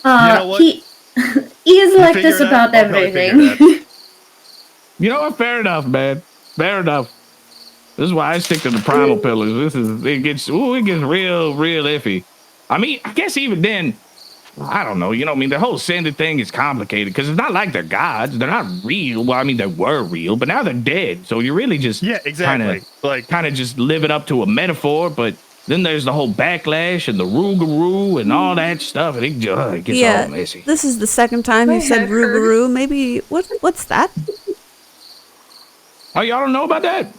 know what? He is like this about everything. You know what? Fair enough, man. Fair enough. This is why I stick to the primal pillars. It gets real iffy. I mean, I guess even then, I don't know. The whole ascended thing is complicated because it's not like they're gods. They're not real. Well, I mean, they were real, but now they're dead. So you're really just kind of just living up to a metaphor. But then there's the whole backlash and the Rougarou and all that stuff, and it gets all messy. This is the second time you said Rougarou. Maybe what's that? Oh, y'all don't know about that?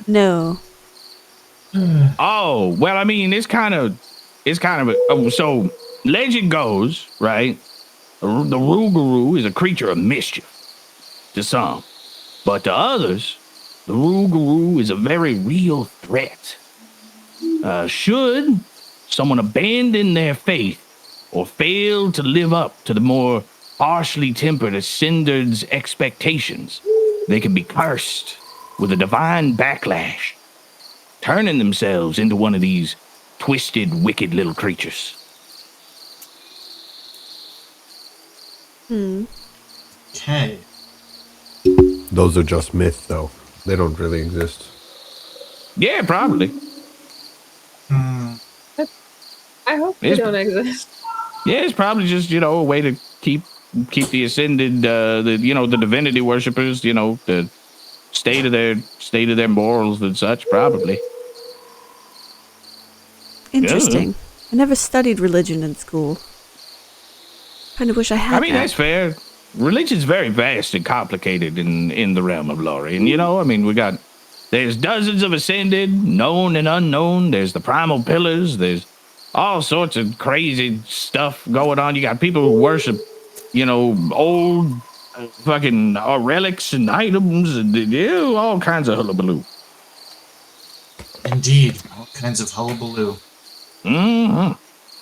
No. Oh, well, I mean, it's kind of so legend goes, right? The Rougarou is a creature of mischief to some, but to others, the Rougarou is a very real threat. Should someone abandon their faith or fail to live up to the more harshly tempered Ascender's expectations, they can be cursed with a divine backlash, turning themselves into one of these twisted, wicked little creatures. Okay. Those are just myths, though. They don't really exist. Yeah, probably. I hope they don't exist. Yeah, it's probably just, a way to keep the ascended, the divinity worshippers, to state of their morals and such, probably. Interesting. I never studied religion in school. Kind of wish I had. I mean, that's fair. Religion's very vast and complicated in the realm of Lori. And, there's dozens of ascended, known and unknown. There's the primal pillars. There's all sorts of crazy stuff going on. You got people who worship, old fucking relics and items and all kinds of hullabaloo. Indeed, all kinds of hullabaloo. Mm-hmm.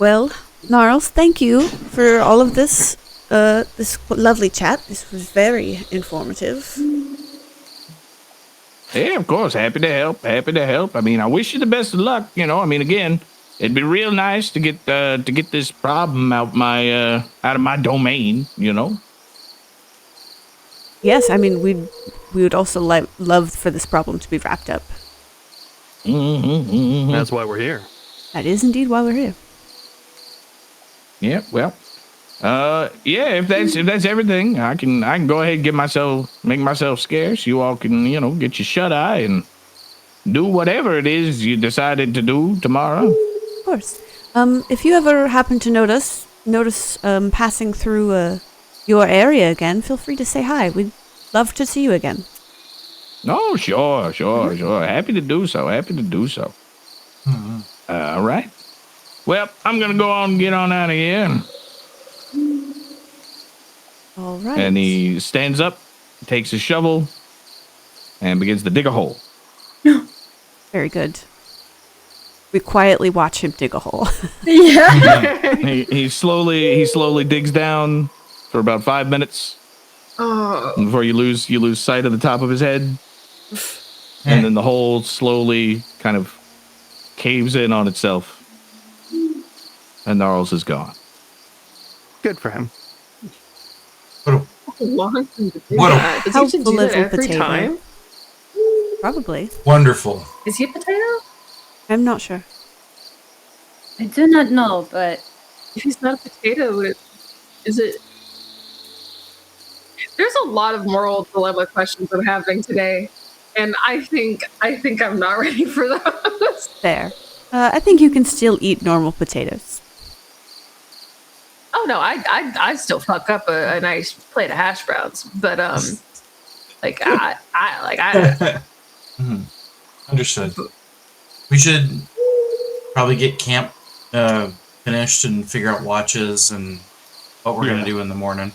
Well, Gnarls, thank you for all of this, this lovely chat. This was very informative. Yeah, of course. Happy to help. I mean, I wish you the best of luck. Again, it'd be real nice to get this problem out of my domain. Yes, I mean, we would also love for this problem to be wrapped up. Mm-hmm. That's why we're here. That is indeed why we're here. Yeah, well, if that's everything, I can go ahead and make myself scarce. You all can, get your shut eye and do whatever it is you decided to do tomorrow. Of course. If you ever happen to notice passing through your area again, feel free to say hi. We'd love to see you again. Oh, sure. Happy to do so. Mm-hmm. All right. Well, I'm gonna go on and get on out of here. All right. And he stands up, takes his shovel, and begins to dig a hole. Very good. We quietly watch him dig a hole. Yeah. He slowly digs down for about 5 minutes. Before you lose sight of the top of his head. And then the hole slowly kind of caves in on itself. And Gnarls is gone. Good for him. Long time to do What a- that. Does he Helpful have to do that little every potato. time? Probably. Wonderful. Is he a potato? I'm not sure. I do not know, but If he's not a potato, is it? There's a lot of moral dilemma questions I'm having today, and I think I'm not ready for those. Fair. I think you can still eat normal potatoes. Oh no, I still fuck up a nice plate of hash browns, but I Mhm. Understood. We should probably get camp finished and figure out watches and what we're gonna do in the morning.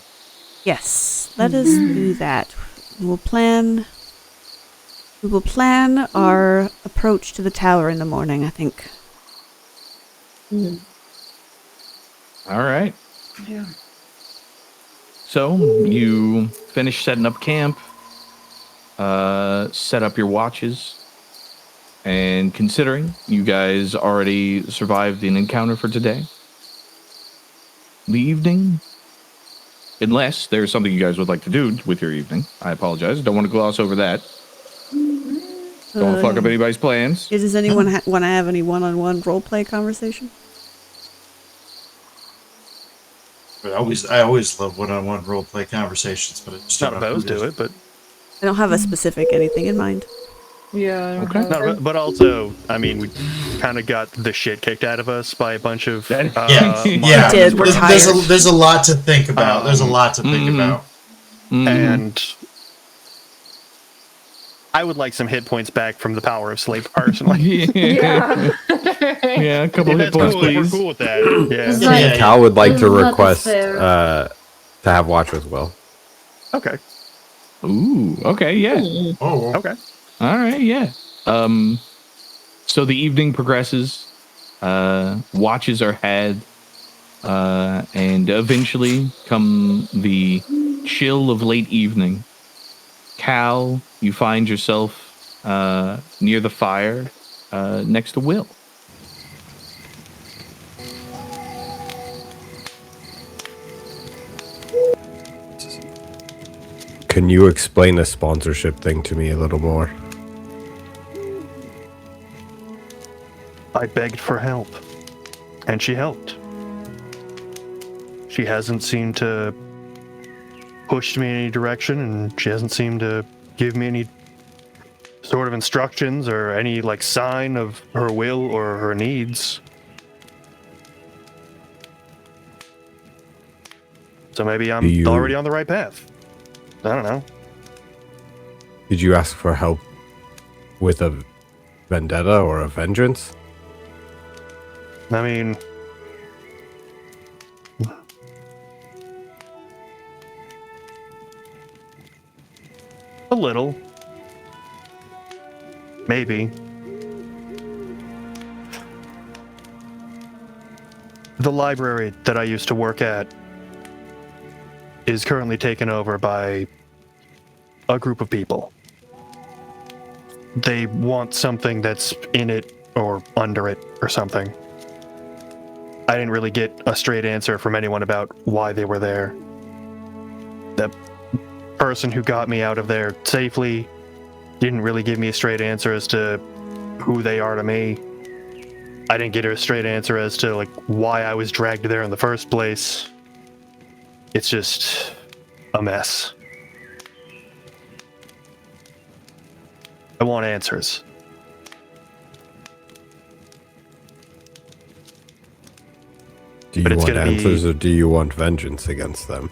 Yes, let us do that. We will plan our approach to the tower in the morning, I think. All right. yeah. So you finish setting up camp, set up your watches, and considering you guys already survived an encounter for today, the evening, unless there's something you guys would like to do with your evening, I apologize. Don't want to gloss over that. Don't want to fuck up anybody's plans. Does anyone want to have any one-on-one roleplay conversation? But I always love one-on-one roleplay conversations, but I just Not don't know opposed who to it, but I don't have a specific anything in mind. Yeah. Okay. no, but also, I mean, we kind of got the shit kicked out of us by a bunch of Yeah. We did, we're There's a lot to think about. There's a lot to think about. and I would like some hit points back from the power of sleep, personally. Yeah. Yeah, a couple If hit that's points, cool, if we're please. cool with that. It's Yeah. like- Yeah. Cal would like to Not request fair. to have watch as well. Okay. Ooh, okay, yeah. Oh, Okay. All right, yeah. So the evening progresses, watches are had, and eventually come the chill of late evening. Cal, you find yourself near the fire next to Will. Can you explain the sponsorship thing to me a little more? I begged for help, and she helped. She hasn't seemed to push me in any direction, and she hasn't seemed to give me any sort of instructions or any like sign of her will or her needs. So maybe I'm already on the right path. I don't know. Did you ask for help with a vendetta or a vengeance? I mean, a little. Maybe. The library that I used to work at is currently taken over by a group of people. They want something that's in it or under it or something. I didn't really get a straight answer from anyone about why they were there. The person who got me out of there safely didn't really give me a straight answer as to who they are to me. I didn't get a straight answer as to like why I was dragged there in the first place. It's just a mess. I want answers. Do you want answers or do you want vengeance against them?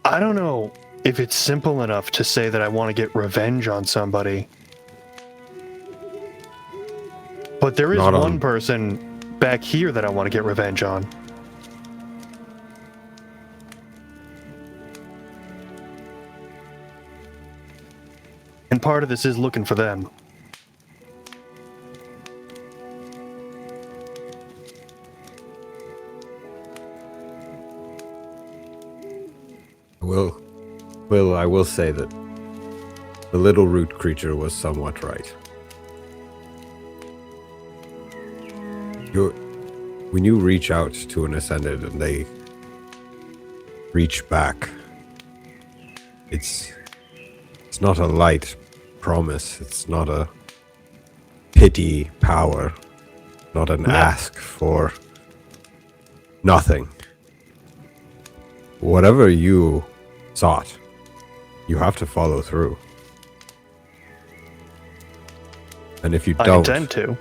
I don't know if it's simple enough to say that I want to get revenge on somebody. But there is one person back here that I want to get revenge on. And part of this is looking for them. Well, I will say that the little root creature was somewhat right. When you reach out to an Ascended and they reach back, it's not a light promise, it's not a pity power, not an ask for nothing. Whatever you sought, you have to follow through. And if you don't, I intend to.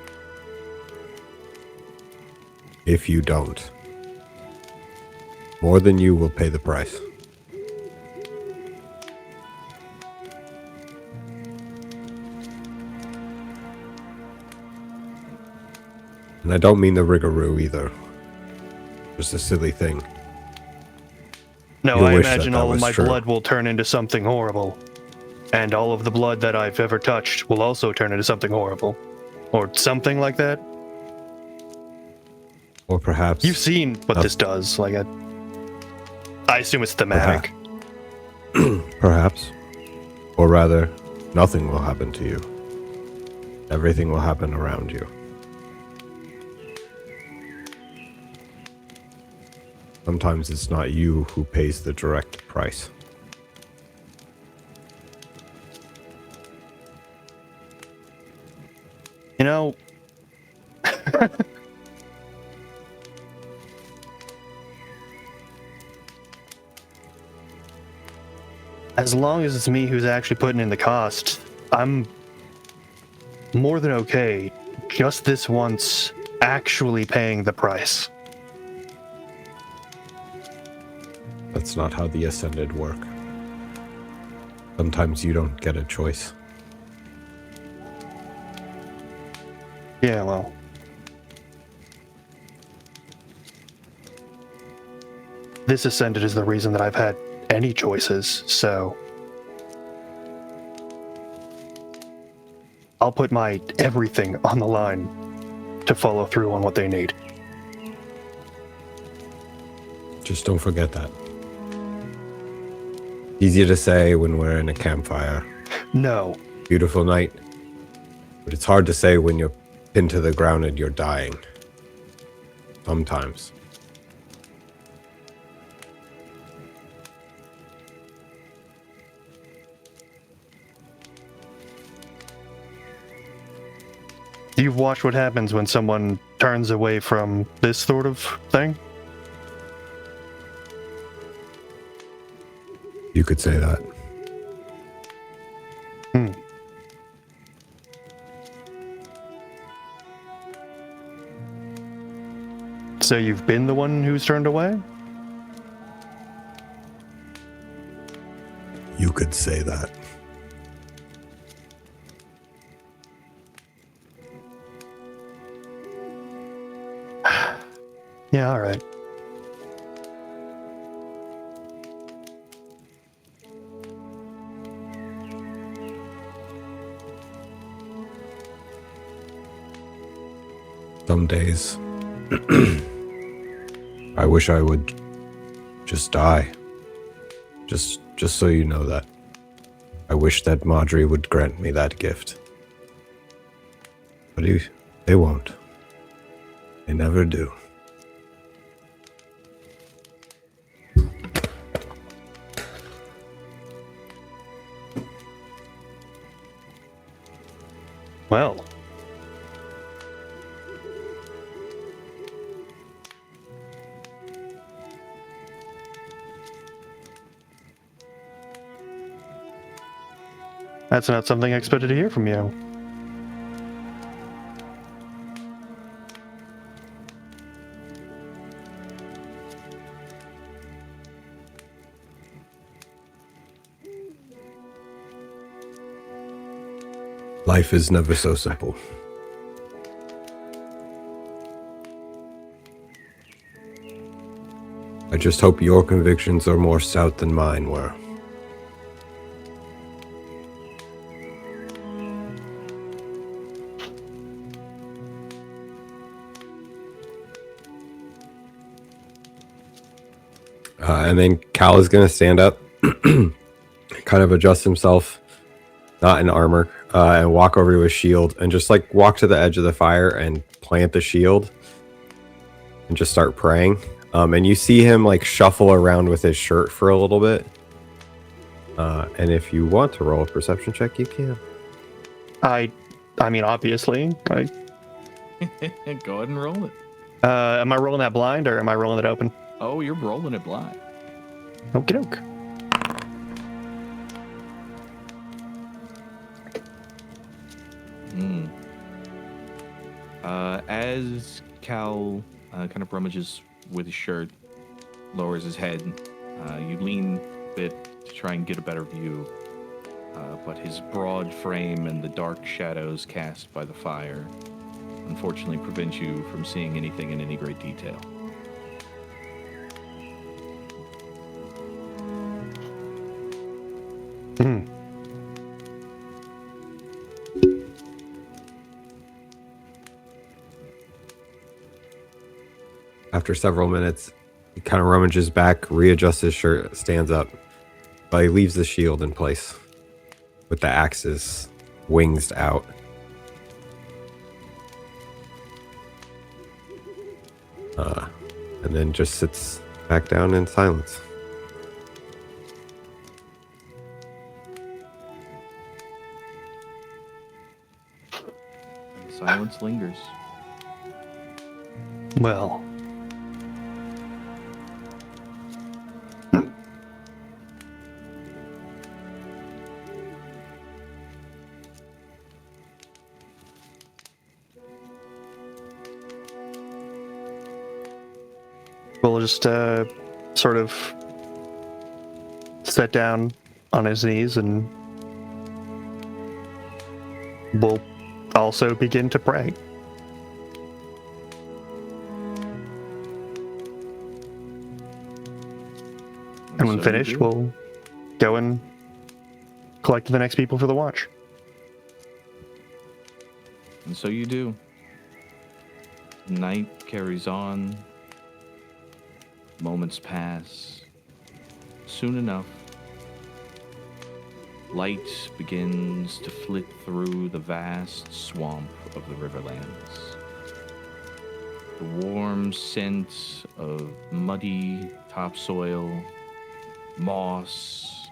If you don't, more than you will pay the price. And I don't mean the rigmarole either. Just a silly thing. No, You'll I wish imagine that all of was my true. blood will turn into something horrible. And all of the blood that I've ever touched will also turn into something horrible. Or something like that. Or perhaps... You've seen what this does. Like, I assume it's thematic. Perhaps. Or rather, nothing will happen to you. Everything will happen around you. Sometimes it's not you who pays the direct price. You know... As long as it's me who's actually putting in the cost, I'm more than okay just this once actually paying the price. That's not how the Ascended work. Sometimes you don't get a choice. Yeah, well. This Ascended is the reason that I've had any choices, so I'll put my everything on the line to follow through on what they need. Just don't forget that. Easier to say when we're in a campfire. No. Beautiful night. But it's hard to say when you're pinned to the ground and you're dying. Sometimes. You've watched what happens when someone turns away from this sort of thing? You could say that. So you've been the one who's turned away? You could say that. Yeah, all right. Some days, I wish I would just die. Just so you know that. I wish that Madri would grant me that gift. But they won't. They never do. Well. That's not something I expected to hear from you. Life is never so simple. I just hope your convictions are more stout than mine were. And then Cal is going to stand up, kind of adjust himself, not in armor, and walk over to his shield and just like walk to the edge of the fire and plant the shield and just start praying. And you see him like shuffle around with his shirt for a little bit. And if you want to roll a perception check, you can. I mean, obviously. Go ahead and roll it. Am I rolling that blind or am I rolling it open? Oh, you're rolling it blind. Okie doke. As Cal kind of rummages with his shirt, lowers his head, you lean a bit to try and get a better view, but his broad frame and the dark shadows cast by the fire unfortunately prevent you from seeing anything in any great detail. After several minutes, he kind of rummages back, readjusts his shirt, stands up, but he leaves the shield in place with the axes wings out. And then just sits back down in silence. Silence lingers. Well. We'll just sort of sit down on his knees and we'll also begin to pray. And when finished, we'll go and collect the next people for the watch. And so you do. Night carries on. Moments pass. Soon enough, light begins to flit through the vast swamp of the Riverlands. The warm scent of muddy topsoil, moss,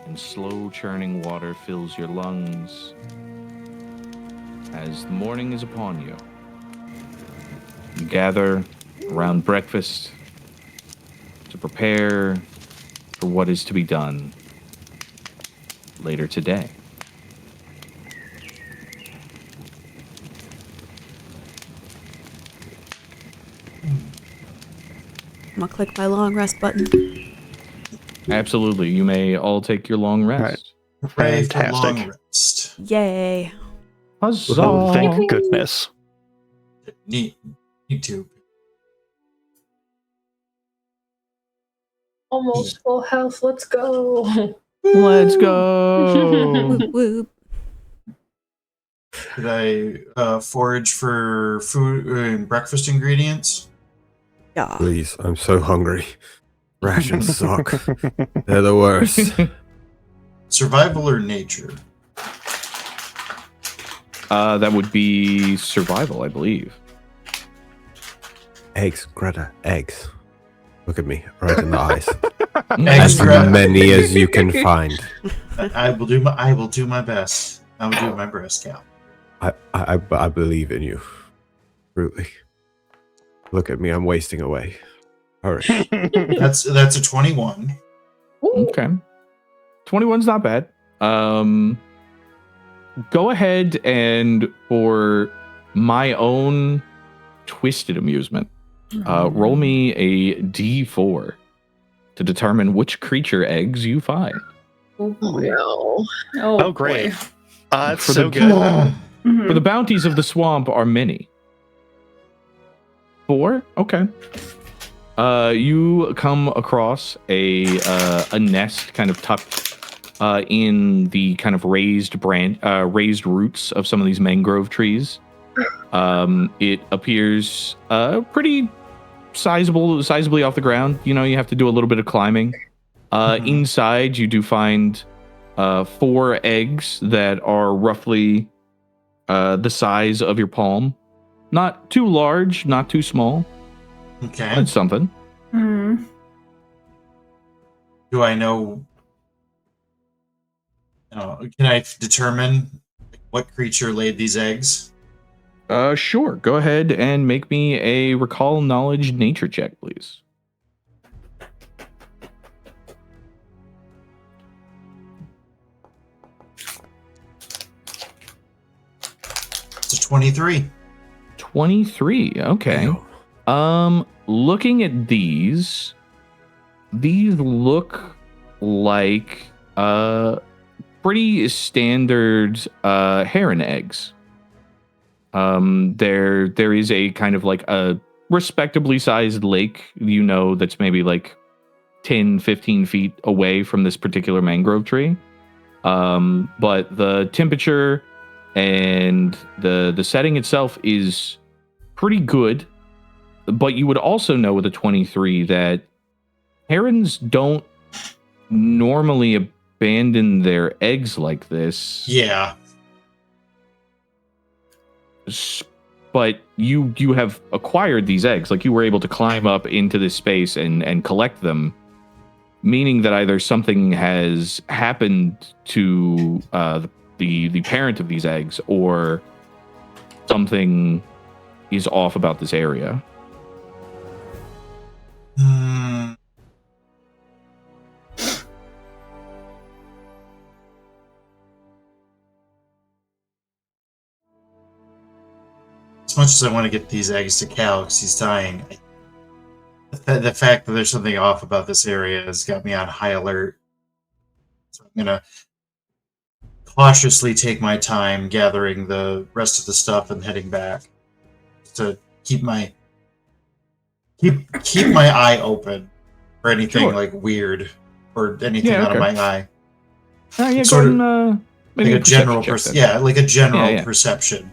and slow churning water fills your lungs as the morning is upon you. You gather around breakfast to prepare for what is to be done later today. I'm gonna click my long rest button. Absolutely. You may all take your long rest. Pray for Fantastic. long rest. Yay. Huzzah! Oh, thank goodness. Need to. Almost full health. Let's go. Let's go! Whoop whoop. Did I forage for food and breakfast ingredients? Yeah. Please, I'm so hungry. Rations suck. They're the worst. Survival or nature? That would be survival, I believe. Eggs, Greta, eggs. Look at me, right in the eyes. Eggs, As Greta. many as you can find. I will do my best. I will do my best, Cal. I believe in you. Truly. Look at me, I'm wasting away. Hurry. That's a 21. Okay. 21's not bad. Go ahead and, for my own twisted amusement, roll me a d4 to determine which creature eggs you find. Oh no. Oh, great. That's For so the- good. For the bounties of the swamp are many. 4? Okay. You come across a nest kind of tucked in the kind of raised roots of some of these mangrove trees. It appears pretty sizably off the ground. You know, you have to do a little bit of climbing. Inside, you do find 4 eggs that are roughly the size of your palm. Not too large, not too small. Okay. That's something. Do I know? Can I determine what creature laid these eggs? Sure. Go ahead and make me a recall knowledge nature check, please. It's a 23. 23. Okay. Looking at these look like pretty standard heron eggs. There is a kind of like a respectably sized lake, you know, that's maybe like 10, 15 feet away from this particular mangrove tree. But the temperature and the setting itself is pretty good. But you would also know with a 23 that herons don't normally abandon their eggs like this. Yeah. But you have acquired these eggs, like you were able to climb up into this space and collect them, meaning that either something has happened to the parent of these eggs, or something is off about this area. As much as I want to get these eggs to Calix, he's dying. The fact that there's something off about this area has got me on high alert. So I'm gonna cautiously take my time gathering the rest of the stuff and heading back to keep my eye open for anything like weird or anything out of my eye. Yeah, Sort go ahead and like a general like a general perception.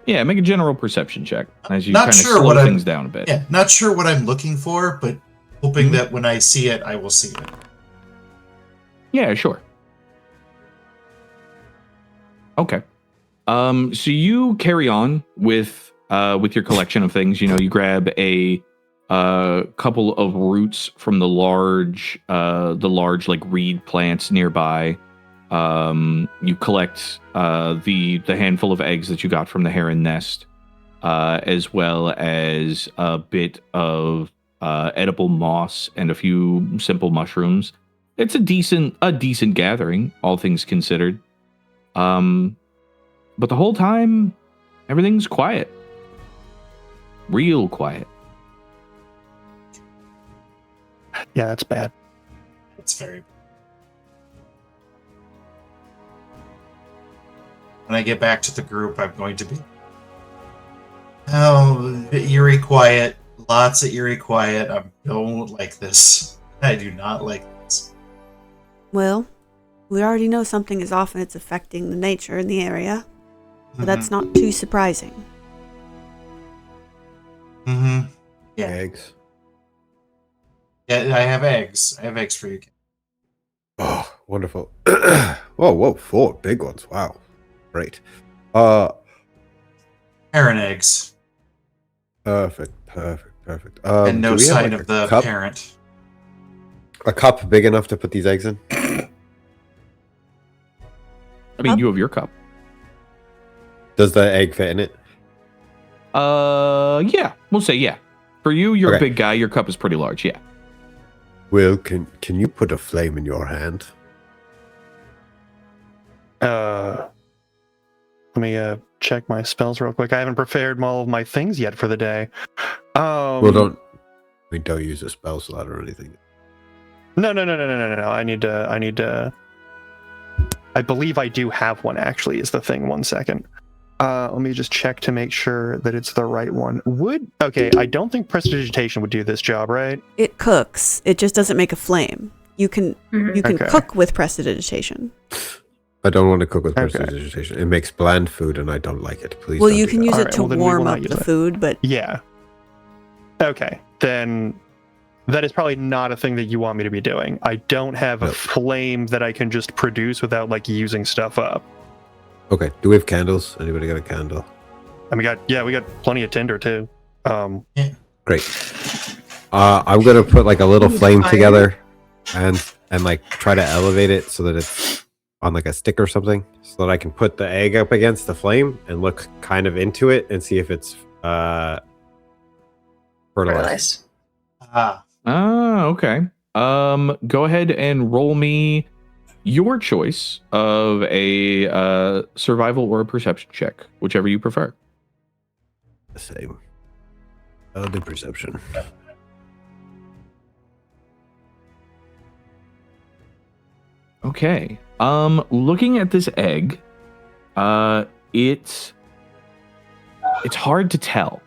Yeah, make a general perception check as you Not kind of sure slow what things down a bit. Yeah, not sure what I'm looking for, but hoping that when I see it, I will see it. Yeah, sure. Okay. So you carry on with your collection of things. You know, you grab a couple of roots from the large like reed plants nearby. You collect the handful of eggs that you got from the heron nest, as well as a bit of edible moss and a few simple mushrooms. it's a decent gathering, all things considered. But the whole time, everything's quiet. Real quiet. Yeah, that's bad. It's very. When I get back to the group, I'm going to be. Oh, eerie quiet. Lots of eerie quiet. I don't like this. I do not like this. Well, we already know something is off and it's affecting the nature in the area. But that's not too surprising. Mm-hmm. Yeah. Eggs. Yeah, I have eggs. I have eggs for you. Oh, wonderful. Whoa, 4 big ones. Wow. Great. Parent eggs. Perfect. And no do we have, sign like, of the cup? parent. A cup big enough to put these eggs in? I mean, you have your cup. Does the egg fit in it? Yeah, we'll say yeah. For you, you're a Okay. big guy. Your cup is pretty large. Yeah. Will, can you put a flame in your hand? Let me check my spells real quick. I haven't prepared all of my things yet for the day. Well, don't use a spell slot or anything. No. I need to. I believe I do have one. Actually, is the thing. 1 second. Let me just check to make sure that it's the right one. Okay? I don't think prestidigitation would do this job, right? It cooks. It just doesn't make a flame. You can Okay. cook with prestidigitation. I don't want to cook with Okay. prestidigitation. It makes bland food, and I don't like it. Please. Well, don't you do can that. use it Alright, to well, then we will warm not up use the it. food, but Yeah. Okay, then that is probably not a thing that you want me to be doing. I don't have a No. flame that I can just produce without like using stuff up. Okay. Do we have candles? Anybody got a candle? And we got plenty of tinder too. Great. I'm gonna put like a little flame together, and like try to elevate it so that it's on like a stick or something, so that I can put the egg up against the flame and look kind of into it and see if it's fertilized. Ah, Okay. Go ahead and roll me your choice of a survival or a perception check, whichever you prefer. The same. The perception. Okay. Looking at this egg, it's hard to tell.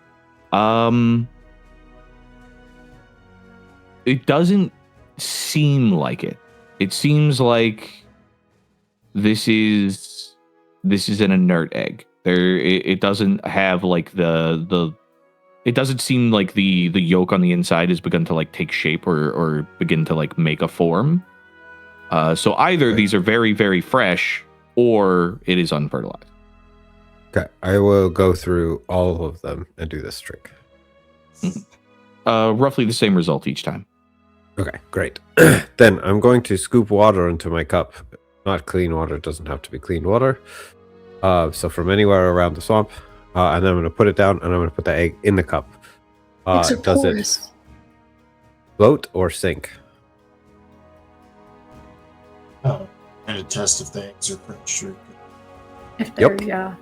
It doesn't seem like it. It seems like this is an inert egg. It doesn't have like the it doesn't seem like the yolk on the inside has begun to like take shape or begin to like make a form. So either these are very, very fresh or it is unfertilized. Okay, I will go through all of them and do this trick. Roughly the same result each time. Okay, great. Then I'm going to scoop water into my cup. Not clean water, it doesn't have to be clean water. So from anywhere around the swamp. And then I'm going to put it down and I'm going to put the egg in the cup. Does it float or sink? oh, and a test if the eggs are fresh. If Yep. they're, yeah.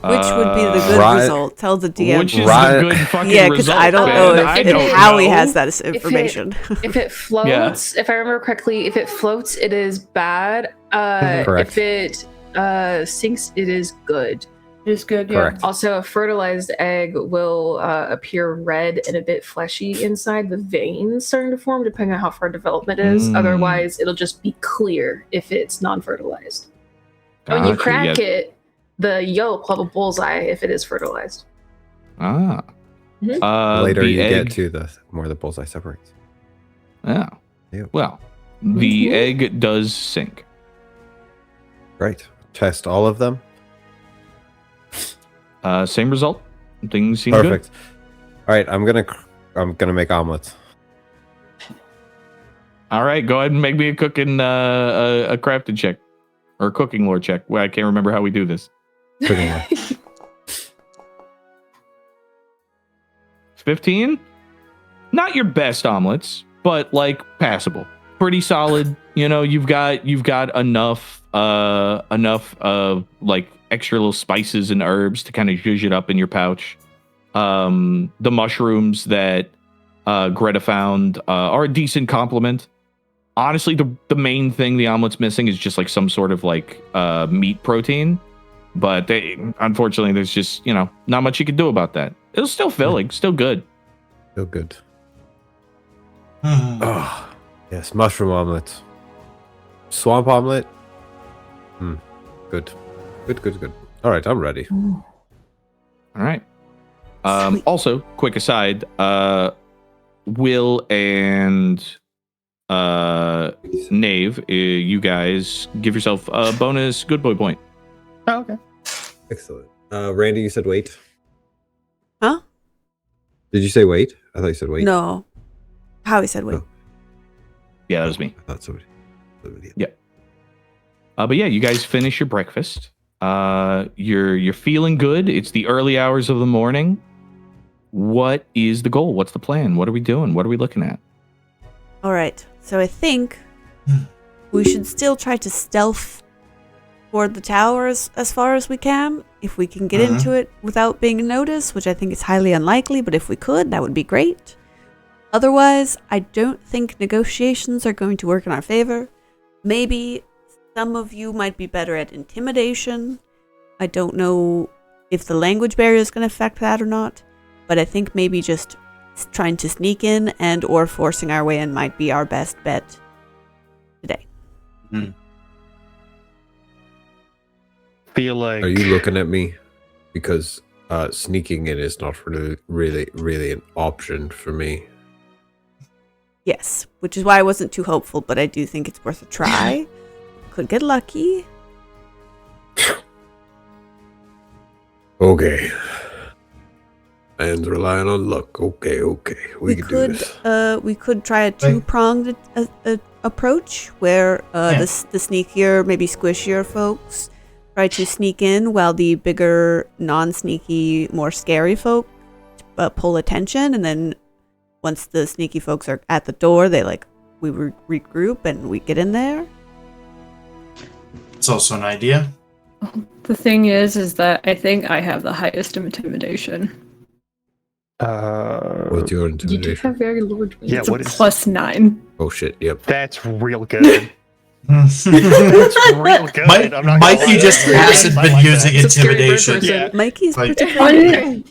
which would be the good Right. result? Tell the DM. Which is Right. the good fucking Yeah, because result? I don't man. know I if don't Howie know. has that information. If it floats, if I remember correctly, if it floats, it is bad. Correct. If it sinks, it is good. It is good, yeah. Correct. Also, a fertilized egg will appear red and a bit fleshy inside, with veins starting to form, depending on how far development is. Mm. Otherwise, it'll just be clear if it's non-fertilized. When you Gotcha, crack yeah. it, the yolk will have a bullseye if it is fertilized. Ah. Mhm. The later the you egg, get to, the more the bullseye separates. Yeah. Yeah. Well, the egg does sink. Great. Test all of them. Same result. Things seem good. Perfect. All right, I'm gonna make omelets. All right, go ahead and make me a cooking a crafting check or a cooking lore check. Well, I can't remember how we do this. Cooking one. 15. Not your best omelets, but like passable. pretty solid. You know, you've got enough like extra little spices and herbs to kind of zhuzh it up in your pouch. The mushrooms that Greta found are a decent compliment. Honestly, the main thing the omelet's missing is just like some sort of like meat protein. But unfortunately, there's just, you know, not much you can do about that. It was still filling, still good. Still good. Oh, yes, mushroom omelet. Swamp omelet. Good. Good. All right, I'm ready. All right. Also, quick aside, Will and Knave, you guys give yourself a bonus good boy point. Oh, okay. Excellent. Randy, you said wait. Huh? Did you say wait? I thought you said wait. No. Howie said wait. Oh. Yeah, that was me. I thought somebody. Yeah. But yeah, you guys finish your breakfast. You're feeling good. It's the early hours of the morning. What is the goal? What's the plan? What are we doing? What are we looking at? All right. So I think we should still try to stealth toward the towers as far as we can. If we can get into it without being noticed, which I think is highly unlikely, but if we could, that would be great. Otherwise, I don't think negotiations are going to work in our favor. Maybe some of you might be better at intimidation. I don't know if the language barrier is going to affect that or not, but I think maybe just trying to sneak in and or forcing our way in might be our best bet today. Feel like. Are you looking at me? Because sneaking in is not really an option for me. Yes, which is why I wasn't too hopeful, but I do think it's worth a try. Could get lucky. Okay. And relying on luck. Okay. We could do this. We could try a two-pronged approach where the sneakier, maybe squishier folks try to sneak in while the bigger, non-sneaky, more scary folk pull attention, and then once the sneaky folks are at the door, we regroup and we get in there. It's also an idea. The thing is that I think I have the highest intimidation. What's your You do intimidation? have very low. Yeah, It's what a is +9. Oh shit, yep. That's real good. That's real good. I'm not gonna Mikey lie. just hasn't I been like using that. It's a scary bird intimidation. person. Yeah. Mikey's Like- pretty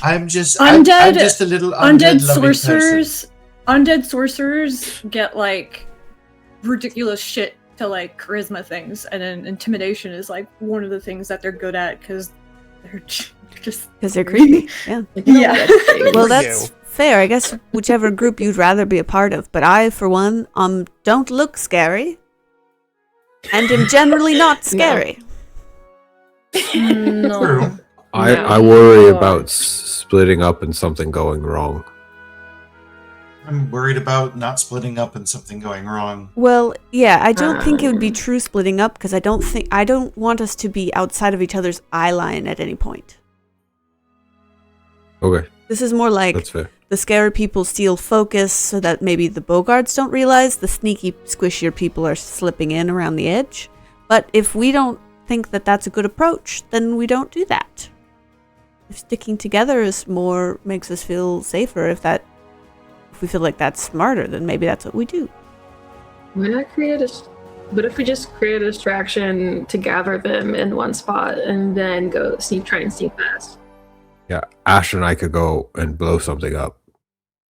I'm just Undead- I'm just a little Undead loving person. sorcerers get like ridiculous shit to like charisma things, and then intimidation is like one of the things that they're good at because they're just because they're creepy. Yeah. yeah. Well, For that's you. fair. I guess whichever group you'd rather be a part of. But I, for one, don't look scary, and am generally not scary. No. True. I worry about splitting up and something going wrong. I'm worried about not splitting up and something going wrong. Well, yeah, I don't think it would be true splitting up because I don't want us to be outside of each other's eye line at any point. Okay, This is more like that's fair. the scary people steal focus so that maybe the bogarts don't realize the sneaky, squishier people are slipping in around the edge. But if we don't think that that's a good approach, then we don't do that. If sticking together is more makes us feel safer, if we feel like that's smarter, then maybe that's what we do. Why not But if we just create a distraction to gather them in one spot and then go try and sneak past? Yeah, Ashe and I could go and blow something up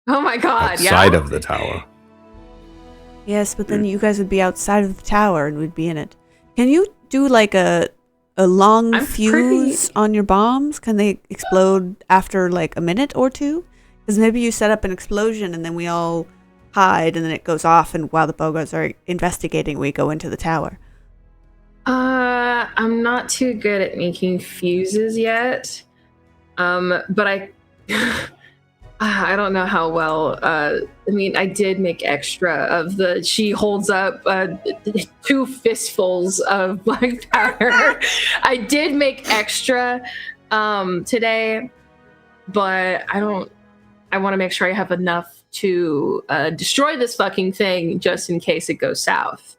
Oh my god! outside Yeah. of the tower. Yes, but then you guys would be outside of the tower and we'd be in it. Can you do like a long I'm fuse on your bombs? Can they explode after like a minute or two? Because maybe you set up an explosion and then we all hide and then it goes off, and while the bogarts are investigating, we go into the tower. I'm not too good at making fuses yet. But I don't know how well. I mean, I did make extra of the. She holds up 2 fistfuls of black powder. I did make extra today, but I don't. I want to make sure I have enough to destroy this fucking thing just in case it goes south.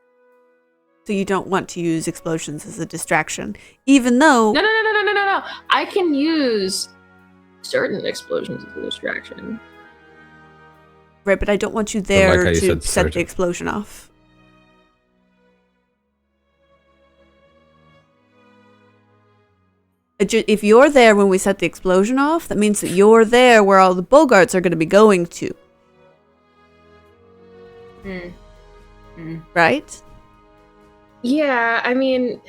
So you don't want to use explosions as a distraction, even though... No. I can use certain explosions as a distraction. Right, but I don't want you there how you to said set certain. the explosion off. If you're there when we set the explosion off, that means that you're there where all the bogarts are going to be going to. Right? Yeah, I mean...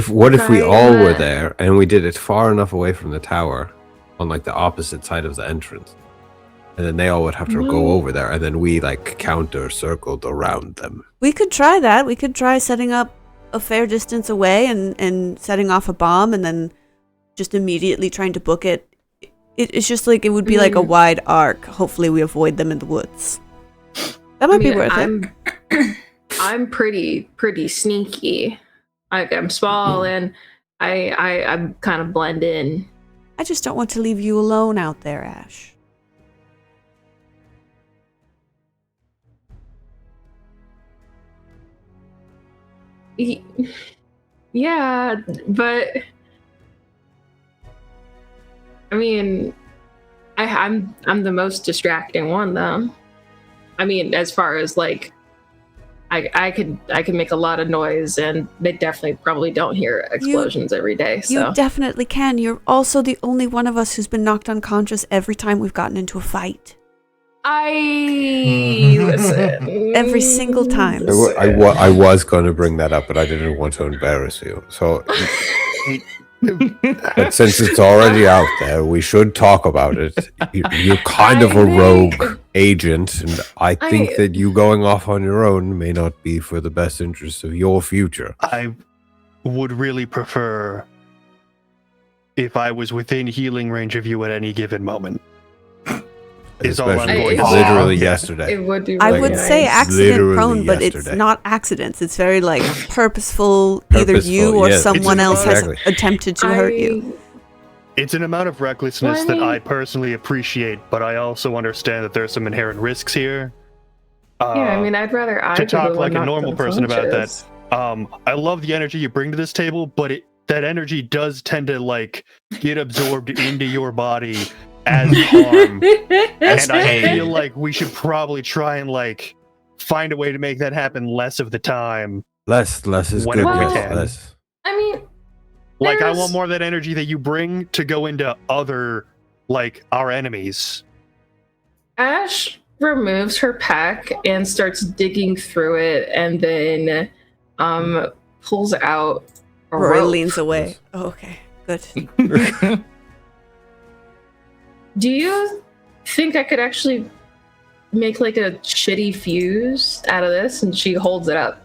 What if we all were kinda. there and we did it far enough away from the tower on like the opposite side of the entrance? And then they all would have to go over there and then we like counter circled around them. We could try that. We could try setting up a fair distance away and setting off a bomb and then just immediately trying to book it. It's just like it would be like a wide arc. Hopefully we avoid them in the woods. That might be worth it. I'm pretty sneaky. I'm small and I kind of blend in. I just don't want to leave you alone out there, Ashe. Yeah, but I mean, I'm the most distracting one though. I mean, as far as like, I can make a lot of noise, and they definitely probably don't hear explosions every day. So You definitely can. You're also the only one of us who's been knocked unconscious every time we've gotten into a fight. listen. Every single time. I was going to bring that up, but I didn't want to embarrass you. So, but since it's already out there, we should talk about it. You're kind of a rogue agent, and I think that you going off on your own may not be for the best interest of your future. I would really prefer if I was within healing range of you at any given moment. Is all I'm Especially going to say. literally It yesterday. would be. I Really would nice. say accident Literally prone, but it's yesterday. not accidents. It's very like purposeful. Either you Purposeful, or yes, someone else exactly. has attempted to hurt you. It's an amount of recklessness that I personally appreciate, but I also understand that there's some inherent risks here. Yeah, I mean, I'd rather to talk like a normal person about that. I love the energy you bring to this table, but that energy does tend to like get absorbed into your body as harm. And I feel like we should probably try and like find a way to make that happen less of the time. Less is good. Whenever we Yes, can. less. I mean, Like I want more of that energy that you bring to go into other like our enemies. Ashe removes her pack and starts digging through it, and then pulls out a Rory rope. leans away. Oh, okay, good. Do you think I could actually make like a shitty fuse out of this? And she holds it up.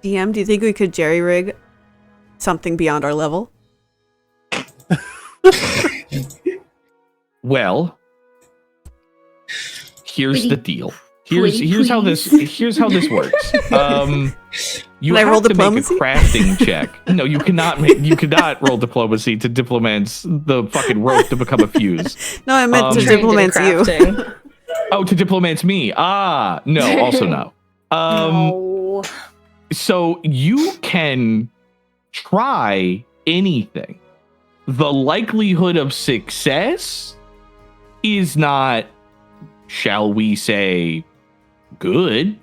DM, do you think we could jerry rig something beyond our level? Well, here's the deal. Pretty Here's how this works. You Can I roll have to diplomacy? make a crafting check. No, you cannot roll diplomacy to diplomance the fucking rope to become a fuse. No, I meant to Trained in diplomance you. crafting. Oh, to diplomance me. No, also no. No. So you can try anything. The likelihood of success is not, shall we say, good.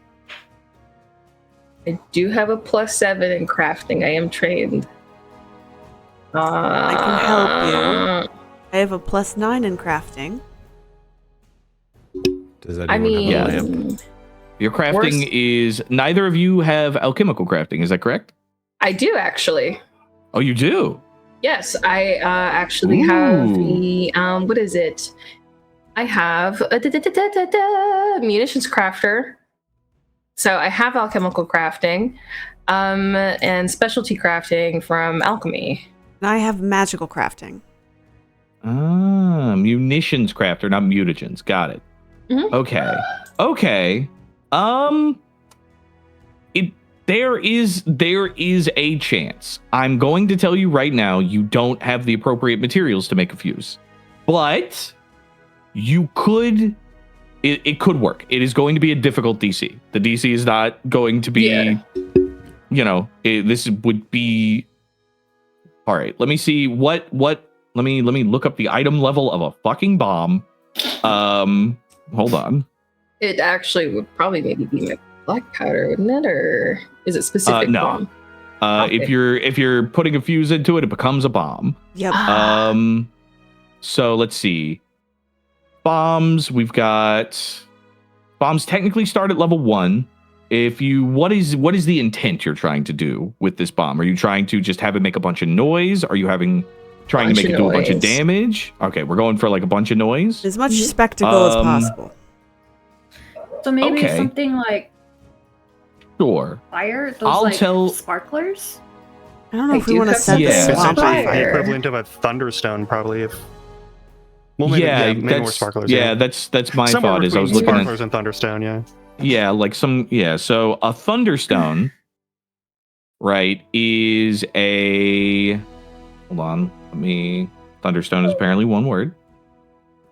I do have a +7 in crafting. I am trained. I can help you. I have a +9 in crafting. Does anyone I mean, have a lamp? Your crafting is, neither of you have alchemical crafting, is that correct? I do actually. Oh, you do? Yes, I actually have the what is it? I have a munitions crafter. So I have alchemical crafting, and specialty crafting from alchemy. And I have magical crafting. Munitions crafter, not mutagens. Got it. Mhm. Okay. There is a chance. I'm going to tell you right now, you don't have the appropriate materials to make a fuse. but you could. It could work. It is going to be a difficult DC. The DC is not going to be, this would be. All right, let me see let me look up the item level of a fucking bomb. Hold on. It actually would probably maybe be like black powder, wouldn't it? Or is it specific? No. Bomb? Okay. If you're putting a fuse into it, it becomes a bomb. Yep. So let's see. Bombs, we've got bombs technically start at level 1. What is the intent you're trying to do with this bomb? Are you trying to just have it make a bunch of noise? Are you trying to make it do a bunch of damage? Okay, we're going for like a bunch of noise. As much spectacle as possible. So maybe something like sure. Fire? Those sparklers? I don't know if we want to set the swamp on Essentially, the fire. equivalent of a thunderstone, probably. Maybe more sparklers. That's my Somewhere thought. Is I was between looking sparklers and thunderstone. So a thunderstone, right? Is a hold on. Thunderstone is apparently one word.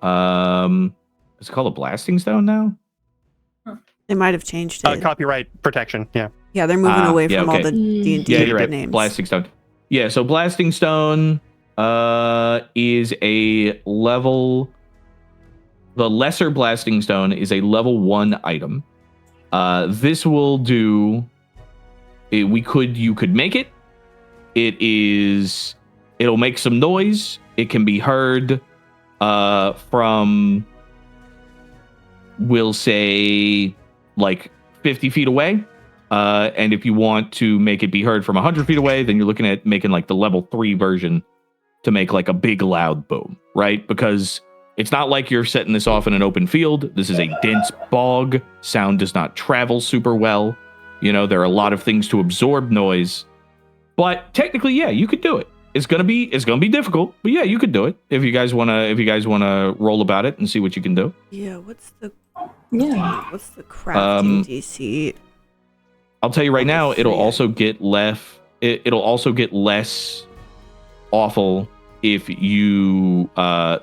Is it called a blasting stone now? They might have changed it. Copyright protection. Yeah. Yeah, they're moving away from all the D&D you're right. names. Blasting stone. Yeah, so blasting stone is a level. The lesser blasting stone is a level 1 item. This will do. You could make it. It'll make some noise. It can be heard from, we'll say, like 50 feet away. And if you want to make it be heard from 100 feet away, then you're looking at making like the level 3 version to make like a big loud boom, right? Because it's not like you're setting this off in an open field. This is a dense bog. Sound does not travel super well. There are a lot of things to absorb noise. But technically, yeah, you could do it. It's gonna be difficult, but yeah, you could do it if you guys wanna roll about it and see what you can do. Yeah, what's the crafting DC? I'll tell you right now, it'll also get less awful if you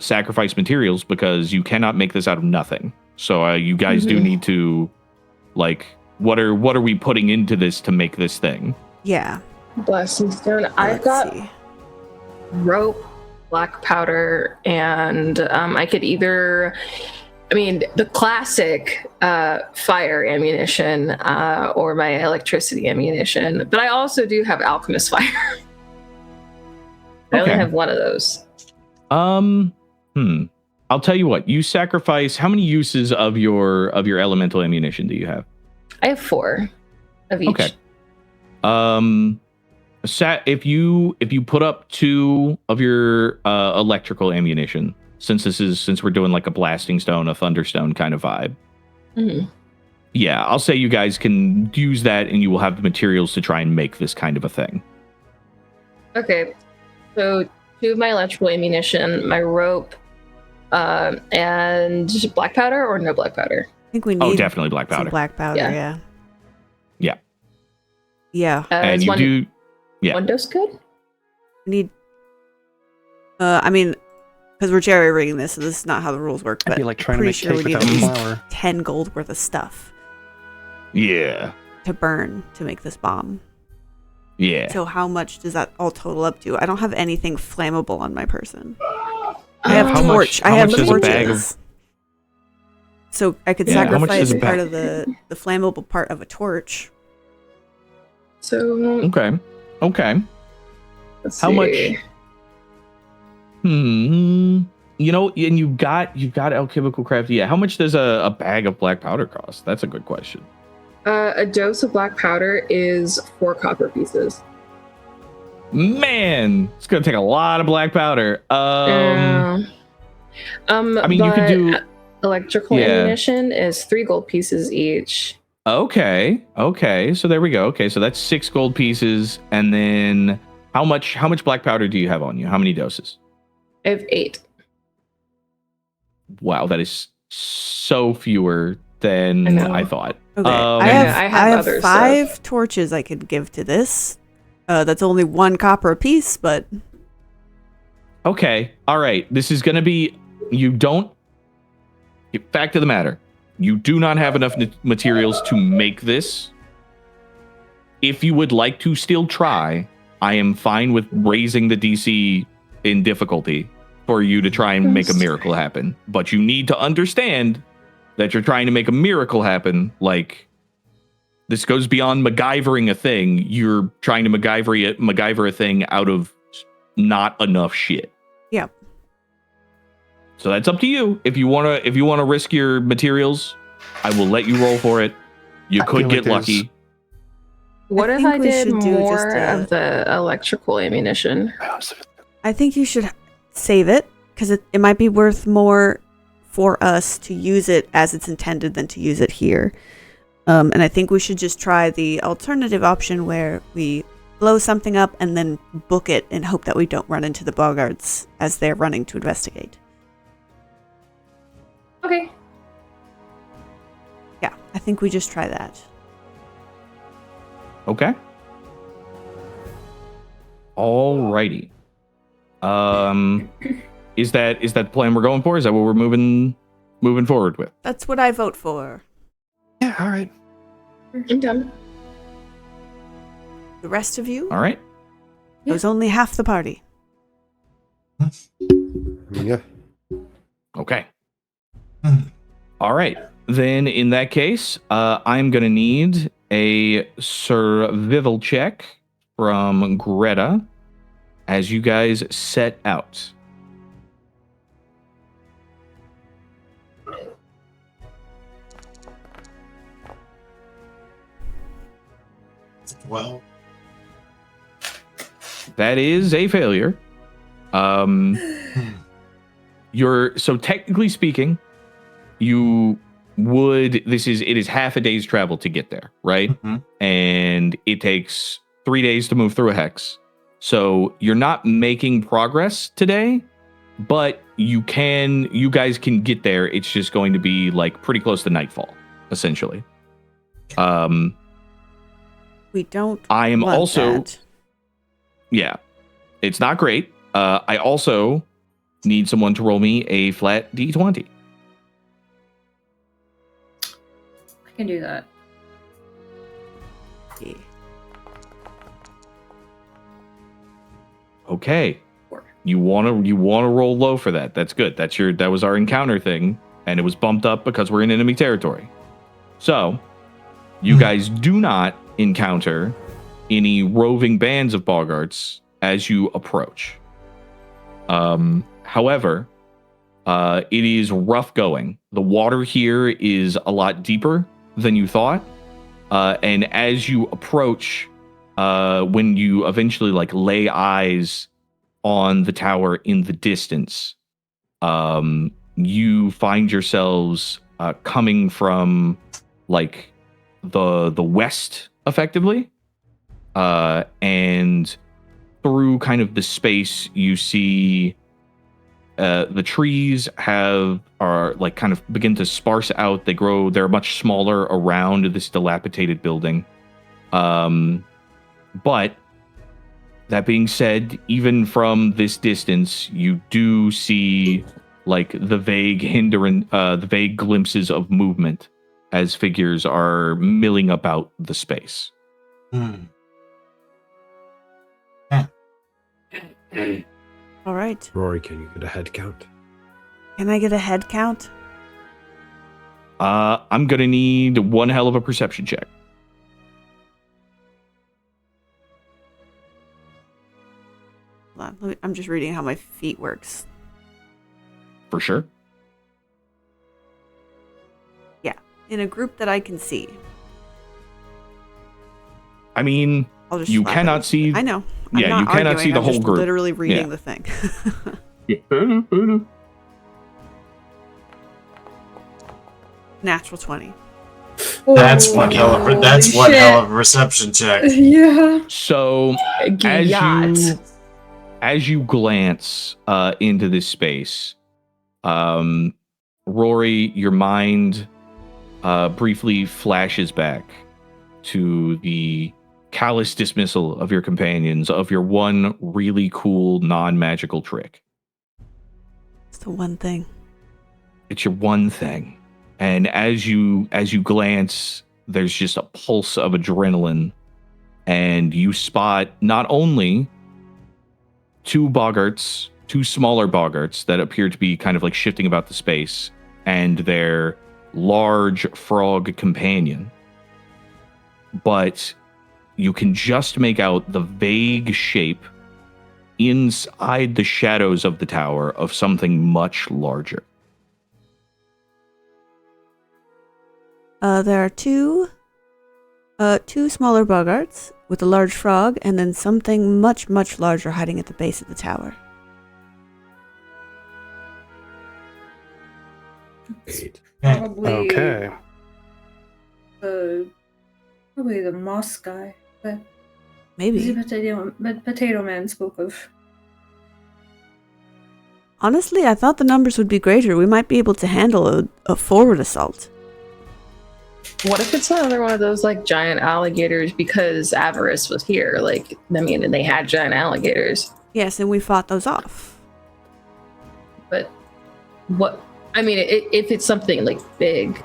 sacrifice materials, because you cannot make this out of nothing. So you guys do need to, like, what are we putting into this to make this thing? Yeah. Blasting stone. I've got rope, black powder, and I could either, the classic fire ammunition or my electricity ammunition, but I also do have alchemist fire. I only have one of those. I'll tell you what. You sacrifice. How many uses of your elemental ammunition do you have? I have 4 of each. Okay. If you put up 2 of your electrical ammunition, since we're doing like a blasting stone, a thunderstone kind of vibe. Mm-hmm. Yeah, I'll say you guys can use that, and you will have the materials to try and make this kind of a thing. Okay, so 2 of my electrical ammunition, my rope, and black powder, or no black powder? I think we need definitely black powder. Some black powder, yeah. And you do. Yeah. 1 dose good? We need. Because we're jerry rigging this, so this is not how the rules work. But I'd be like trying to make cake without flour. 10 gold worth of stuff. Yeah. To burn to make this bomb. Yeah. So how much does that all total up to? I don't have anything flammable on my person. I have torch. I have torches. So I could sacrifice part of the flammable part of a torch. So okay. Let's How see. much? And you've got alchemical craft. Yeah. How much does a bag of black powder cost? That's a good question. A dose of black powder is 4 copper pieces. Man, it's gonna take a lot of black powder. You could do electrical ammunition is 3 gold pieces each. Okay. So there we go. Okay, so that's 6 gold pieces, and then how much black powder do you have on you? How many doses? I have 8. Wow, that is so fewer than I thought. Okay, I have others, 5 torches I could give to this. That's only 1 copper a piece, but okay. All right. This is gonna be You don't. Fact of the matter, you do not have enough materials to make this. If you would like to still try, I am fine with raising the DC in difficulty for you to try and make a miracle happen. But you need to understand that you're trying to make a miracle happen. Like, this goes beyond MacGyvering a thing. You're trying to MacGyver a thing out of not enough shit. Yep. So that's up to you. If you wanna risk your materials, I will let you roll for it. You could get lucky. What I if think I we did should do more just a- of the electrical ammunition? I think you should save it because it might be worth more for us to use it as it's intended than to use it here. And I think we should just try the alternative option where we blow something up and then book it and hope that we don't run into the boggards as they're running to investigate. Okay. Yeah, I think we just try that. Okay. Alrighty. Is that the plan we're going for? Is that what we're moving forward with? That's what I vote for. Yeah, all right. I'm done. The rest of you? All right. It was only half the party. Yeah. Okay. All right. Then in that case, I'm gonna need a survival check from Greta as you guys set out. Well, That is a failure. So technically speaking, it is half a day's travel to get there, right? Mm-hmm. And it takes 3 days to move through a hex. So you're not making progress today, but you guys can get there. It's just going to be like pretty close to nightfall, essentially. We don't. I am want also, that. yeah, it's not great. I also need someone to roll me a flat D20. I can do that. Yeah. Okay. You wanna roll low for that. That's good. That was our encounter thing, and it was bumped up because we're in enemy territory. So you guys do not encounter any roving bands of boggarts as you approach. However, it is rough going. The water here is a lot deeper than you thought. And as you approach, when you eventually lay eyes on the tower in the distance, you find yourselves coming from the west, effectively, and through kind of the space you see the trees are kind of begin to sparse out. They're much smaller around this dilapidated building. But that being said, even from this distance, you do see the vague glimpses of movement as figures are milling about the space. All right. Rory, can you get a head count? Can I get a head count? I'm gonna need one hell of a perception check. Hold on, I'm just reading how my feet works. For sure. Yeah, in a group that I can see. I mean, I'll just you slap cannot it. see. I know. Yeah, I'm not you cannot arguing, see the I'm whole just group. Literally reading Yeah. the thing. Natural 20. that's one hell of a reception check. Yeah. So Yacht. as you glance into this space, Rory, your mind briefly flashes back to the callous dismissal of your companions of your one really cool non-magical trick. It's the one thing. It's your one thing. And as you glance, there's just a pulse of adrenaline, and you spot not only two boggarts, two smaller boggarts that appear to be kind of like shifting about the space, and their large frog companion, but you can just make out the vague shape inside the shadows of the tower of something much larger. There are two smaller boggarts with a large frog, and then something much, much larger hiding at the base of the tower. Probably. Okay. Probably the moss guy. But Maybe. the potato man spoke of. Honestly, I thought the numbers would be greater. We might be able to handle a forward assault. What if it's another one of those like giant alligators because Avarice was here? Like, I mean, and they had giant alligators. Yes, and we fought those off. But what? I mean, if it's something like big.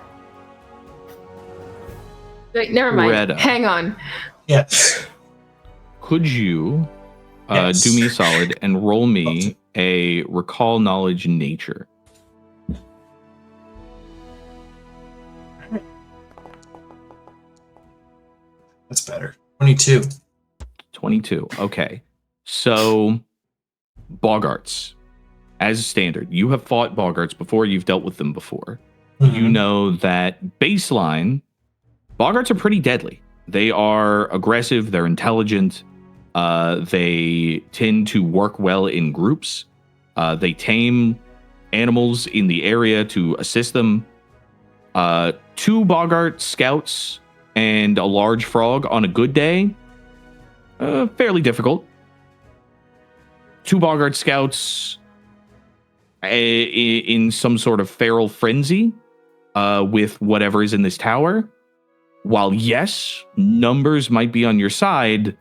Wait, never mind. Greta. Hang on. Yes. Could you Yes. do me a solid and roll me a recall knowledge nature? That's better. 22. 22. Okay. So, boggarts. As standard, you have fought boggarts before, you've dealt with them before. You know that baseline, boggarts are pretty deadly. They are aggressive, they're intelligent, they tend to work well in groups. They tame animals in the area to assist them. 2 boggart scouts and a large frog on a good day, fairly difficult. 2 boggart scouts in some sort of feral frenzy with whatever is in this tower. While yes, numbers might be on your side,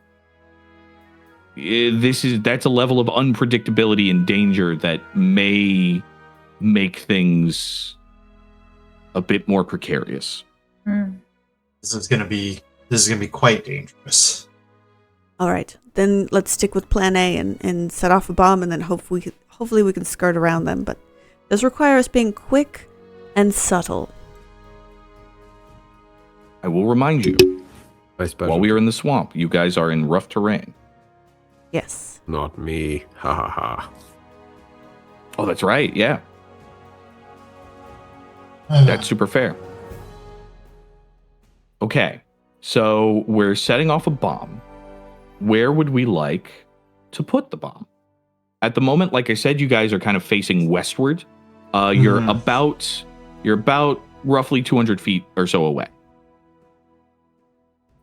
that's a level of unpredictability and danger that may make things a bit more precarious. This is gonna be quite dangerous. All right, then let's stick with Plan A and set off a bomb, and then hopefully we can skirt around them. But it does require us being quick and subtle. I will remind you, while we are in the swamp, you guys are in rough terrain. Yes. Not me. Ha ha ha. Oh, that's right. Yeah. That's super fair. Okay. So we're setting off a bomb. Where would we like to put the bomb? At the moment, like I said, you guys are kind of facing westward. You're about roughly 200 feet or so away.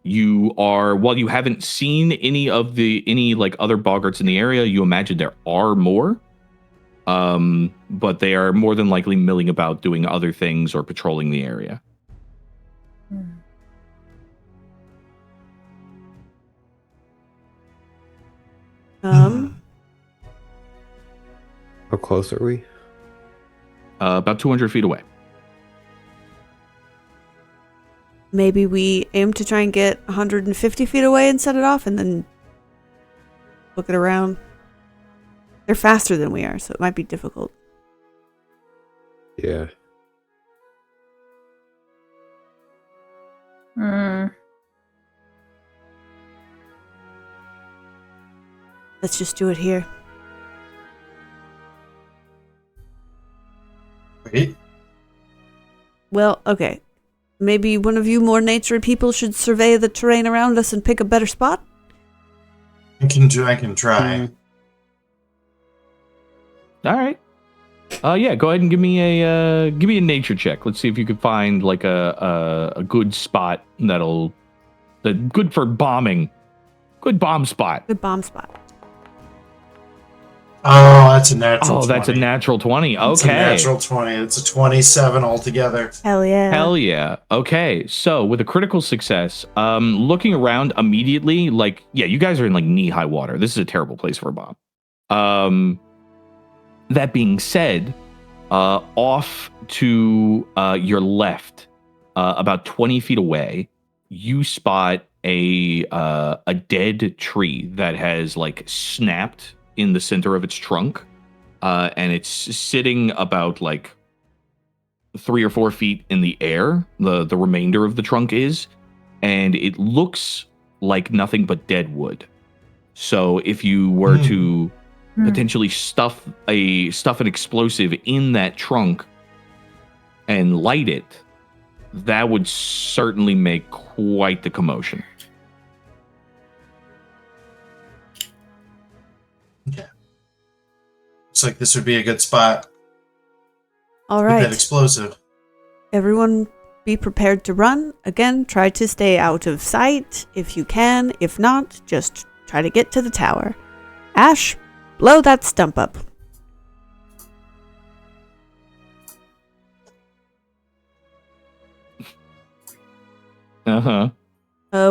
You are, while you haven't seen any like other boggarts in the area, you imagine there are more. But they are more than likely milling about doing other things or patrolling the area. How close are we? About 200 feet away. Maybe we aim to try and get 150 feet away and set it off, and then look it around. They're faster than we are, so it might be difficult. Yeah. Let's just do it here. Wait. Well, okay. Maybe one of you more nature people should survey the terrain around us and pick a better spot? I can try. All right. Yeah, go ahead and give me a nature check. Let's see if you can find like a good spot good for bombing. Good bomb spot. Good bomb spot. Oh, that's a natural 20. Oh, that's a natural 20. Okay. It's a natural 20. It's a 27 altogether. Hell yeah. Hell yeah. Okay, so with a critical success, looking around immediately, like, yeah, you guys are in like knee-high water. This is a terrible place for a bomb. That being said, Off to your left, about 20 feet away, you spot a dead tree that has like snapped in the center of its trunk, and it's sitting about like 3 or 4 feet in the air. The remainder of the trunk is, and it looks like nothing but dead wood. So if you were to potentially stuff an explosive in that trunk and light it, that would certainly make quite the commotion. Okay. Looks like this would be a good spot. All With that right. explosive. Everyone be prepared to run. Again, try to stay out of sight if you can. If not, just try to get to the tower. Ashe, blow that stump up.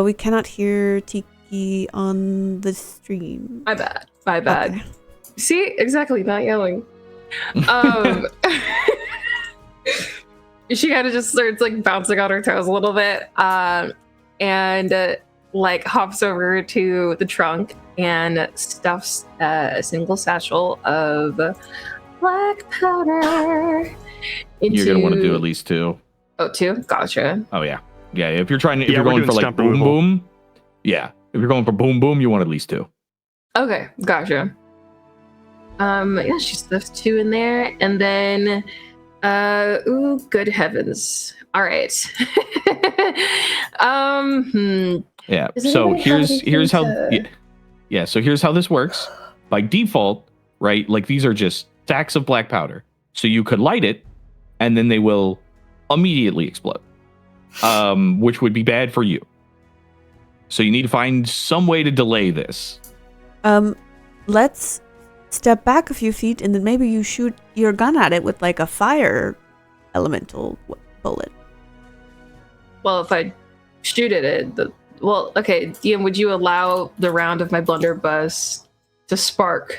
We cannot hear Tiki on the stream. My bad. My bad. Okay. See, exactly, not yelling. She kind of just starts like bouncing on her toes a little bit, and like hops over to the trunk and stuffs a single satchel of black powder into... You're gonna want to do at least 2. Oh, 2? Gotcha. Oh yeah. If you're trying to, if Yeah, you're we're going doing for like stump boom removal. boom, yeah. If you're going for boom boom, you want at least 2. Okay, gotcha. Yeah, she stuffs 2 in there, and then ooh, good heavens. All right. Yeah. Does So anybody have here's how anything so here's how this works. By default, right? Like these are just stacks of black powder. So you could light it and then they will immediately explode. Which would be bad for you. So you need to find some way to delay this. Let's step back a few feet and then maybe you shoot your gun at it with like a fire elemental bullet. Well, if I shoot at it, well, okay, DM, would you allow the round of my blunderbuss to spark?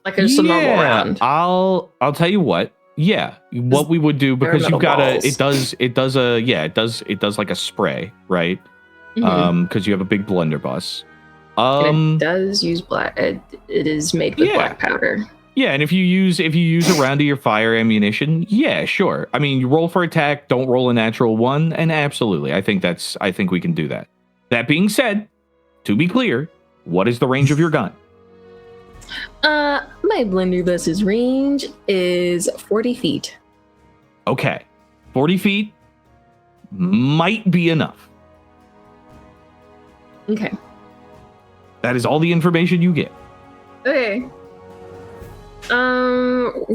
Like just a normal round. I'll tell you what. Yeah, what we would do, because you've got it does like a spray, right? Because you have a big blunderbuss. And it does use black. It is made with black powder. Yeah, and if you use a round of your fire ammunition, yeah, sure. I mean, you roll for attack, don't roll a natural 1, and absolutely, I think we can do that. That being said, to be clear, what is the range of your gun? My blunderbuss's range is 40 feet. Okay, 40 feet might be enough. Okay. That is all the information you get. Okay. We're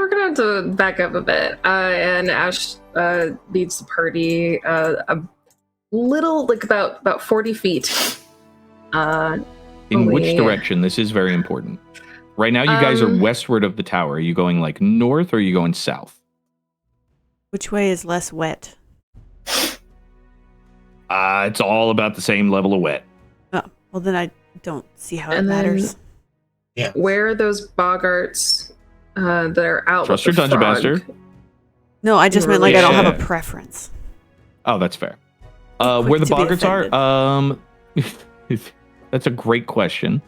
gonna have to back up a bit. And Ashe leads the party a little, like about 40 feet. In which direction? This is very important. Right now, you guys are westward of the tower. Are you going like north or are you going south? Which way is less wet? It's all about the same level of wet. Oh, well then I don't see how it And then- matters. Yeah. Where are those boggarts that are out? Trust with your the dungeon frog? master. No, I just meant like I don't have a Yeah. preference. Oh, that's fair. Quick Where the to be boggarts are? That's a great question.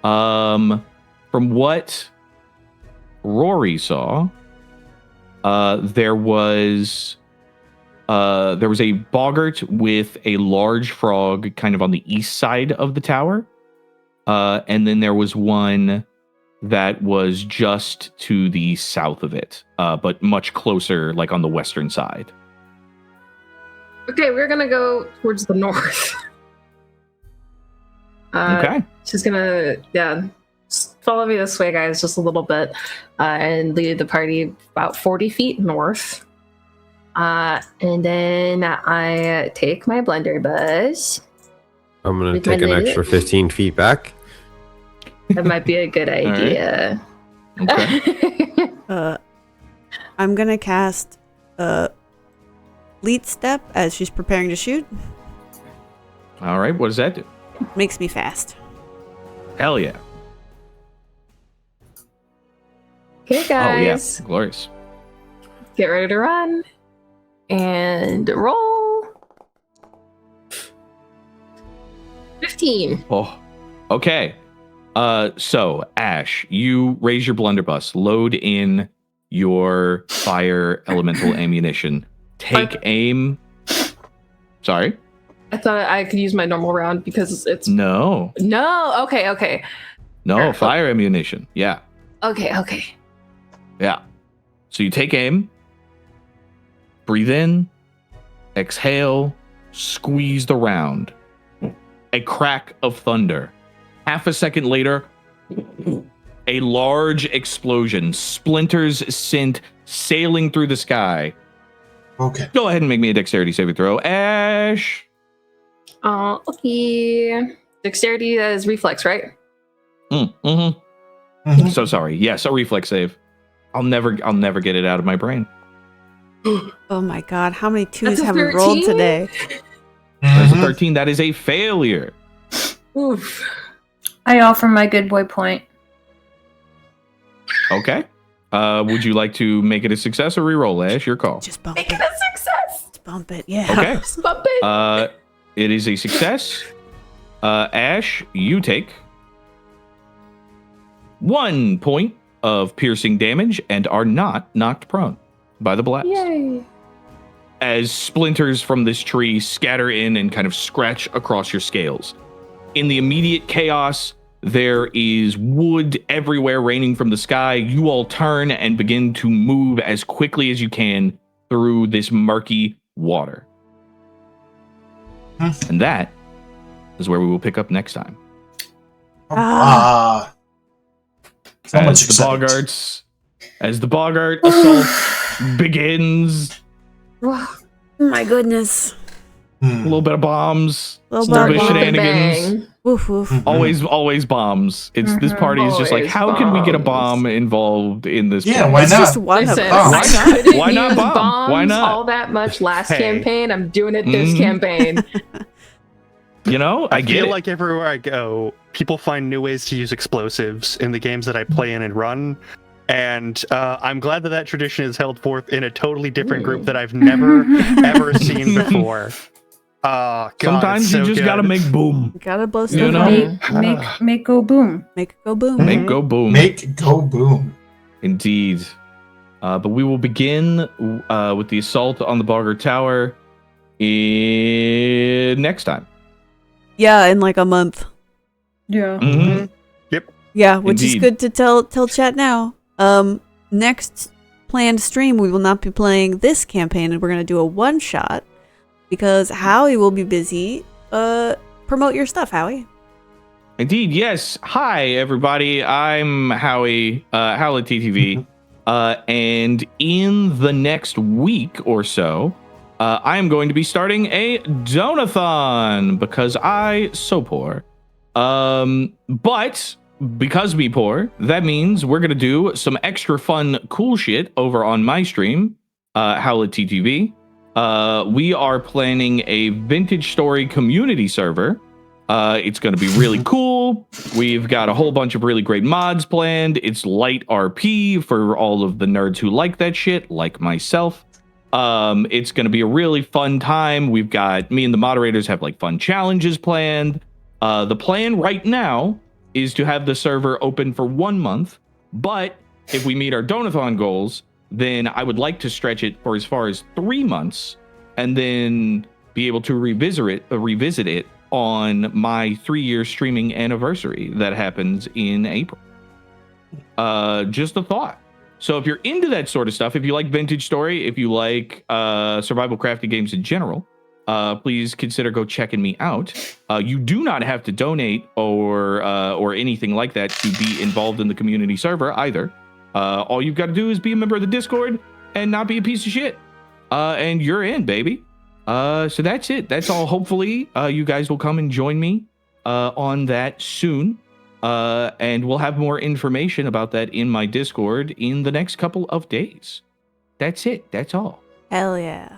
From what Rori saw, there was a boggart with a large frog kind of on the east side of the tower. And then there was one that was just to the south of it, but much closer, like on the western side. Okay, we're gonna go towards the north. Okay. She's gonna, just follow me this way, guys, just a little bit, and lead the party about 40 feet north. And then I take my blunderbuss. I'm going to With my take an lid? extra 15 feet back. That might be a good idea. Okay. I'm gonna cast lead step as she's preparing to shoot. All right. What does that do? Makes me fast. Hell yeah. Okay, guys. Oh yeah, glorious. Get ready to run. And roll. 15. Oh, okay. So Ashe, you raise your blunderbuss, load in your fire elemental ammunition, take aim. Sorry? I thought I could use my normal round because it's... No. No, okay. No, fire ammunition. Yeah. Okay. Yeah. So you take aim, breathe in, exhale, squeeze the round. A crack of thunder. Half a second later, a large explosion. Splinters sent sailing through the sky. Okay. Go ahead and make me a dexterity saving throw. Ashe. Okay. Dexterity is reflex, right? Mhm. So sorry. Yes, a reflex save. I'll never get it out of my brain. Oh my god, how many twos That's a have we rolled 13? today? That's a Mhm. 13. That is a failure. Oof. I offer my good boy point. Okay. Would you like to make it a success or reroll, Ashe? Your call. Just bump Make it. it a success. Just bump it, yeah. Okay. Bump it. It is a success. Ashe, you take 1 point of piercing damage and are not knocked prone by the blast. Yay. As splinters from this tree scatter in and kind of scratch across your scales. In the immediate chaos, there is wood everywhere raining from the sky. You all turn and begin to move as quickly as you can through this murky water. And that is where we will pick up next time. So much excitement. As the Boggart assault begins, My goodness. a little bit of bombs, a Little little bit of bomb. shenanigans. Woof woof. Always bombs. It's this party is just like, Always how can we get a bombs. bomb involved in this? Yeah, play? why It's not? just one Listen, of Oh. us. Why I not? couldn't Why not use bomb? bombs Why not? all that much last Hey. campaign. I'm doing it this Mhm. campaign. You know, I get feel it. like everywhere I go, people find new ways to use explosives in the games that I play in and run. And I'm glad that that tradition is held forth in a totally different group that I've never, ever seen before. God, Sometimes it's you so just good. gotta make boom. Gotta blow You stuff know? up. Make go boom. Make it go boom. Make go boom. Make go boom. Indeed. But we will begin with the assault on the Boggart Tower next time. Yeah, in like a month. Yeah. Mhm. Yeah, which is Indeed. good to tell chat now. Next planned stream, we will not be playing this campaign, and we're gonna do a one shot because Howie will be busy. Promote your stuff, Howie. Indeed, yes. Hi, everybody. I'm Howie, HowlettTTV. And in the next week or so, I am going to be starting a donathon because I so poor. But because me poor, that means we're going to do some extra fun, cool shit over on my stream, HowlettTTV. We are planning a vintage story community server. It's going to be really cool. We've got a whole bunch of really great mods planned. It's light RP for all of the nerds who like that shit, like myself. It's going to be a really fun time. We've got me and the moderators have like fun challenges planned. The plan right now is to have the server open for 1 month, but if we meet our donathon goals, then I would like to stretch it for as far as 3 months and then be able to revisit it on my 3-year streaming anniversary that happens in April. Just a thought. So if you're into that sort of stuff, if you like vintage story, if you like survival crafting games in general, please consider go checking me out. You do not have to donate or anything like that to be involved in the community server either. All you've got to do is be a member of the Discord and not be a piece of shit. And you're in, baby. So that's it. That's all. Hopefully, you guys will come and join me on that soon. And we'll have more information about that in my Discord in the next couple of days. That's it. That's all. Hell yeah.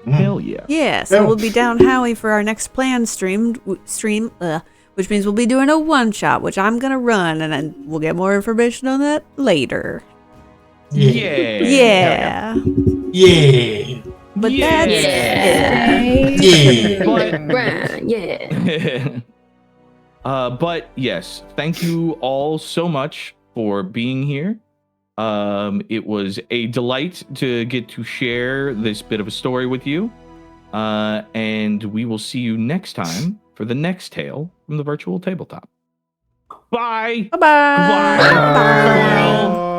Hell yeah. Yeah, so we'll be down Howie for our next planned stream. which means we'll be doing a one-shot, which I'm going to run, and then we'll get more information on that later. Yeah. Yeah. But Yeah. that's Yeah. But yes, thank you all so much for being here. It was a delight to get to share this bit of a story with you. And we will see you next time for the next tale from the virtual tabletop. Bye. Bye-bye. Goodbye. Bye. Farewell.